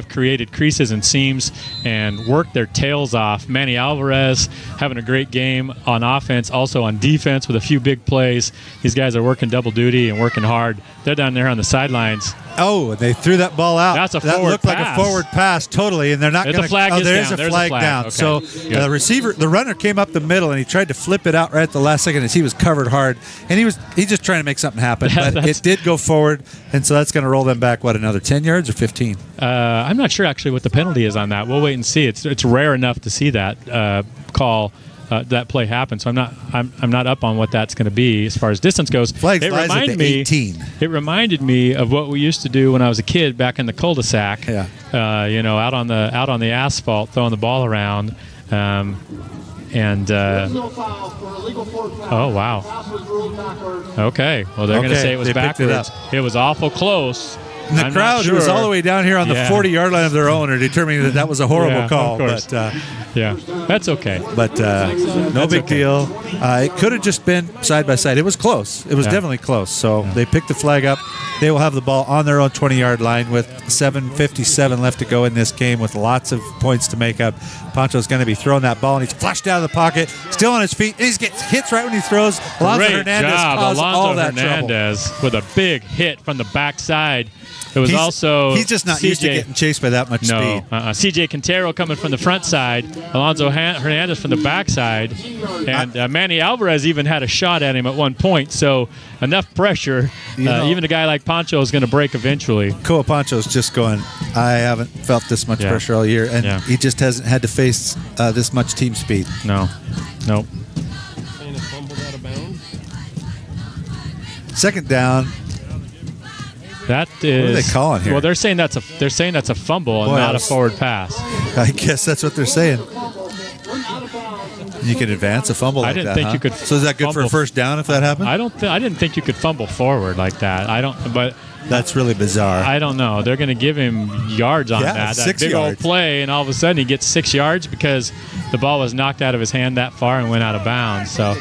created creases and seams and worked their tails off. Manny Alvarez having a great game on offense, also on defense with a few big plays. These guys are working double duty and working hard. They're down there on the sidelines. Oh, and they threw that ball out. That's a that forward looked pass. like a forward pass, totally. And they're not going to. There is a flag down. Okay. So the runner came up the middle and he tried to flip it out right at the last second as he was covered hard, and he's just trying to make something happen. But it did go forward, and so that's going to roll them back. What, another 10 yards or 15? I'm not sure actually what the penalty is on that. We'll wait and see. It's rare enough to see that call. That play happened, so I'm not up on what that's going to be as far as distance goes. Flag flies at the 18. It reminded me of what we used to do when I was a kid back in the cul-de-sac. Yeah. Out on the asphalt, throwing the ball around. Oh wow. Okay. Well, they're going to say it was backwards. It was awful close. And the crowd, who was all the way down here on the 40-yard line of their own, are determining that was a horrible call. But that's okay. But no big deal. It could have just been side by side. It was close. It was definitely close. So they picked the flag up. They will have the ball on their own 20-yard line with 7:57 left to go in this game with lots of points to make up. Pancho's going to be throwing that ball, and he's flushed out of the pocket, still on his feet. And he gets hits right when he throws. Great job, Alonzo Hernandez with a big hit from the backside. It was he's just not used to getting chased by that much speed. CJ Quintero coming from the front side, Alonzo Hernandez from the backside, and Manny Alvarez even had a shot at him at one point. So enough pressure, even a guy like Pancho is going to break eventually. Koa Pancho's just going, I haven't felt this much pressure all year, and he just hasn't had to face this much team speed. No. Second down. That is. What are they calling here? Well, they're saying that's a fumble and not a forward pass. I guess that's what they're saying. You can advance a fumble like that. I didn't think you could. So is that good for a first down if that happened? I didn't think you could fumble forward like that. But that's really bizarre. I don't know. They're going to give him yards on that. 6 big yards. Old play, and all of a sudden he gets 6 yards because the ball was knocked out of his hand that far and went out of bounds. So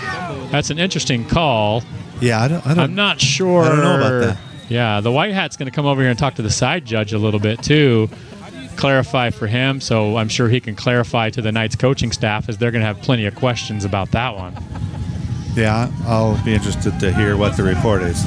that's an interesting call. Yeah, I'm not sure. I don't know about that. Yeah, the white hat's going to come over here and talk to the side judge a little bit too, clarify for him. So I'm sure he can clarify to the Knights coaching staff, as they're going to have plenty of questions about that one. Yeah, I'll be interested to hear what the report is.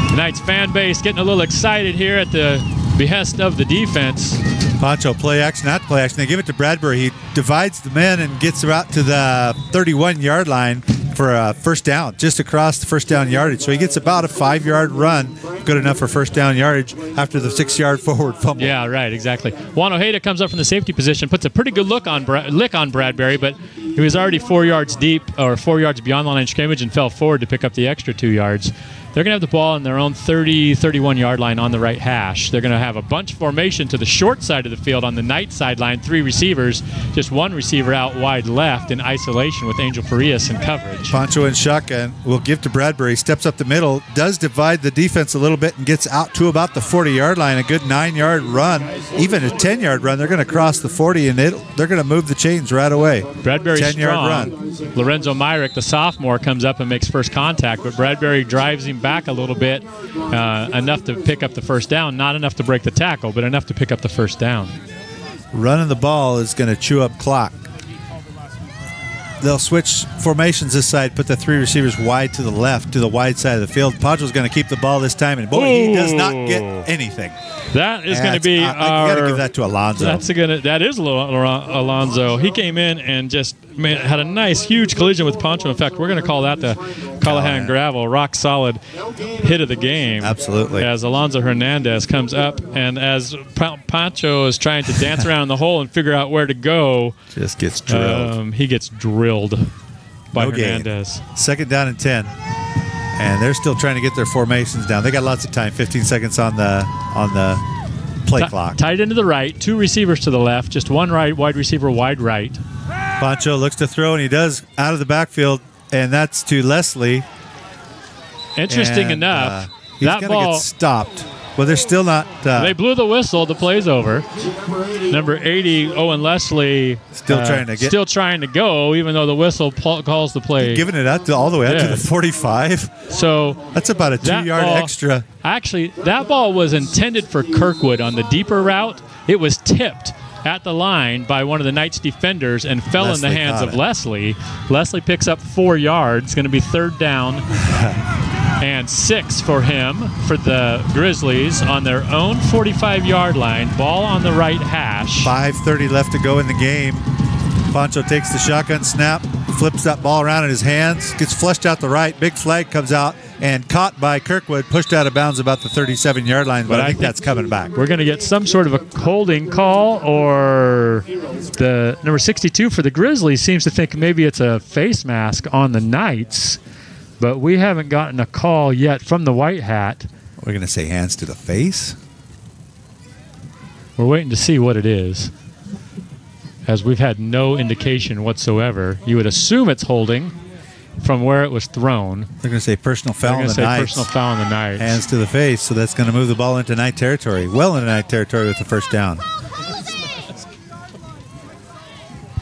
The Knights fan base getting a little excited here at the behest of the defense. Pancho, play action, not play action. They give it to Bradbury. He divides the men and gets out to the 31-yard line for a first down, just across the first down yardage. So he gets about a 5-yard run, good enough for first down yardage after the 6-yard forward fumble. Yeah, right, exactly. Juan Ojeda comes up from the safety position, puts a pretty good lick on Bradbury, but he was already 4 yards deep, or 4 yards beyond the line of scrimmage, and fell forward to pick up the extra 2 yards. They're going to have the ball in their own 30, 31-yard line on the right hash. They're going to have a bunch formation to the short side of the field on the Knight sideline, 3 receivers, just 1 receiver out wide left in isolation with Angel Farias in coverage. Pancho and shotgun will give to Bradbury, steps up the middle, does divide the defense a little bit and gets out to about the 40-yard line, a good 9-yard run, even a 10-yard run. They're going to cross the 40, and they're going to move the chains right away. Bradbury's 10-yard run. Lorenzo Myrick, the sophomore, comes up and makes first contact, but Bradbury drives him back a little bit, enough to pick up the first down. Not enough to break the tackle, but enough to pick up the first down. Running the ball is going to chew up clock. They'll switch formations this side, put the 3 receivers wide to the left, to the wide side of the field. Pancho's going to keep the ball this time, and boy, he does not get anything. That is going to be you got to give that to Alonzo. That is Alonzo. He came in and just had a nice, huge collision with Pancho. In fact, we're going to call that the Callahan Gravel rock solid hit of the game. Absolutely. As Alonzo Hernandez comes up, and as Pancho is trying to dance around the hole and figure out where to go, just gets drilled. He gets drilled by Hernandez. Gain. Second down and 10. And they're still trying to get their formations down. They got lots of time, 15 seconds on the play clock. Tight into the right, 2 receivers to the left, just 1 right, wide receiver, wide right. Pancho looks to throw, and he does out of the backfield, and that's to Leslie. Interesting enough, he's that going ball to get stopped. Well, they're still not. They blew the whistle. The play's over. Number 80, Owen Leslie, still trying to go, even though the whistle calls the play. Giving it out all the way out to the 45. So that's about a 2-yard extra. Actually, that ball was intended for Kirkwood on the deeper route. It was tipped at the line by one of the Knights defenders and fell in the hands of Leslie. Leslie picks up 4 yards. It's going to be 3rd down. And 6 for him, for the Grizzlies, on their own 45-yard line. Ball on the right hash. 5:30 left to go in the game. Pancho takes the shotgun snap, flips that ball around in his hands, gets flushed out the right. Big flag comes out and caught by Kirkwood, pushed out of bounds about the 37-yard line, but I think that's coming back. We're going to get some sort of a holding call, or the number 62 for the Grizzlies seems to think maybe it's a face mask on the Knights. But we haven't gotten a call yet from the white hat. We're going to say hands to the face? We're waiting to see what it is, as we've had no indication whatsoever. You would assume it's holding from where it was thrown. They're going to say personal foul on the Knights. They're going to say personal foul on the Knights. Hands to the face, so that's going to move the ball into Knight territory. Well into Knight territory with the first down.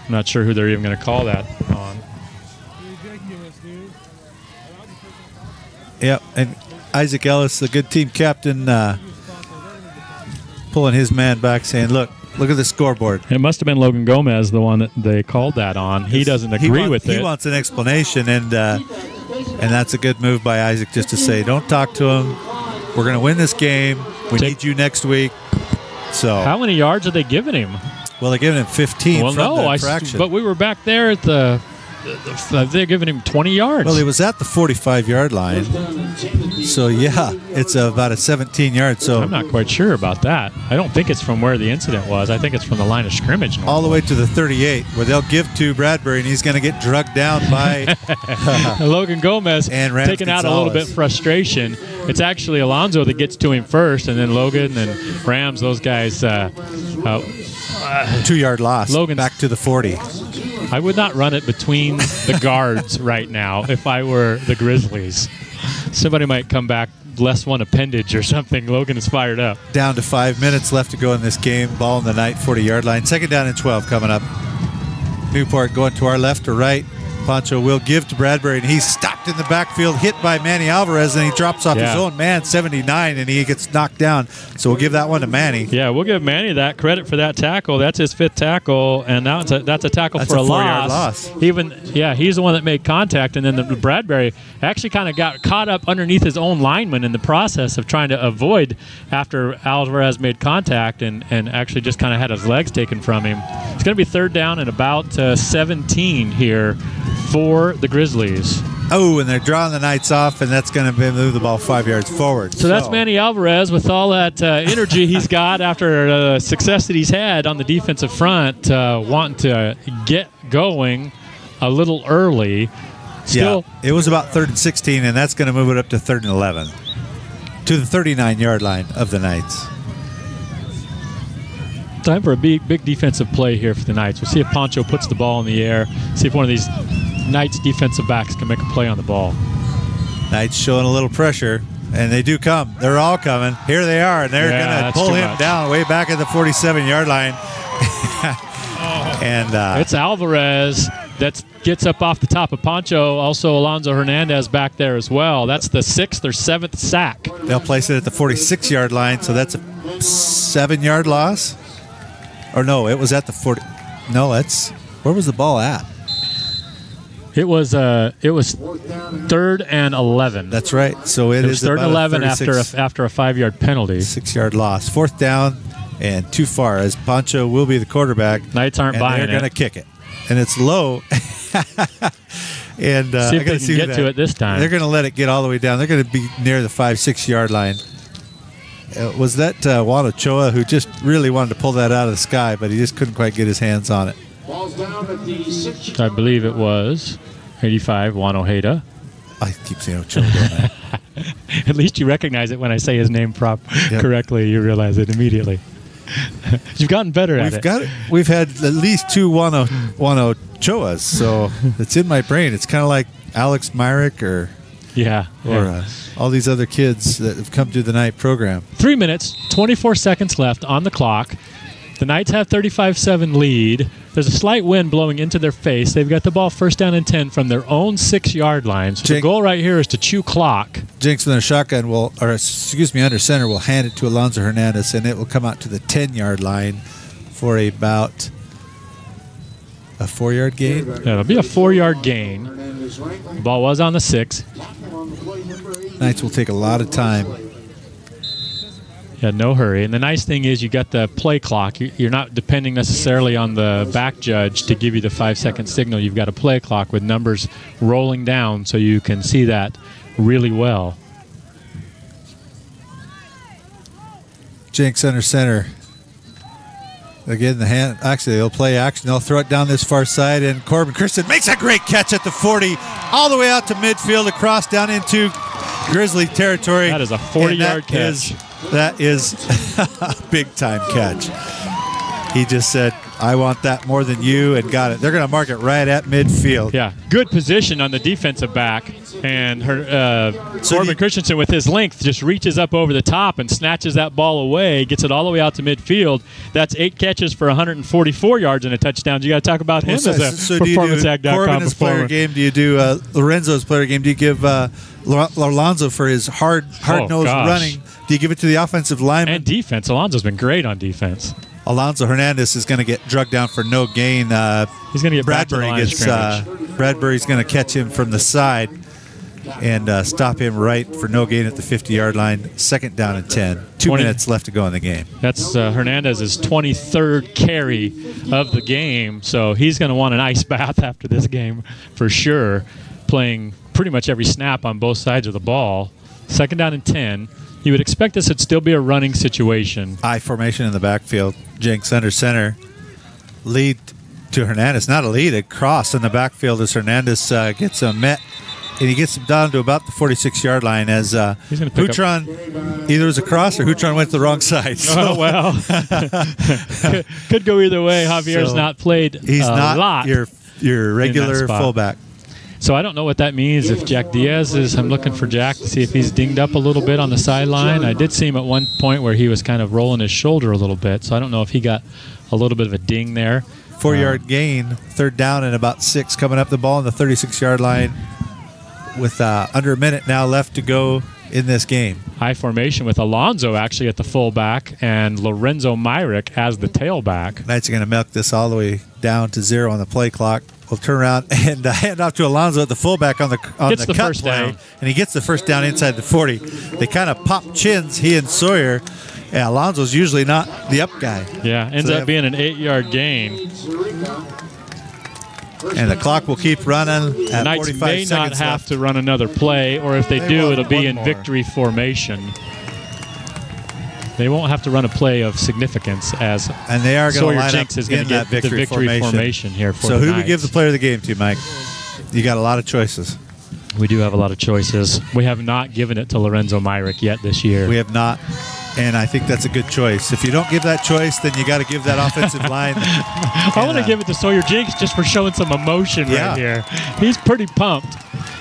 I'm not sure who they're even going to call that on. Yep, and Isaac Ellis, the good team captain, pulling his man back, saying, look at the scoreboard. It must have been Logan Gomez, the one that they called that on. He doesn't agree with it. He wants an explanation, and that's a good move by Isaac, just to say, don't talk to him. We're going to win this game. We need you next week. So how many yards are they giving him? Well, they're giving him 15 from the infraction. But we were back there at the they're giving him 20 yards. Well, he was at the 45-yard line. So, yeah, it's about a 17 yards. So I'm not quite sure about that. I don't think it's from where the incident was. I think it's from the line of scrimmage. All the way to the 38, where they'll give to Bradbury, and he's going to get drugged down by Logan Gomez, and Rams taking out a little bit frustration. It's actually Alonzo that gets to him first, and then Logan and Rams, those guys. 2-yard loss. Logan's back to the 40. I would not run it between the guards right now if I were the Grizzlies. Somebody might come back, less one appendage or something. Logan is fired up. Down to 5 minutes left to go in this game. Ball in the Knight 40-yard line. 2nd down and 12 coming up. Newport going to our left or right. Pancho will give to Bradbury, and he's stopped in the backfield, hit by Manny Alvarez, and he drops off his own man, 79, and he gets knocked down. So we'll give that one to Manny. Yeah, we'll give Manny that credit for that tackle. That's his 5th tackle, and now that's a tackle for a 4-yard loss. He's the one that made contact, and then the Bradbury actually kind of got caught up underneath his own lineman in the process of trying to avoid after Alvarez made contact and actually just kind of had his legs taken from him. It's going to be 3rd down and about 17 here for the Grizzlies. Oh, and they're drawing the Knights off, and that's going to move the ball 5 yards forward. So that's Manny Alvarez with all that energy he's got after success that he's had on the defensive front, wanting to get going a little early. Still, it was about 3rd and 16, and that's going to move it up to 3rd and 11 to the 39-yard line of the Knights. Time for a big defensive play here for the Knights. We'll see if Pancho puts the ball in the air, see if one of these Knights defensive backs can make a play on the ball. Knights showing a little pressure, and they do come. They're all coming. Here they are, and they're going to pull him down way back at the 47-yard line. And it's Alvarez that gets up off the top of Pancho. Also, Alonzo Hernandez back there as well. That's the 6th or 7th sack. They'll place it at the 46-yard line, so that's a 7-yard loss. Or no, it was at the 40. No, where was the ball at? It was 3rd and 11. That's right. So it is 3rd and 11 after a 5-yard penalty. 6-yard loss. 4th down and too far, as Pancho will be the quarterback. Knights aren't buying it. They're going to kick it. And it's low. And see if they can get to it this time. They're going to let it get all the way down. They're going to be near the 5-6-yard line. Was that Juan Ochoa who just really wanted to pull that out of the sky, but he just couldn't quite get his hands on it. I believe it was 85, Juan Ojeda. I keep saying Ochoa, don't I? At least you recognize it when I say his name correctly. You realize it immediately. You've gotten better at it. We've had at least 2 Juan Ochoas, so it's in my brain. It's kind of like Alex Myrick or all these other kids that have come to the night program. 3 minutes, 24 seconds left on the clock. The Knights have 35-7 lead. There's a slight wind blowing into their face. They've got the ball 1st down and 10 from their own 6-yard line. So the goal right here is to chew clock. Jenks with a shotgun under center will hand it to Alonzo Hernandez, and it will come out to the 10-yard line for about a 4-yard gain. Yeah, it'll be a 4-yard gain. The ball was on the 6. Knights will take a lot of time. Yeah, no hurry. And the nice thing is you got the play clock. You're not depending necessarily on the back judge to give you the 5-second signal. You've got a play clock with numbers rolling down so you can see that really well. Jenks under center. Again, they'll play action. They'll throw it down this far side, and Corbin Christian makes a great catch at the 40, all the way out to midfield, across down into Grizzly territory. That is a 40-yard catch. That is a big-time catch. He just said, I want that more than you, and got it. They're going to mark it right at midfield. Yeah, good position on the defensive back. And Corbin Christensen, with his length, just reaches up over the top and snatches that ball away, gets it all the way out to midfield. That's 8 catches for 144 yards and a touchdown. You got to talk about him as a PerformanceAg.com Corbin's player game? Do you do Lorenzo's player game? Do you give Alonzo for his hard-nosed running? Do you give it to the offensive lineman? And defense. Alonzo's been great on defense. Alonzo Hernandez is going to get drugged down for no gain. He's going to get Bradbury Bradbury's going to catch him from the side and stop him right for no gain at the 50-yard line. 2nd down and 10. 2 minutes left to go in the game. That's Hernandez's 23rd carry of the game, so he's going to want an ice bath after this game for sure, playing pretty much every snap on both sides of the ball. 2nd down and 10. You would expect this would still be a running situation. I formation in the backfield. Jenks under center. Lead to Hernandez. Not a lead, a cross in the backfield as Hernandez gets him met. And he gets him down to about the 46-yard line as Hutron, either was a cross or Hutron went to the wrong side. So. Oh, well. Could go either way. Javier's not played He's not lot your regular fullback. So I don't know what that means. If Jack Diaz I'm looking for Jack to see if he's dinged up a little bit on the sideline. I did see him at one point where he was kind of rolling his shoulder a little bit, so I don't know if he got a little bit of a ding there. 4-yard gain, 3rd down and about 6 coming up the ball on the 36-yard line with under a minute now left to go in this game. High formation with Alonzo actually at the fullback and Lorenzo Myrick as the tailback. Knights are going to milk this all the way down to 0 on the play clock. We'll turn around and hand off to Alonzo at the fullback on the cut play, and he gets the 1st down inside the 40. They kind of pop chins, he and Sawyer. Yeah, Alonzo's usually not the up guy. Yeah, ends up being an 8-yard gain. And the clock will keep running at 45 seconds left. The Knights may not have to run another play, or if they do, it'll be in victory formation. They won't have to run a play of significance as and they are going to line Jenks up is going to get the victory formation here for So the who do Knights. we give the player of the game to, Mike? You got a lot of choices. We do have a lot of choices. We have not given it to Lorenzo Myrick yet this year. We have not, and I think that's a good choice. If you don't give that choice, then you got to give that offensive line. I want to give it to Sawyer Jinks just for showing some emotion right here. He's pretty pumped.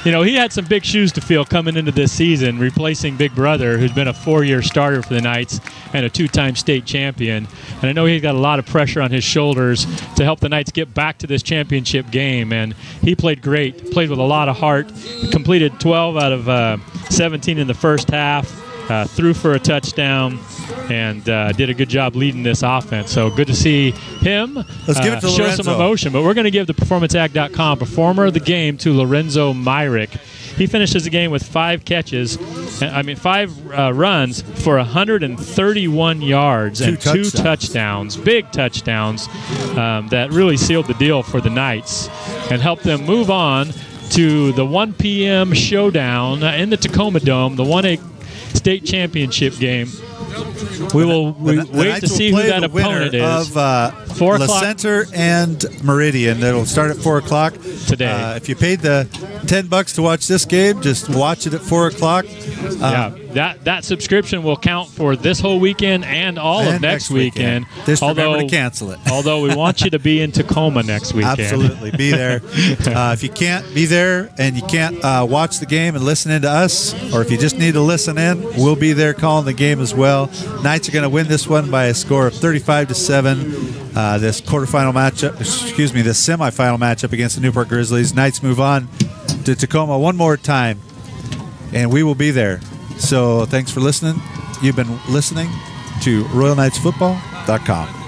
You know, he had some big shoes to fill coming into this season, replacing Big Brother, who's been a 4-year starter for the Knights and a 2-time state champion. And I know he's got a lot of pressure on his shoulders to help the Knights get back to this championship game. And he played great, played with a lot of heart, completed 12 out of 17 in the first half, threw for a touchdown, and did a good job leading this offense. So good to see him Let's give it to show Lorenzo. some emotion. But we're going to give the PerformanceAg.com Performer of the Game to Lorenzo Myrick. He finishes the game with 5 runs for 131 yards and 2 touchdowns, big touchdowns that really sealed the deal for the Knights and helped them move on to the 1 p.m. showdown in the Tacoma Dome, the 1A state championship game. We will wait to see who that opponent is. Of 4 La o'clock Center and Meridian. That'll start at 4 o'clock today. If you paid the $10 to watch this game, just watch it at 4 o'clock. That subscription will count for this whole weekend and all of next weekend. Just remember to cancel it. Although we want you to be in Tacoma next weekend. Absolutely, be there. If you can't be there and you can't watch the game and listen in to us, or if you just need to listen in, we'll be there calling the game as well. Knights are going to win this one by a score of 35-7. This semifinal matchup against the Newport Grizzlies. Knights move on to Tacoma one more time, and we will be there. So thanks for listening. You've been listening to RoyalKnightsFootball.com.